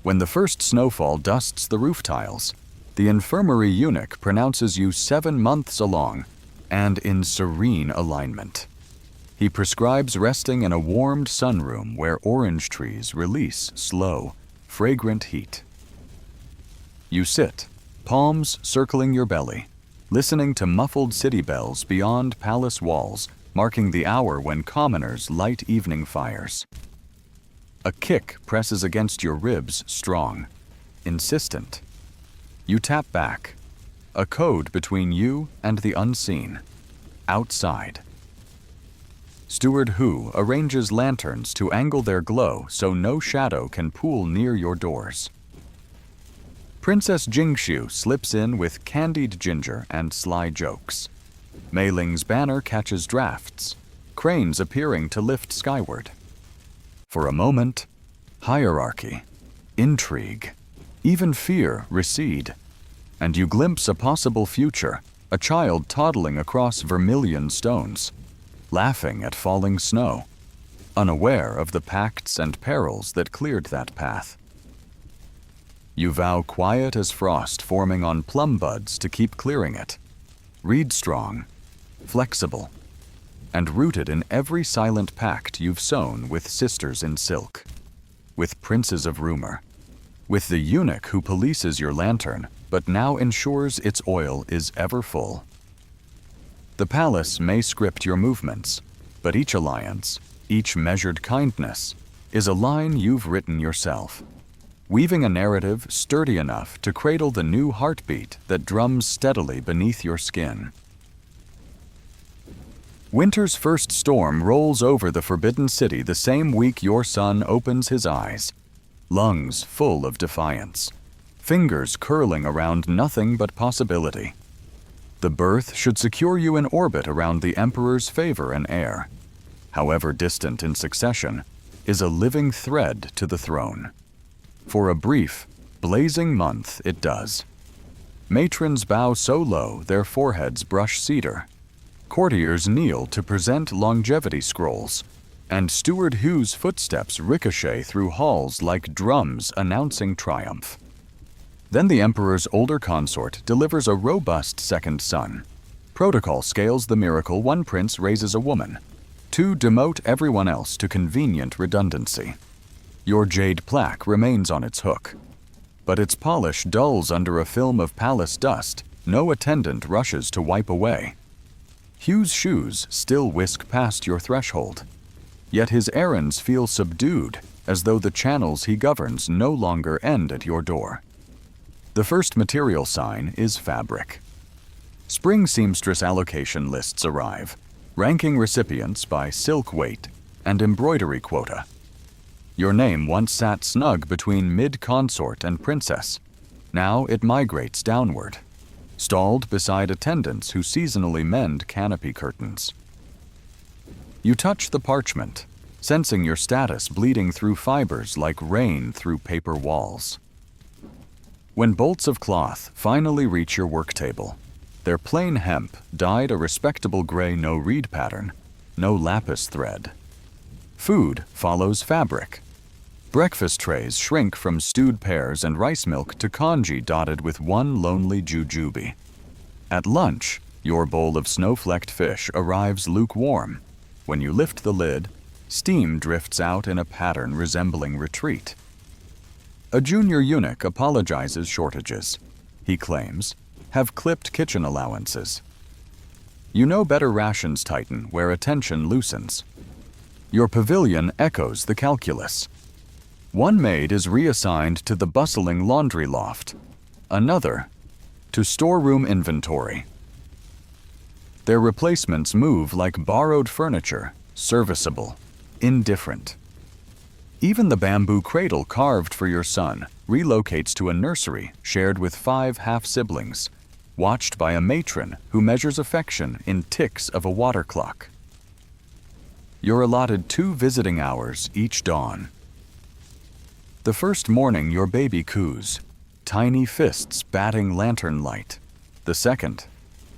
When the first snowfall dusts the roof tiles, the infirmary eunuch pronounces you 7 months along and in serene alignment. He prescribes resting in a warmed sunroom where orange trees release slow, fragrant heat. You sit, palms circling your belly, listening to muffled city bells beyond palace walls, marking the hour when commoners light evening fires. A kick presses against your ribs strong, insistent. You tap back, a code between you and the unseen. Outside. Steward Hu arranges lanterns to angle their glow so no shadow can pool near your doors. Princess Jingshu slips in with candied ginger and sly jokes. Mei Ling's banner catches drafts, cranes appearing to lift skyward. For a moment, hierarchy, intrigue, even fear recede, and you glimpse a possible future, a child toddling across vermilion stones, laughing at falling snow, unaware of the pacts and perils that cleared that path. You vow quiet as frost forming on plum buds to keep clearing it, reed strong, flexible, and rooted in every silent pact you've sown with sisters in silk, with princes of rumor, with the eunuch who polices your lantern but now ensures its oil is ever full. The palace may script your movements, but each alliance, each measured kindness, is a line you've written yourself, weaving a narrative sturdy enough to cradle the new heartbeat that drums steadily beneath your skin. Winter's first storm rolls over the Forbidden City the same week your son opens his eyes, lungs full of defiance, fingers curling around nothing but possibility. The birth should secure you in orbit around the Emperor's favor and heir. However distant in succession, is a living thread to the throne. For a brief, blazing month it does. Matrons bow so low their foreheads brush cedar. Courtiers kneel to present longevity scrolls, and Steward Hu's footsteps ricochet through halls like drums announcing triumph. Then the Emperor's older consort delivers a robust second son. Protocol scales the miracle one prince raises a woman. 2 demote everyone else to convenient redundancy. Your jade plaque remains on its hook, but its polish dulls under a film of palace dust no attendant rushes to wipe away. Hugh's shoes still whisk past your threshold, yet his errands feel subdued as though the channels he governs no longer end at your door. The first material sign is fabric. Spring seamstress allocation lists arrive, ranking recipients by silk weight and embroidery quota. Your name once sat snug between mid-consort and princess. Now it migrates downward, stalled beside attendants who seasonally mend canopy curtains. You touch the parchment, sensing your status bleeding through fibers like rain through paper walls. When bolts of cloth finally reach your work table, they're plain hemp dyed a respectable gray no-reed pattern, no lapis thread. Food follows fabric. Breakfast trays shrink from stewed pears and rice milk to congee dotted with one lonely jujube. At lunch, your bowl of snow-flecked fish arrives lukewarm. When you lift the lid, steam drifts out in a pattern resembling retreat. A junior eunuch apologizes shortages. He claims, have clipped kitchen allowances. You know better rations tighten where attention loosens. Your pavilion echoes the calculus. One maid is reassigned to the bustling laundry loft, another to storeroom inventory. Their replacements move like borrowed furniture, serviceable, indifferent. Even the bamboo cradle carved for your son relocates to a nursery shared with 5 half-siblings, watched by a matron who measures affection in ticks of a water clock. You're allotted 2 visiting hours each dawn. The first morning your baby coos, tiny fists batting lantern light. The second,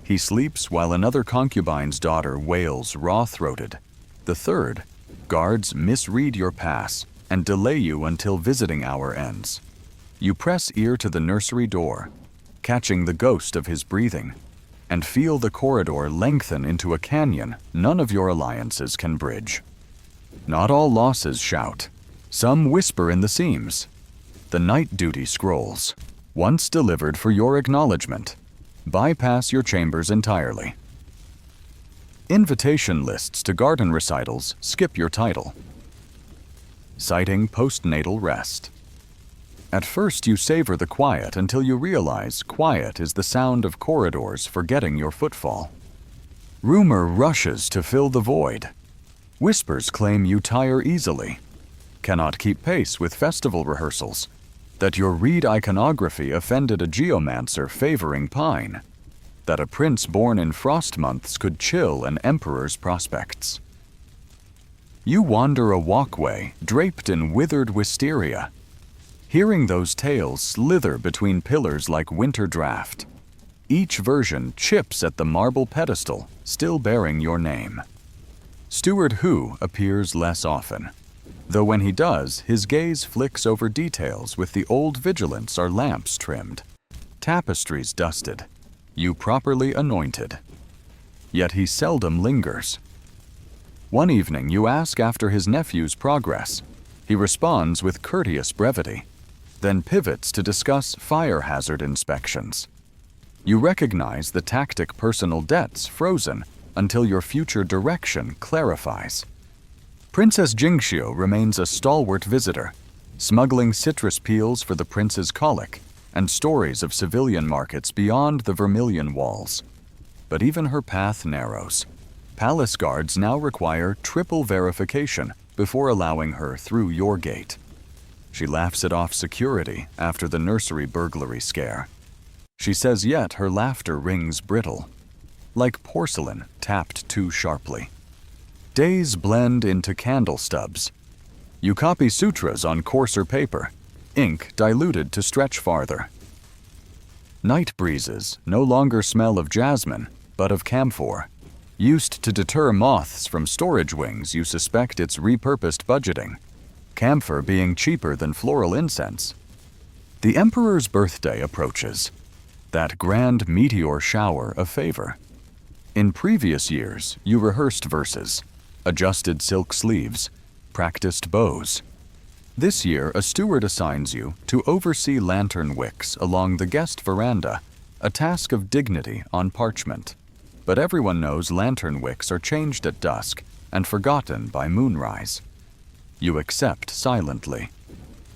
he sleeps while another concubine's daughter wails raw-throated. The third, guards misread your pass and delay you until visiting hour ends. You press ear to the nursery door, catching the ghost of his breathing, and feel the corridor lengthen into a canyon none of your alliances can bridge. Not all losses shout. Some whisper in the seams. The night duty scrolls, once delivered for your acknowledgement, bypass your chambers entirely. Invitation lists to garden recitals skip your title. Citing postnatal rest. At first you savor the quiet until you realize quiet is the sound of corridors forgetting your footfall. Rumor rushes to fill the void. Whispers claim you tire easily, cannot keep pace with festival rehearsals, that your reed iconography offended a geomancer favoring pine, that a prince born in frost months could chill an emperor's prospects. You wander a walkway draped in withered wisteria, hearing those tales slither between pillars like winter draft. Each version chips at the marble pedestal, still bearing your name. Steward Who appears less often, though when he does, his gaze flicks over details with the old vigilance are lamps trimmed, tapestries dusted, you properly anointed. Yet he seldom lingers. One evening you ask after his nephew's progress. He responds with courteous brevity, then pivots to discuss fire hazard inspections. You recognize the tactic personal debts frozen until your future direction clarifies. Princess Jingxiu remains a stalwart visitor, smuggling citrus peels for the prince's colic and stories of civilian markets beyond the vermilion walls. But even her path narrows. Palace guards now require triple verification before allowing her through your gate. She laughs it off security after the nursery burglary scare. She says yet her laughter rings brittle, like porcelain tapped too sharply. Days blend into candle stubs. You copy sutras on coarser paper, ink diluted to stretch farther. Night breezes no longer smell of jasmine, but of camphor. Used to deter moths from storage wings, you suspect it's repurposed budgeting, camphor being cheaper than floral incense. The emperor's birthday approaches, that grand meteor shower of favor. In previous years, you rehearsed verses, adjusted silk sleeves, practiced bows. This year, a steward assigns you to oversee lantern wicks along the guest veranda, a task of dignity on parchment. But everyone knows lantern wicks are changed at dusk and forgotten by moonrise. You accept silently.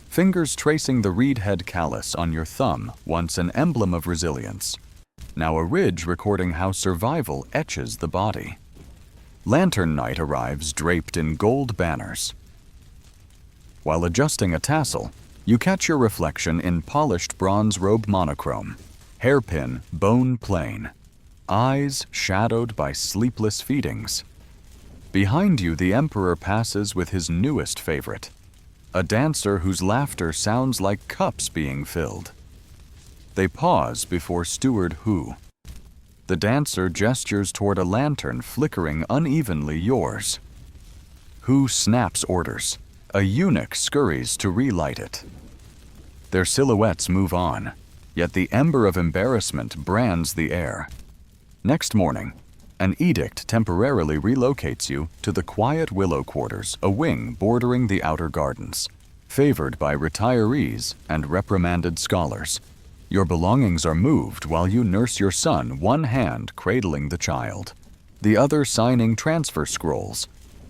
Fingers tracing the reed head callus on your thumb, once an emblem of resilience. Now a ridge recording how survival etches the body. Lantern night arrives draped in gold banners. While adjusting a tassel, you catch your reflection in polished bronze robe monochrome, hairpin bone plain, eyes shadowed by sleepless feedings. Behind you the emperor passes with his newest favorite, a dancer whose laughter sounds like cups being filled. They pause before Steward Who. The dancer gestures toward a lantern flickering unevenly yours. Who snaps orders. A eunuch scurries to relight it. Their silhouettes move on, yet the ember of embarrassment brands the air. Next morning, an edict temporarily relocates you to the quiet willow quarters, a wing bordering the outer gardens, favored by retirees and reprimanded scholars. Your belongings are moved while you nurse your son, one hand cradling the child. the other signing transfer scrolls.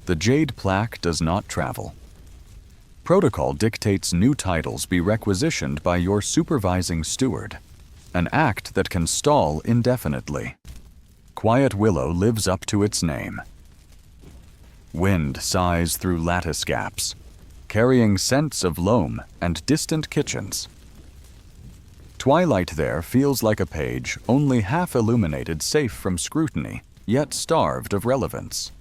The jade plaque does not travel. Protocol dictates new titles be requisitioned by your supervising steward, an act that can stall indefinitely. Quiet Willow lives up to its name. Wind sighs through lattice gaps, carrying scents of loam and distant kitchens. Twilight there feels like a page only half illuminated, safe from scrutiny, yet starved of relevance.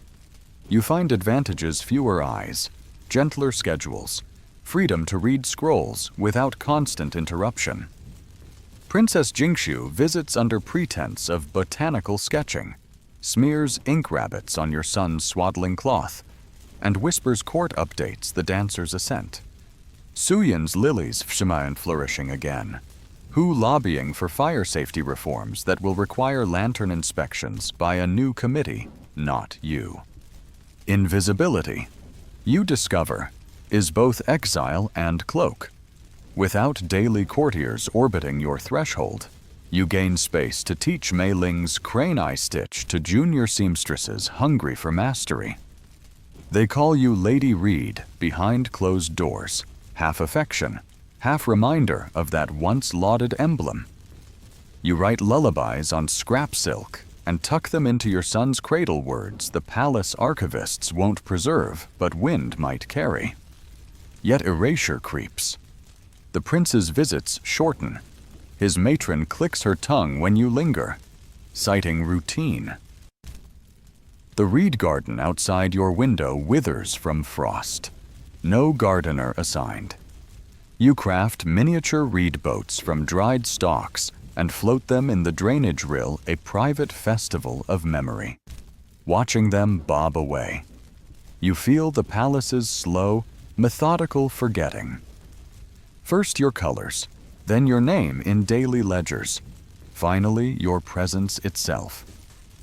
You find advantages: fewer eyes, gentler schedules, freedom to read scrolls without constant interruption. Princess Jingshu visits under pretense of botanical sketching, smears ink rabbits on your son's swaddling cloth, and whispers court updates the dancer's ascent. Suyin's lilies and flourishing again. Hu lobbying for fire safety reforms that will require lantern inspections by a new committee, not you. Invisibility, you discover, is both exile and cloak. Without daily courtiers orbiting your threshold, you gain space to teach Mei Ling's crane eye stitch to junior seamstresses hungry for mastery. They call you Lady Reed behind closed doors, half affection, half reminder of that once lauded emblem. You write lullabies on scrap silk and tuck them into your son's cradle words the palace archivists won't preserve but wind might carry. Yet erasure creeps. The prince's visits shorten. His matron clicks her tongue when you linger, citing routine. The reed garden outside your window withers from frost. No gardener assigned. You craft miniature reed boats from dried stalks and float them in the drainage rill, a private festival of memory. Watching them bob away, you feel the palace's slow, methodical forgetting. First your colors, then your name in daily ledgers, finally your presence itself,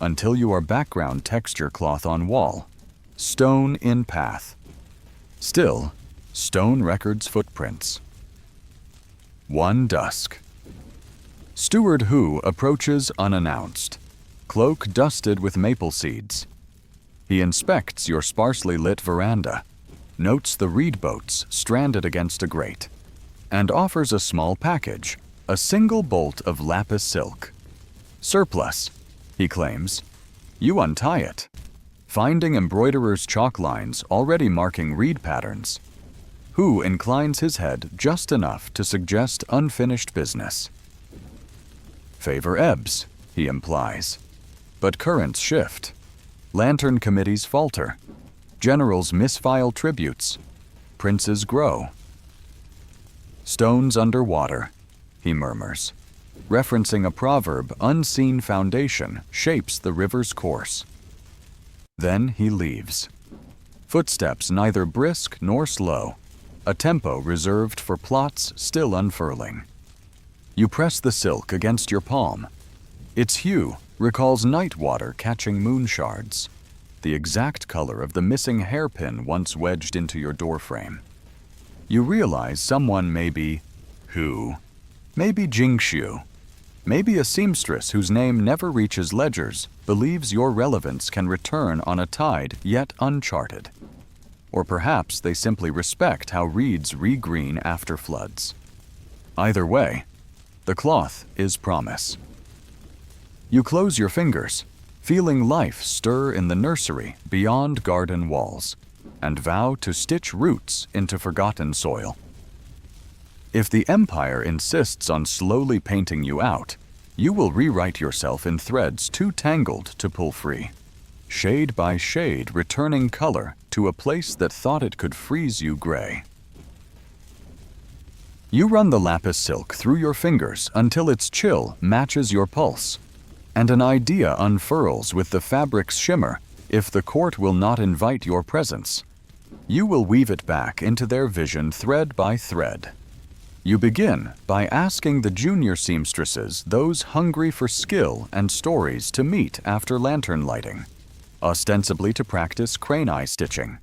until you are background texture cloth on wall, stone in path. Still, stone records footprints. One dusk. Steward Hu approaches unannounced, cloak dusted with maple seeds. He inspects your sparsely lit veranda, notes the reed boats stranded against a grate, and offers a small package, a single bolt of lapis silk. Surplus, he claims. You untie it, finding embroiderer's chalk lines already marking reed patterns. Hu inclines his head just enough to suggest unfinished business. Favor ebbs, he implies. But currents shift. Lantern committees falter. Generals misfile tributes. Princes grow. Stones underwater, he murmurs, referencing a proverb: unseen foundation shapes the river's course. Then he leaves. Footsteps neither brisk nor slow, a tempo reserved for plots still unfurling. You press the silk against your palm. Its hue recalls night water catching moon shards, the exact color of the missing hairpin once wedged into your doorframe. You realize someone may be Hu, maybe Jingshu, maybe a seamstress whose name never reaches ledgers believes your relevance can return on a tide yet uncharted. Or perhaps they simply respect how reeds regreen after floods. Either way, the cloth is promise. You close your fingers, feeling life stir in the nursery beyond garden walls, and vow to stitch roots into forgotten soil. If the Empire insists on slowly painting you out, you will rewrite yourself in threads too tangled to pull free, shade by shade returning color to a place that thought it could freeze you gray. You run the lapis silk through your fingers until its chill matches your pulse, and an idea unfurls with the fabric's shimmer. If the court will not invite your presence, you will weave it back into their vision thread by thread. You begin by asking the junior seamstresses, those hungry for skill and stories, to meet after lantern lighting, ostensibly to practice crane eye stitching.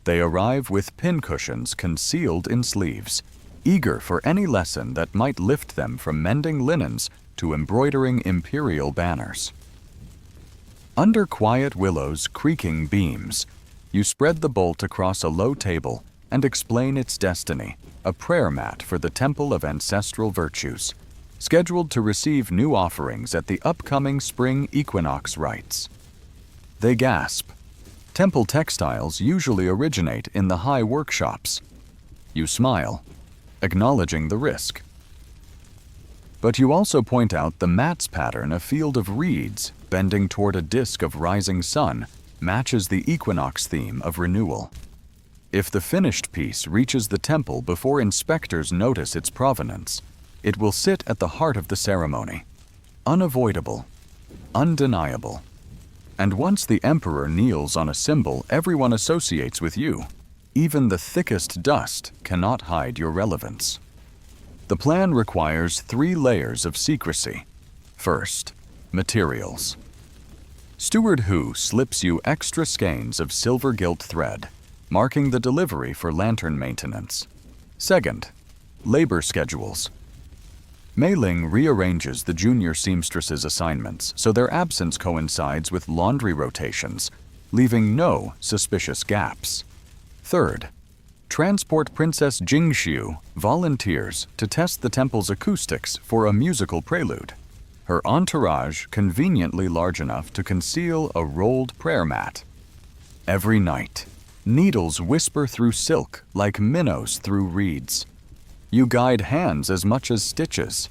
They arrive with pincushions concealed in sleeves, eager for any lesson that might lift them from mending linens to embroidering Imperial banners. Under quiet willow's creaking beams, you spread the bolt across a low table and explain its destiny, a prayer mat for the Temple of Ancestral Virtues, scheduled to receive new offerings at the upcoming spring equinox rites. They gasp. Temple textiles usually originate in the high workshops. You smile, acknowledging the risk. But you also point out the mat's pattern, a field of reeds bending toward a disk of rising sun, matches the equinox theme of renewal. If the finished piece reaches the temple before inspectors notice its provenance, it will sit at the heart of the ceremony, unavoidable, undeniable. And once the emperor kneels on a symbol everyone associates with you, even the thickest dust cannot hide your relevance. The plan requires 3 layers of secrecy. First, materials. Steward Hu slips you extra skeins of silver gilt thread, marking the delivery for lantern maintenance. Second, labor schedules. Mei Ling rearranges the junior seamstress's assignments so their absence coincides with laundry rotations, leaving no suspicious gaps. Third, transport Princess Jingxiu volunteers to test the temple's acoustics for a musical prelude. Her entourage conveniently large enough to conceal a rolled prayer mat. Every night, needles whisper through silk like minnows through reeds. You guide hands as much as stitches,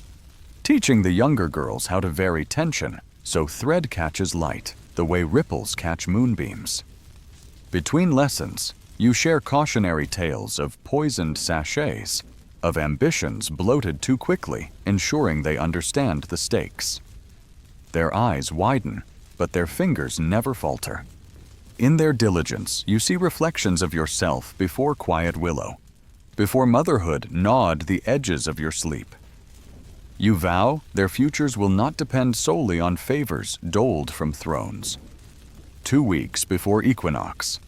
teaching the younger girls how to vary tension so thread catches light the way ripples catch moonbeams. Between lessons, you share cautionary tales of poisoned sachets, of ambitions bloated too quickly, ensuring they understand the stakes. Their eyes widen, but their fingers never falter. In their diligence, you see reflections of yourself before quiet willow, before motherhood gnawed the edges of your sleep. You vow their futures will not depend solely on favors doled from thrones. 2 weeks before equinox,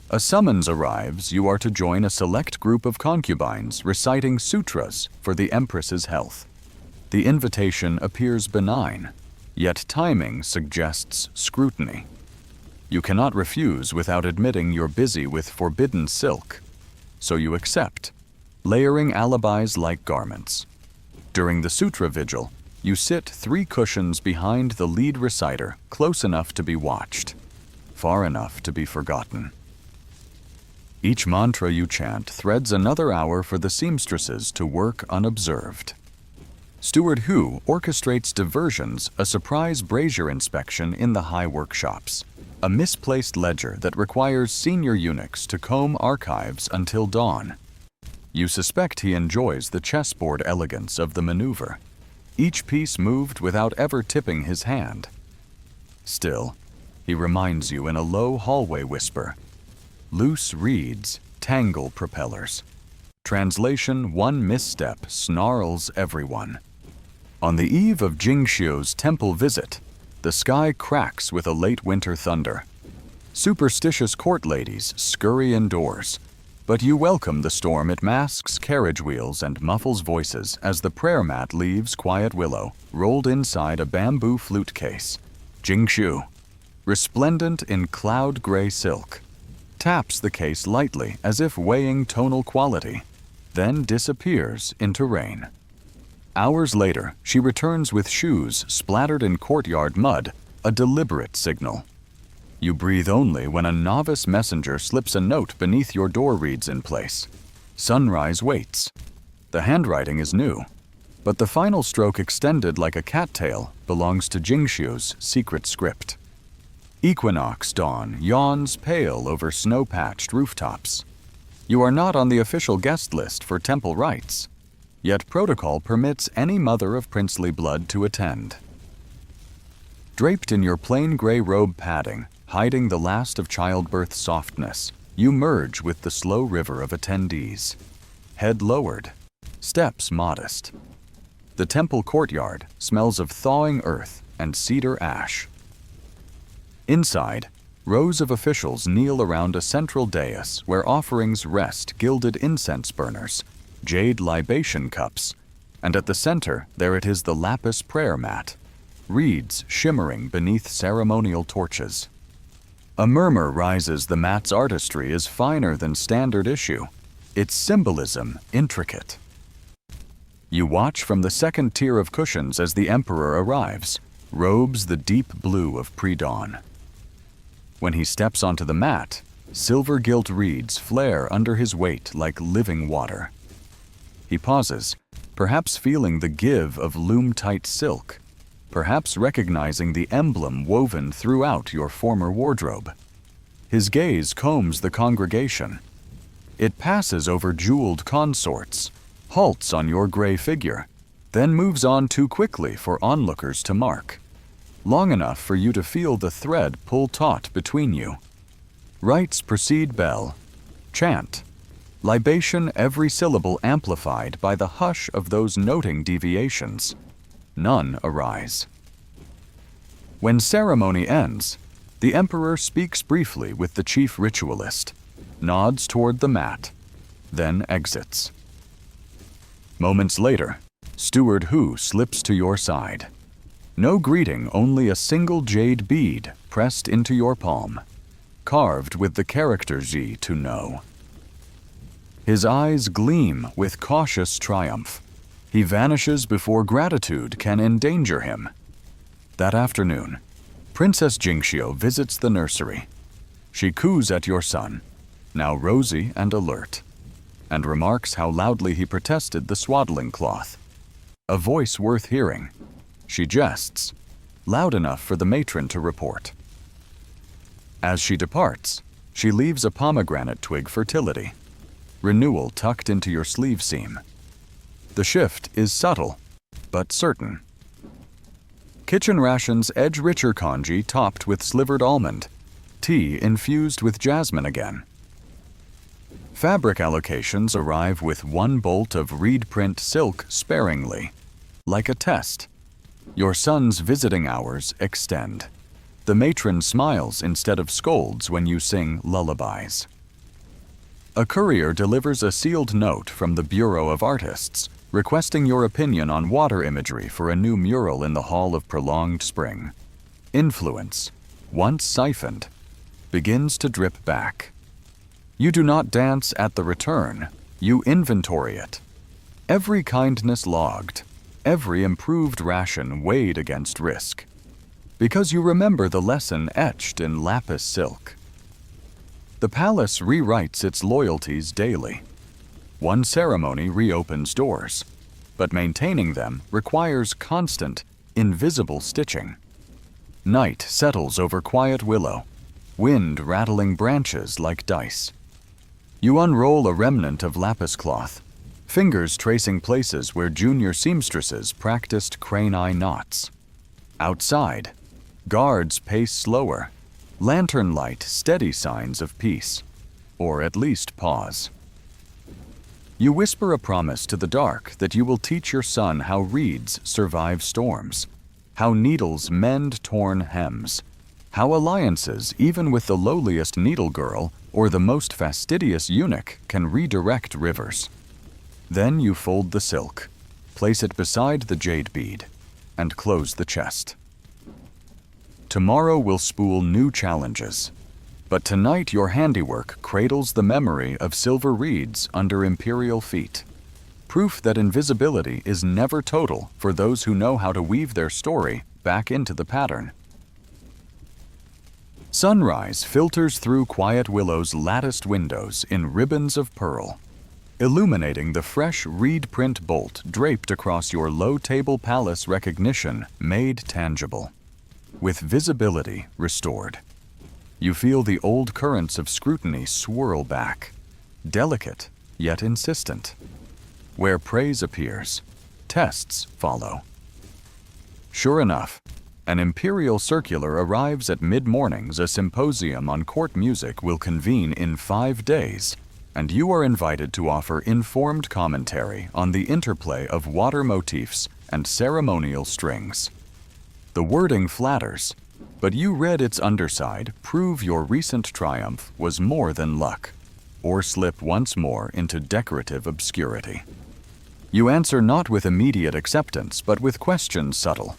a summons arrives. You are to join a select group of concubines reciting sutras for the Empress's health. The invitation appears benign, yet timing suggests scrutiny. You cannot refuse without admitting you're busy with forbidden silk, so you accept, layering alibis like garments. During the sutra vigil, you sit 3 cushions behind the lead reciter, close enough to be watched, far enough to be forgotten. Each mantra you chant threads another hour for the seamstresses to work unobserved. Steward Hu orchestrates diversions, a surprise brazier inspection in the high workshops, a misplaced ledger that requires senior eunuchs to comb archives until dawn. You suspect he enjoys the chessboard elegance of the maneuver, each piece moved without ever tipping his hand. Still, he reminds you in a low hallway whisper, loose reeds tangle propellers. Translation: one misstep snarls everyone. On the eve of Jingxiu's temple visit, the sky cracks with a late winter thunder. Superstitious court ladies scurry indoors, but you welcome the storm. It masks carriage wheels and muffles voices as the prayer mat leaves quiet willow, rolled inside a bamboo flute case. Jingxiu, resplendent in cloud gray silk, taps the case lightly as if weighing tonal quality, then disappears into rain. Hours later, she returns with shoes splattered in courtyard mud, a deliberate signal. You breathe only when a novice messenger slips a note beneath your door. Reads in place. Sunrise waits. The handwriting is new, but the final stroke, extended like a cattail, belongs to Jingxiu's secret script. Equinox dawn yawns pale over snow-patched rooftops. You are not on the official guest list for temple rites, yet protocol permits any mother of princely blood to attend. Draped in your plain gray robe padding, hiding the last of childbirth softness, you merge with the slow river of attendees. Head lowered, steps modest. The temple courtyard smells of thawing earth and cedar ash. Inside, rows of officials kneel around a central dais where offerings rest: gilded incense burners, jade libation cups, and at the center there it is, the lapis prayer mat. reeds shimmering beneath ceremonial torches. A murmur rises. The mat's artistry is finer than standard issue, its symbolism intricate. You watch from the second tier of cushions as the Emperor arrives, robes the deep blue of pre-dawn. When he steps onto the mat, silver gilt reeds flare under his weight like living water. He pauses, perhaps feeling the give of loom-tight silk, perhaps recognizing the emblem woven throughout your former wardrobe. His gaze combs the congregation. It passes over jeweled consorts, halts on your gray figure, then moves on too quickly for onlookers to mark, long enough for you to feel the thread pull taut between you. Rites precede bell, chant, libation, every syllable amplified by the hush of those noting deviations. None arise. When ceremony ends, the Emperor speaks briefly with the chief ritualist, nods toward the mat, then exits. Moments later, Steward Hu slips to your side. No greeting, only a single jade bead pressed into your palm, carved with the character Z to know. His eyes gleam with cautious triumph. He vanishes before gratitude can endanger him. That afternoon, Princess Jingxiu visits the nursery. She coos at your son, now rosy and alert, and remarks how loudly he protested the swaddling cloth. A voice worth hearing. She jests, loud enough for the matron to report. As she departs, she leaves a pomegranate twig fertility, renewal tucked into your sleeve seam. The shift is subtle, but certain. Kitchen rations edge richer congee topped with slivered almond, tea infused with jasmine again. Fabric allocations arrive with one bolt of reed print silk sparingly, like a test. Your son's visiting hours extend. The matron smiles instead of scolds when you sing lullabies. A courier delivers a sealed note from the Bureau of Artists, requesting your opinion on water imagery for a new mural in the Hall of Prolonged Spring. Influence, once siphoned, begins to drip back. You do not dance at the return, you inventory it. Every kindness logged, every improved ration weighed against risk, because you remember the lesson etched in lapis silk. The palace rewrites its loyalties daily. One ceremony reopens doors, but maintaining them requires constant, invisible stitching. Night settles over quiet willow, wind rattling branches like dice. You unroll a remnant of lapis cloth, fingers tracing places where junior seamstresses practiced crane-eye knots. Outside, guards pace slower, lantern light steady signs of peace, or at least pause. You whisper a promise to the dark that you will teach your son how reeds survive storms, how needles mend torn hems, how alliances, even with the lowliest needle girl or the most fastidious eunuch, can redirect rivers. Then you fold the silk, place it beside the jade bead, and close the chest. Tomorrow will spool new challenges, but tonight your handiwork cradles the memory of silver reeds under Imperial feet. Proof that invisibility is never total for those who know how to weave their story back into the pattern. Sunrise filters through quiet willow's latticed windows in ribbons of pearl, illuminating the fresh reed print bolt draped across your low table palace, recognition made tangible. With visibility restored, you feel the old currents of scrutiny swirl back, delicate yet insistent. Where praise appears, tests follow. Sure enough, an Imperial circular arrives at mid-mornings. A symposium on court music will convene in 5 days, and you are invited to offer informed commentary on the interplay of water motifs and ceremonial strings. The wording flatters, but you read its underside. Prove your recent triumph was more than luck, or slip once more into decorative obscurity. You answer not with immediate acceptance, but with questions subtle.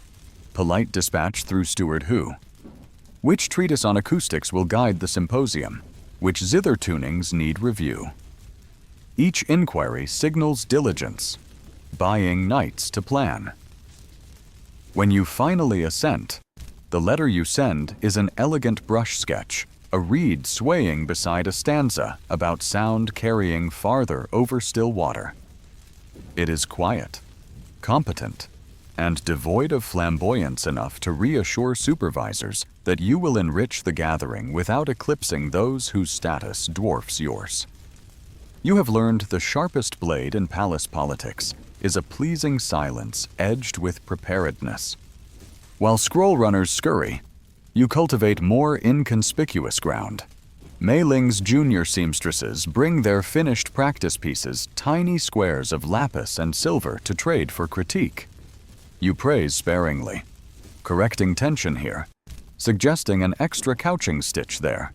Polite dispatch through Steward Who. Which treatise on acoustics will guide the symposium? Which zither tunings need review? Each inquiry signals diligence, buying nights to plan. When you finally assent, the letter you send is an elegant brush sketch, a reed swaying beside a stanza about sound carrying farther over still water. It is quiet, competent, and devoid of flamboyance enough to reassure supervisors that you will enrich the gathering without eclipsing those whose status dwarfs yours. You have learned the sharpest blade in palace politics is a pleasing silence edged with preparedness. While scroll runners scurry, you cultivate more inconspicuous ground. Mei Ling's junior seamstresses bring their finished practice pieces, tiny squares of lapis and silver, to trade for critique. You praise sparingly, correcting tension here, suggesting an extra couching stitch there.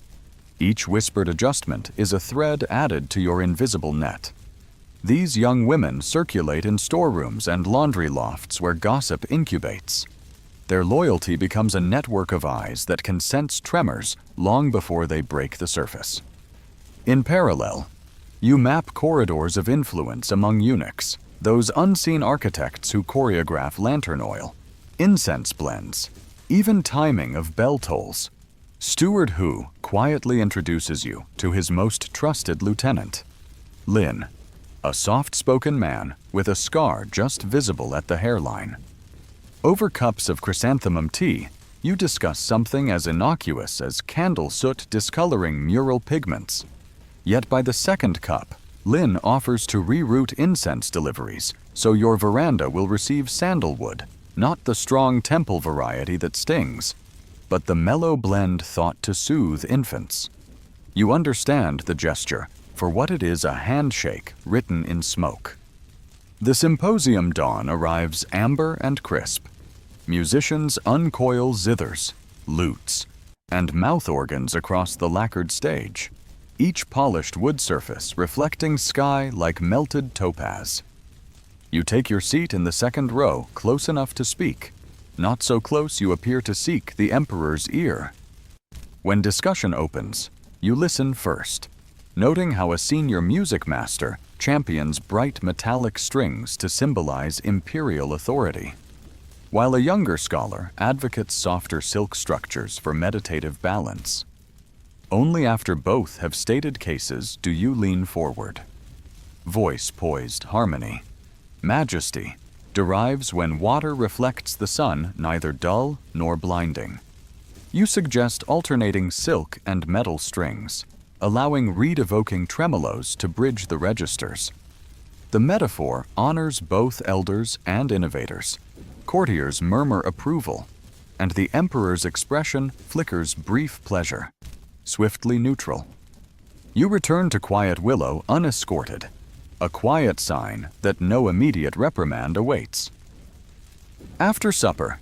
Each whispered adjustment is a thread added to your invisible net. These young women circulate in storerooms and laundry lofts where gossip incubates. Their loyalty becomes a network of eyes that can sense tremors long before they break the surface. In parallel, you map corridors of influence among eunuchs, those unseen architects who choreograph lantern oil, incense blends, even timing of bell tolls. Steward Who quietly introduces you to his most trusted lieutenant, Lin, a soft-spoken man with a scar just visible at the hairline. Over cups of chrysanthemum tea, you discuss something as innocuous as candle soot discoloring mural pigments. Yet by the second cup, Lin offers to reroute incense deliveries, so your veranda will receive sandalwood, not the strong temple variety that stings, but the mellow blend thought to soothe infants. You understand the gesture for what it is, a handshake written in smoke. The symposium dawn arrives amber and crisp. Musicians uncoil zithers, lutes, and mouth organs across the lacquered stage, each polished wood surface reflecting sky like melted topaz. You take your seat in the second row, close enough to speak, not so close you appear to seek the emperor's ear. When discussion opens, you listen first, noting how a senior music master champions bright metallic strings to symbolize imperial authority, while a younger scholar advocates softer silk structures for meditative balance. Only after both have stated cases do you lean forward. Voice poised harmony. Majesty derives when water reflects the sun, neither dull nor blinding. You suggest alternating silk and metal strings, allowing reed-evoking tremolos to bridge the registers. The metaphor honors both elders and innovators. Courtiers murmur approval, and the emperor's expression flickers brief pleasure, swiftly neutral. You return to Quiet Willow unescorted, a quiet sign that no immediate reprimand awaits. After supper,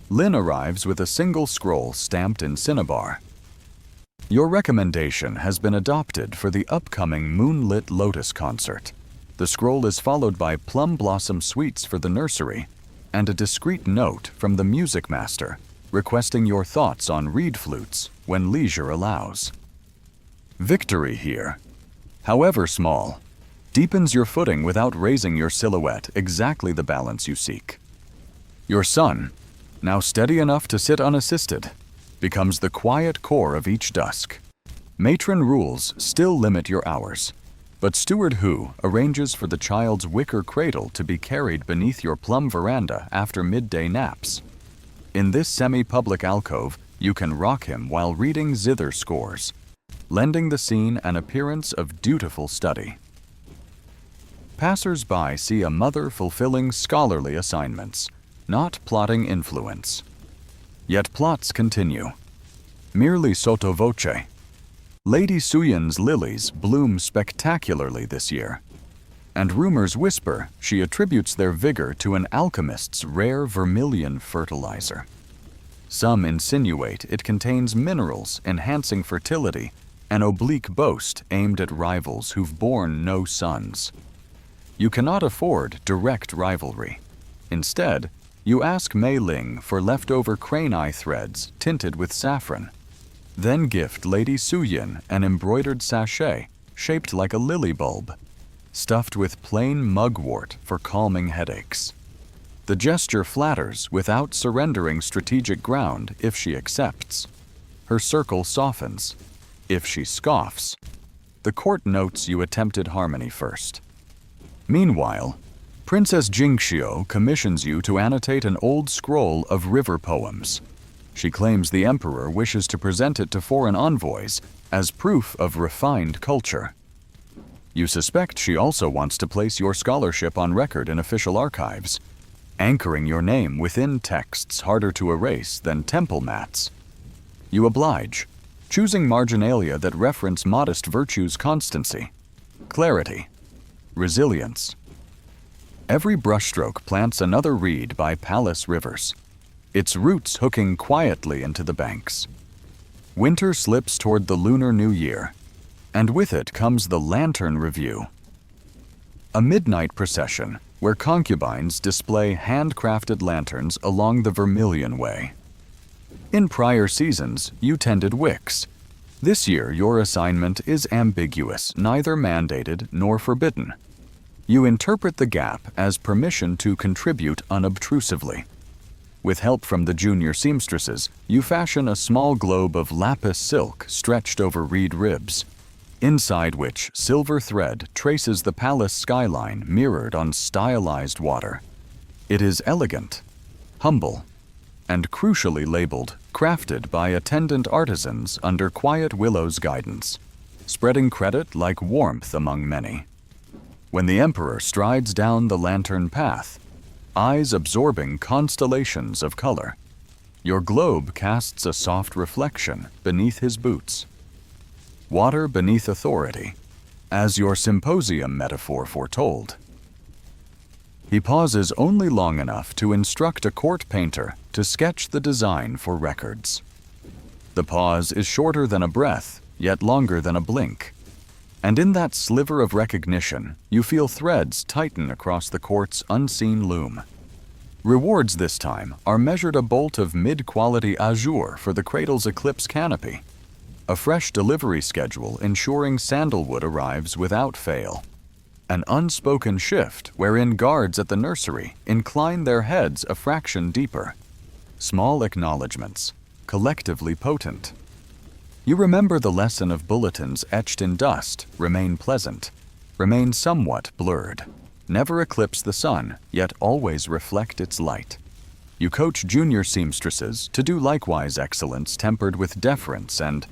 Lin arrives with a single scroll stamped in cinnabar. Your recommendation has been adopted for the upcoming Moonlit Lotus concert. The scroll is followed by plum blossom sweets for the nursery and a discreet note from the music master requesting your thoughts on reed flutes when leisure allows. Victory here, however small, deepens your footing without raising your silhouette exactly the balance you seek. Your son, now steady enough to sit unassisted, becomes the quiet core of each dusk. Matron rules still limit your hours, but Steward Who arranges for the child's wicker cradle to be carried beneath your plum veranda after midday naps. In this semi-public alcove, you can rock him while reading zither scores, lending the scene an appearance of dutiful study. Passers-by see a mother fulfilling scholarly assignments, not plotting influence. Yet plots continue, merely sotto voce. Lady Suyin's lilies bloom spectacularly this year, and rumors whisper she attributes their vigor to an alchemist's rare vermilion fertilizer. Some insinuate it contains minerals enhancing fertility, an oblique boast aimed at rivals who've borne no sons. You cannot afford direct rivalry. Instead, You ask Mei Ling for leftover crane eye threads tinted with saffron. Then gift Lady Suyin an embroidered sachet shaped like a lily bulb, stuffed with plain mugwort for calming headaches. The gesture flatters without surrendering strategic ground if she accepts. Her circle softens. If she scoffs, the court notes you attempted harmony first. Meanwhile, Princess Jingxiu commissions you to annotate an old scroll of river poems. She claims the emperor wishes to present it to foreign envoys as proof of refined culture. You suspect she also wants to place your scholarship on record in official archives, anchoring your name within texts harder to erase than temple mats. You oblige, choosing marginalia that reference modest virtues: constancy, clarity, resilience. Every brushstroke plants another reed by palace rivers, its roots hooking quietly into the banks. Winter slips toward the Lunar New Year, and with it comes the Lantern Review, a midnight procession where concubines display handcrafted lanterns along the Vermilion Way. In prior seasons, you tended wicks. This year, your assignment is ambiguous, neither mandated nor forbidden. You interpret the gap as permission to contribute unobtrusively. With help from the junior seamstresses, you fashion a small globe of lapis silk stretched over reed ribs, inside which silver thread traces the palace skyline mirrored on stylized water. It is elegant, humble, and crucially labeled, crafted by attendant artisans under Quiet Willow's guidance, spreading credit like warmth among many. When the emperor strides down the lantern path, eyes absorbing constellations of color, your globe casts a soft reflection beneath his boots. Water beneath authority, as your symposium metaphor foretold. He pauses only long enough to instruct a court painter to sketch the design for records. The pause is shorter than a breath, yet longer than a blink. And in that sliver of recognition, you feel threads tighten across the court's unseen loom. Rewards this time are measured a bolt of mid-quality azure for the cradle's eclipse canopy, a fresh delivery schedule ensuring sandalwood arrives without fail, an unspoken shift wherein guards at the nursery incline their heads a fraction deeper. Small acknowledgments, collectively potent. You remember the lesson of bulletins etched in dust remain pleasant, remain somewhat blurred, never eclipse the sun, yet always reflect its light. You coach junior seamstresses to do likewise excellence tempered with deference and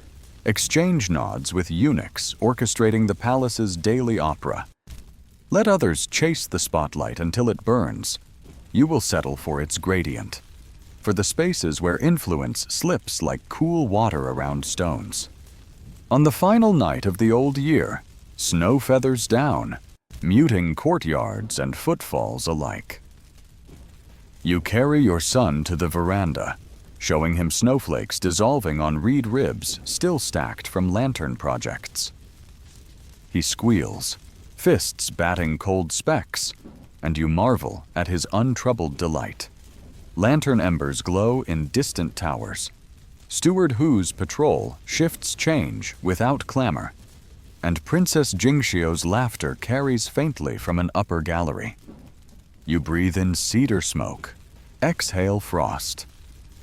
exchange nods with eunuchs orchestrating the palace's daily opera. Let others chase the spotlight until it burns. You will settle for its gradient, for the spaces where influence slips like cool water around stones. On the final night of the old year, snow feathers down, muting courtyards and footfalls alike. You carry your son to the veranda, showing him snowflakes dissolving on reed ribs still stacked from lantern projects. He squeals, fists batting cold specks, and you marvel at his untroubled delight. Lantern embers glow in distant towers. Steward Hu's patrol shifts change without clamor, and Princess Jingxiu's laughter carries faintly from an upper gallery. You breathe in cedar smoke, exhale frost,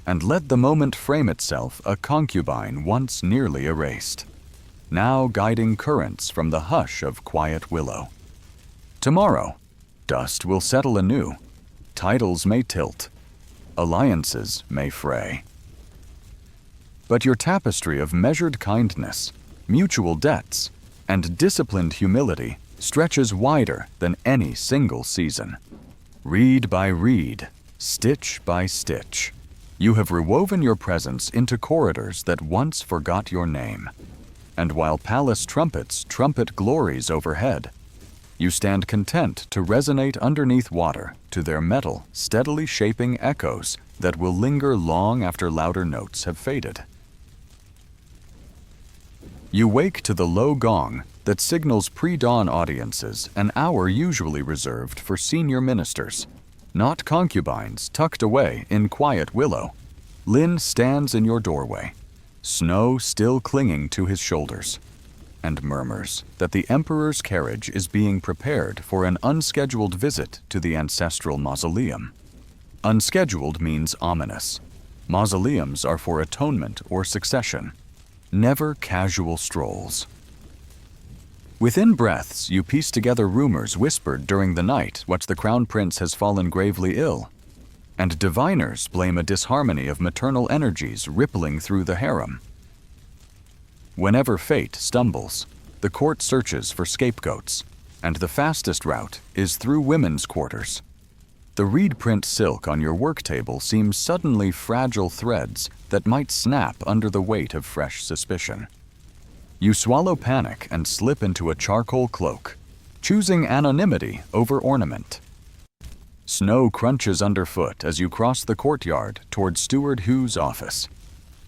and let the moment frame itself a concubine once nearly erased, now guiding currents from the hush of Quiet Willow. Tomorrow, dust will settle anew, titles may tilt, alliances may fray. But your tapestry of measured kindness, mutual debts, and disciplined humility stretches wider than any single season. Reed by reed, stitch by stitch, you have rewoven your presence into corridors that once forgot your name. And while palace trumpets trumpet glories overhead, you stand content to resonate underneath water to their metal, steadily shaping echoes that will linger long after louder notes have faded. You wake to the low gong that signals pre-dawn audiences, an hour usually reserved for senior ministers. not concubines tucked away in quiet willow. Lin stands in your doorway, snow still clinging to his shoulders, and murmurs that the Emperor's carriage is being prepared for an unscheduled visit to the ancestral mausoleum. Unscheduled means ominous. Mausoleums are for atonement or succession, never casual strolls. Within breaths, you piece together rumors whispered during the night what the Crown Prince has fallen gravely ill, and diviners blame a disharmony of maternal energies rippling through the harem. Whenever fate stumbles, the court searches for scapegoats, and the fastest route is through women's quarters. The reed print silk on your work table seems suddenly fragile threads that might snap under the weight of fresh suspicion. You swallow panic and slip into a charcoal cloak, choosing anonymity over ornament. Snow crunches underfoot as you cross the courtyard toward Steward Hu's office.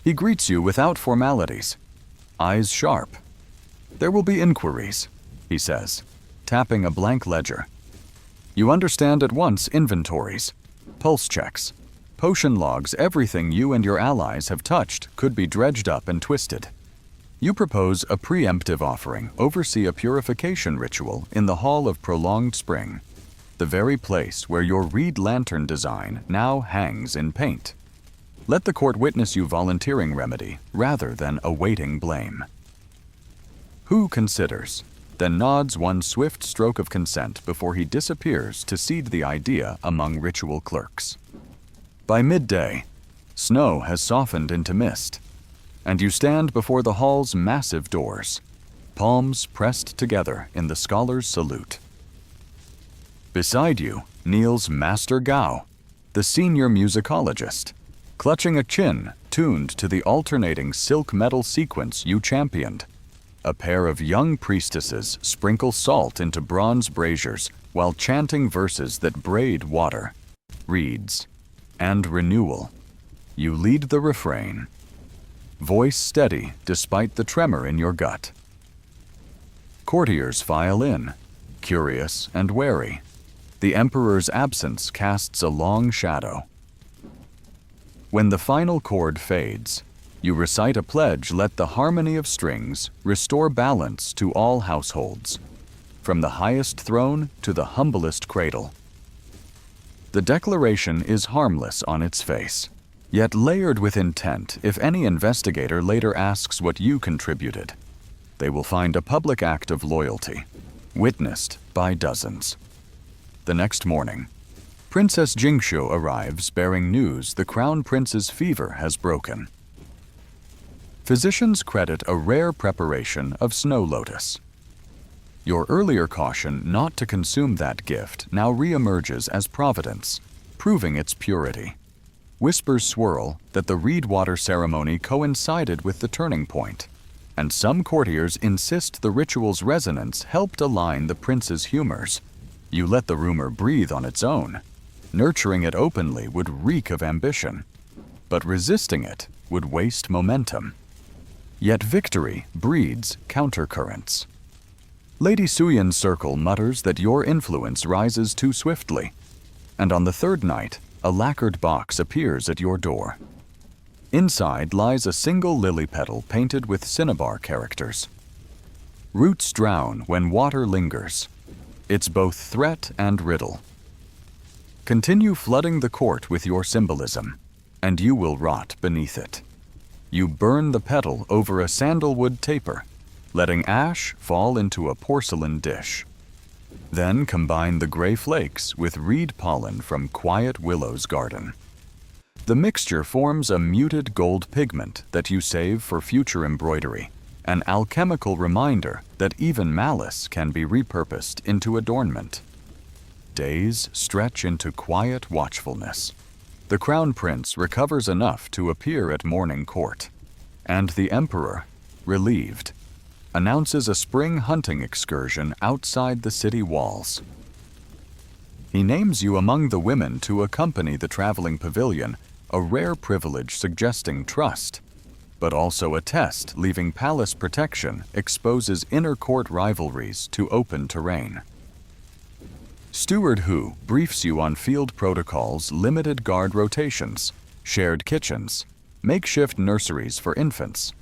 He greets you without formalities, eyes sharp. "There will be inquiries," he says, tapping a blank ledger. You understand at once inventories, pulse checks, potion logs, everything you and your allies have touched could be dredged up and twisted. You propose a preemptive offering, oversee a purification ritual in the Hall of Prolonged Spring, the very place where your reed lantern design now hangs in paint. Let the court witness you volunteering remedy rather than awaiting blame. Hu considers, then nods one swift stroke of consent before he disappears to seed the idea among ritual clerks. By midday, snow has softened into mist, and you stand before the hall's massive doors, palms pressed together in the scholar's salute. Beside you kneels Master Gao, the senior musicologist, clutching a chin tuned to the alternating silk metal sequence you championed. A pair of young priestesses sprinkle salt into bronze braziers while chanting verses that braid water, reeds, and renewal. You lead the refrain, voice steady despite the tremor in your gut. Courtiers file in, curious and wary. The Emperor's absence casts a long shadow. When the final chord fades, you recite a pledge: let the harmony of strings restore balance to all households, from the highest throne to the humblest cradle. The declaration is harmless on its face, yet layered with intent. If any investigator later asks what you contributed, they will find a public act of loyalty, witnessed by dozens. The next morning, Princess Jingshu arrives bearing news the Crown Prince's fever has broken. Physicians credit a rare preparation of snow lotus. Your earlier caution not to consume that gift now reemerges as providence, proving its purity. Whispers swirl that the reed water ceremony coincided with the turning point, and some courtiers insist the ritual's resonance helped align the prince's humors. You let the rumor breathe on its own. Nurturing it openly would reek of ambition, but resisting it would waste momentum. Yet victory breeds countercurrents. Lady Suyan's circle mutters that your influence rises too swiftly, and on the third night, a lacquered box appears at your door. Inside lies a single lily petal painted with cinnabar characters. Roots drown when water lingers. It's both threat and riddle. Continue flooding the court with your symbolism, and you will rot beneath it. You burn the petal over a sandalwood taper, letting ash fall into a porcelain dish. Then combine the gray flakes with reed pollen from Quiet Willow's garden. The mixture forms a muted gold pigment that you save for future embroidery, an alchemical reminder that even malice can be repurposed into adornment. Days stretch into quiet watchfulness. The Crown Prince recovers enough to appear at morning court, and the Emperor, relieved, announces a spring hunting excursion outside the city walls. He names you among the women to accompany the traveling pavilion, a rare privilege suggesting trust, but also a test leaving palace protection exposes inner court rivalries to open terrain. Steward Hu briefs you on field protocols, limited guard rotations, shared kitchens, makeshift nurseries for infants.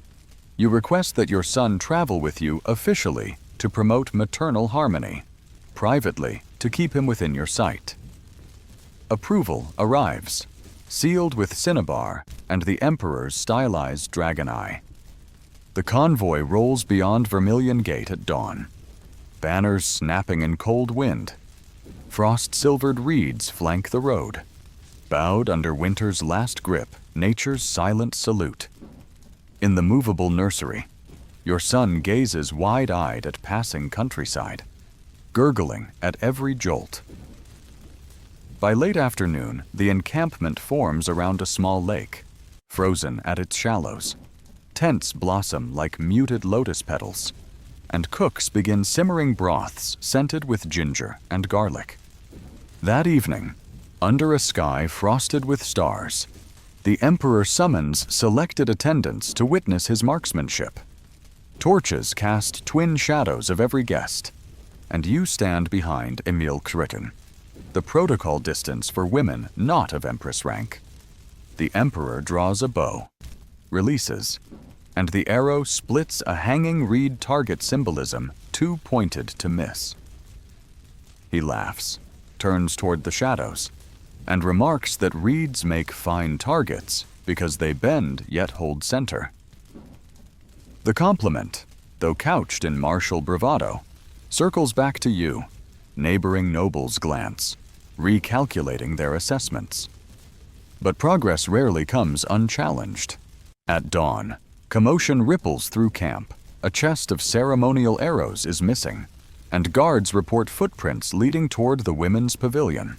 You request that your son travel with you officially to promote maternal harmony, privately to keep him within your sight. Approval arrives, sealed with cinnabar and the Emperor's stylized dragon eye. The convoy rolls beyond Vermilion Gate at dawn, banners snapping in cold wind. Frost-silvered reeds flank the road, bowed under winter's last grip, nature's silent salute. In the movable nursery, your son gazes wide-eyed at passing countryside, gurgling at every jolt. By late afternoon, the encampment forms around a small lake, frozen at its shallows. Tents blossom like muted lotus petals, and cooks begin simmering broths scented with ginger and garlic. That evening, under a sky frosted with stars, the Emperor summons selected attendants to witness his marksmanship. Torches cast twin shadows of every guest, and you stand behind Emil Kricken, the protocol distance for women not of Empress rank. The Emperor draws a bow, releases, and the arrow splits a hanging reed target symbolism too pointed to miss. He laughs, turns toward the shadows, and remarks that reeds make fine targets because they bend yet hold center. The compliment, though couched in martial bravado, circles back to you. Neighboring nobles glance, recalculating their assessments. But progress rarely comes unchallenged. At dawn, commotion ripples through camp. A chest of ceremonial arrows is missing, and guards report footprints leading toward the women's pavilion.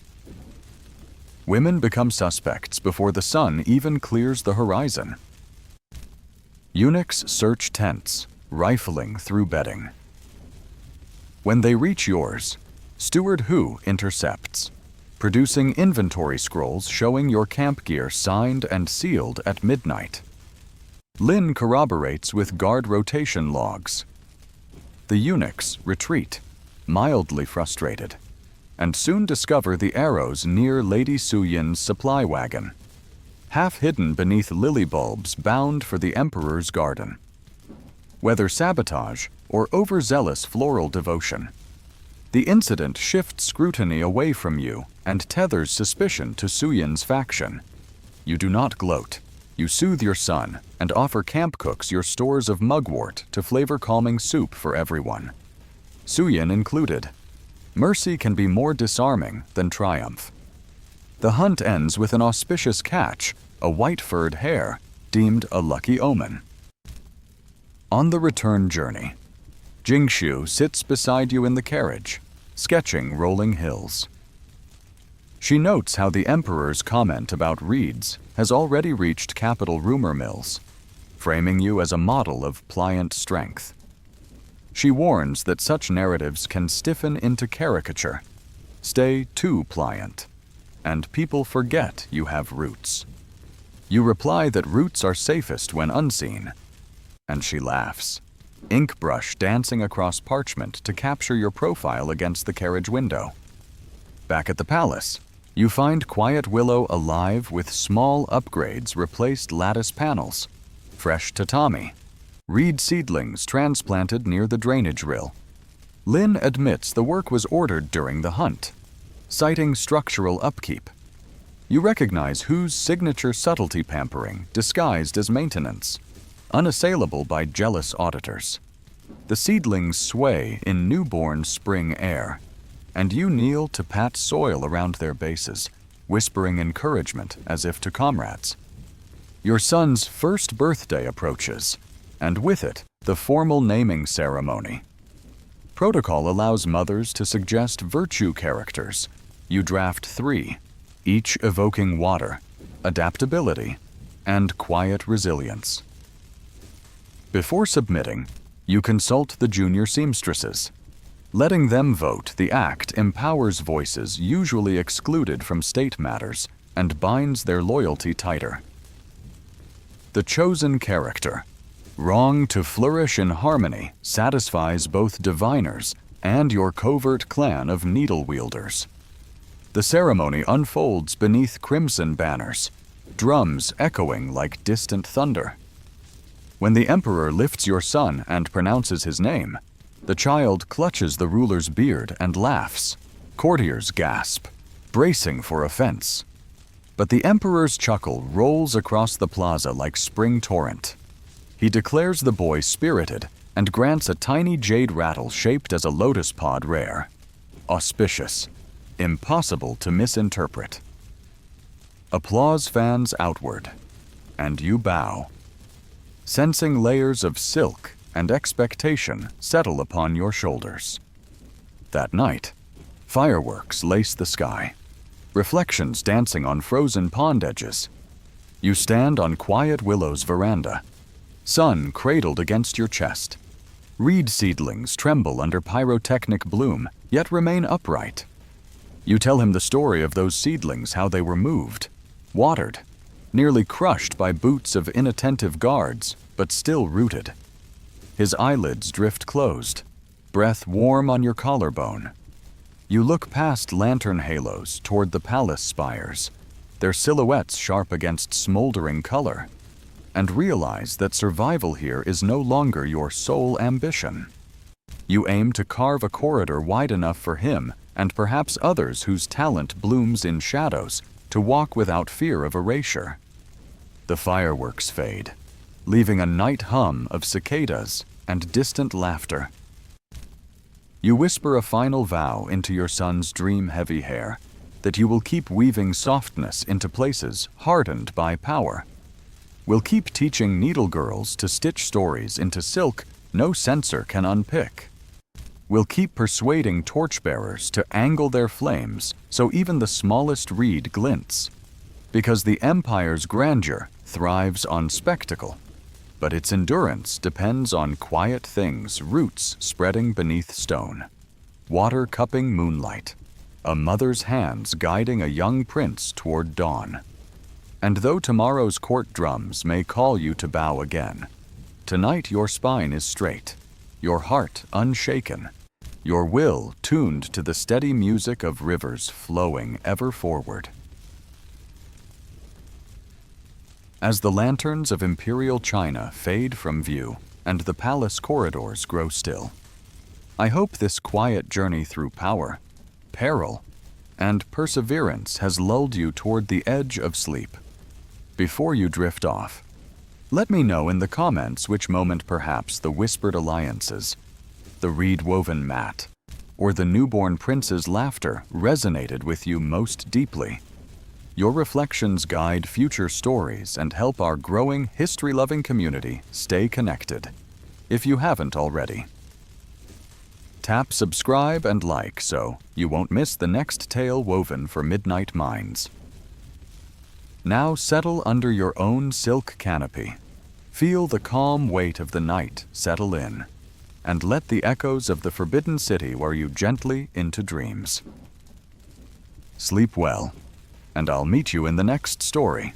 Women become suspects before the sun even clears the horizon. Eunuchs search tents, rifling through bedding. When they reach yours, Steward Hu intercepts, producing inventory scrolls showing your camp gear signed and sealed at midnight. Lin corroborates with guard rotation logs. The eunuchs retreat, mildly frustrated, and soon discover the arrows near Lady Suyin's supply wagon, half hidden beneath lily bulbs bound for the Emperor's garden. Whether sabotage or overzealous floral devotion, the incident shifts scrutiny away from you and tethers suspicion to Suyin's faction. You do not gloat. You soothe your son and offer camp cooks your stores of mugwort to flavor calming soup for everyone, Suyin included. Mercy can be more disarming than triumph. The hunt ends with an auspicious catch, a white-furred hare, deemed a lucky omen. On the return journey, Jingshu sits beside you in the carriage, sketching rolling hills. She notes how the Emperor's comment about reeds has already reached capital rumor mills, framing you as a model of pliant strength. She warns that such narratives can stiffen into caricature, stay too pliant, and people forget you have roots. You reply that roots are safest when unseen, and she laughs, ink brush dancing across parchment to capture your profile against the carriage window. Back at the palace, you find Quiet Willow alive with small upgrades replaced lattice panels, fresh tatami, reed seedlings transplanted near the drainage rill. Lin admits the work was ordered during the hunt, citing structural upkeep. You recognize Hu's signature subtlety pampering disguised as maintenance, unassailable by jealous auditors. The seedlings sway in newborn spring air, and you kneel to pat soil around their bases, whispering encouragement as if to comrades. Your son's first birthday approaches, and with it, the formal naming ceremony. Protocol allows mothers to suggest virtue characters. You draft 3, each evoking water, adaptability, and quiet resilience. Before submitting, you consult the junior seamstresses. Letting them vote the act empowers voices usually excluded from state matters and binds their loyalty tighter. The chosen character, wrong to flourish in harmony, satisfies both diviners and your covert clan of needle wielders. The ceremony unfolds beneath crimson banners, drums echoing like distant thunder. When the emperor lifts your son and pronounces his name, the child clutches the ruler's beard and laughs. Courtiers gasp, bracing for offense. But the emperor's chuckle rolls across the plaza like spring torrent. He declares the boy spirited and grants a tiny jade rattle shaped as a lotus pod rare. Auspicious, impossible to misinterpret. Applause fans outward, and you bow. Sensing layers of silk and expectation settle upon your shoulders. That night, fireworks lace the sky, reflections dancing on frozen pond edges. You stand on quiet Willow's veranda, sun cradled against your chest. Reed seedlings tremble under pyrotechnic bloom, yet remain upright. You tell him the story of those seedlings, how they were moved, watered, nearly crushed by boots of inattentive guards, but still rooted. His eyelids drift closed, breath warm on your collarbone. You look past lantern halos toward the palace spires, their silhouettes sharp against smoldering color, and realize that survival here is no longer your sole ambition. You aim to carve a corridor wide enough for him and perhaps others whose talent blooms in shadows to walk without fear of erasure. The fireworks fade, leaving a night hum of cicadas and distant laughter. You whisper a final vow into your son's dream-heavy hair, that you will keep weaving softness into places hardened by power. Will keep teaching needle girls to stitch stories into silk no censor can unpick. Will keep persuading torchbearers to angle their flames so even the smallest reed glints. Because the empire's grandeur thrives on spectacle, but its endurance depends on quiet things, roots spreading beneath stone, water cupping moonlight, a mother's hands guiding a young prince toward dawn. And though tomorrow's court drums may call you to bow again, tonight your spine is straight, your heart unshaken, your will tuned to the steady music of rivers flowing ever forward. As the lanterns of Imperial China fade from view and the palace corridors grow still, I hope this quiet journey through power, peril, and perseverance has lulled you toward the edge of sleep. Before you drift off, let me know in the comments which moment perhaps the whispered alliances, the reed-woven mat, or the newborn prince's laughter resonated with you most deeply. Your reflections guide future stories and help our growing, history-loving community stay connected, if you haven't already. Tap subscribe and like so you won't miss the next tale woven for Midnight Minds. Now settle under your own silk canopy. Feel the calm weight of the night settle in, and let the echoes of the Forbidden City wear you gently into dreams. Sleep well, and I'll meet you in the next story.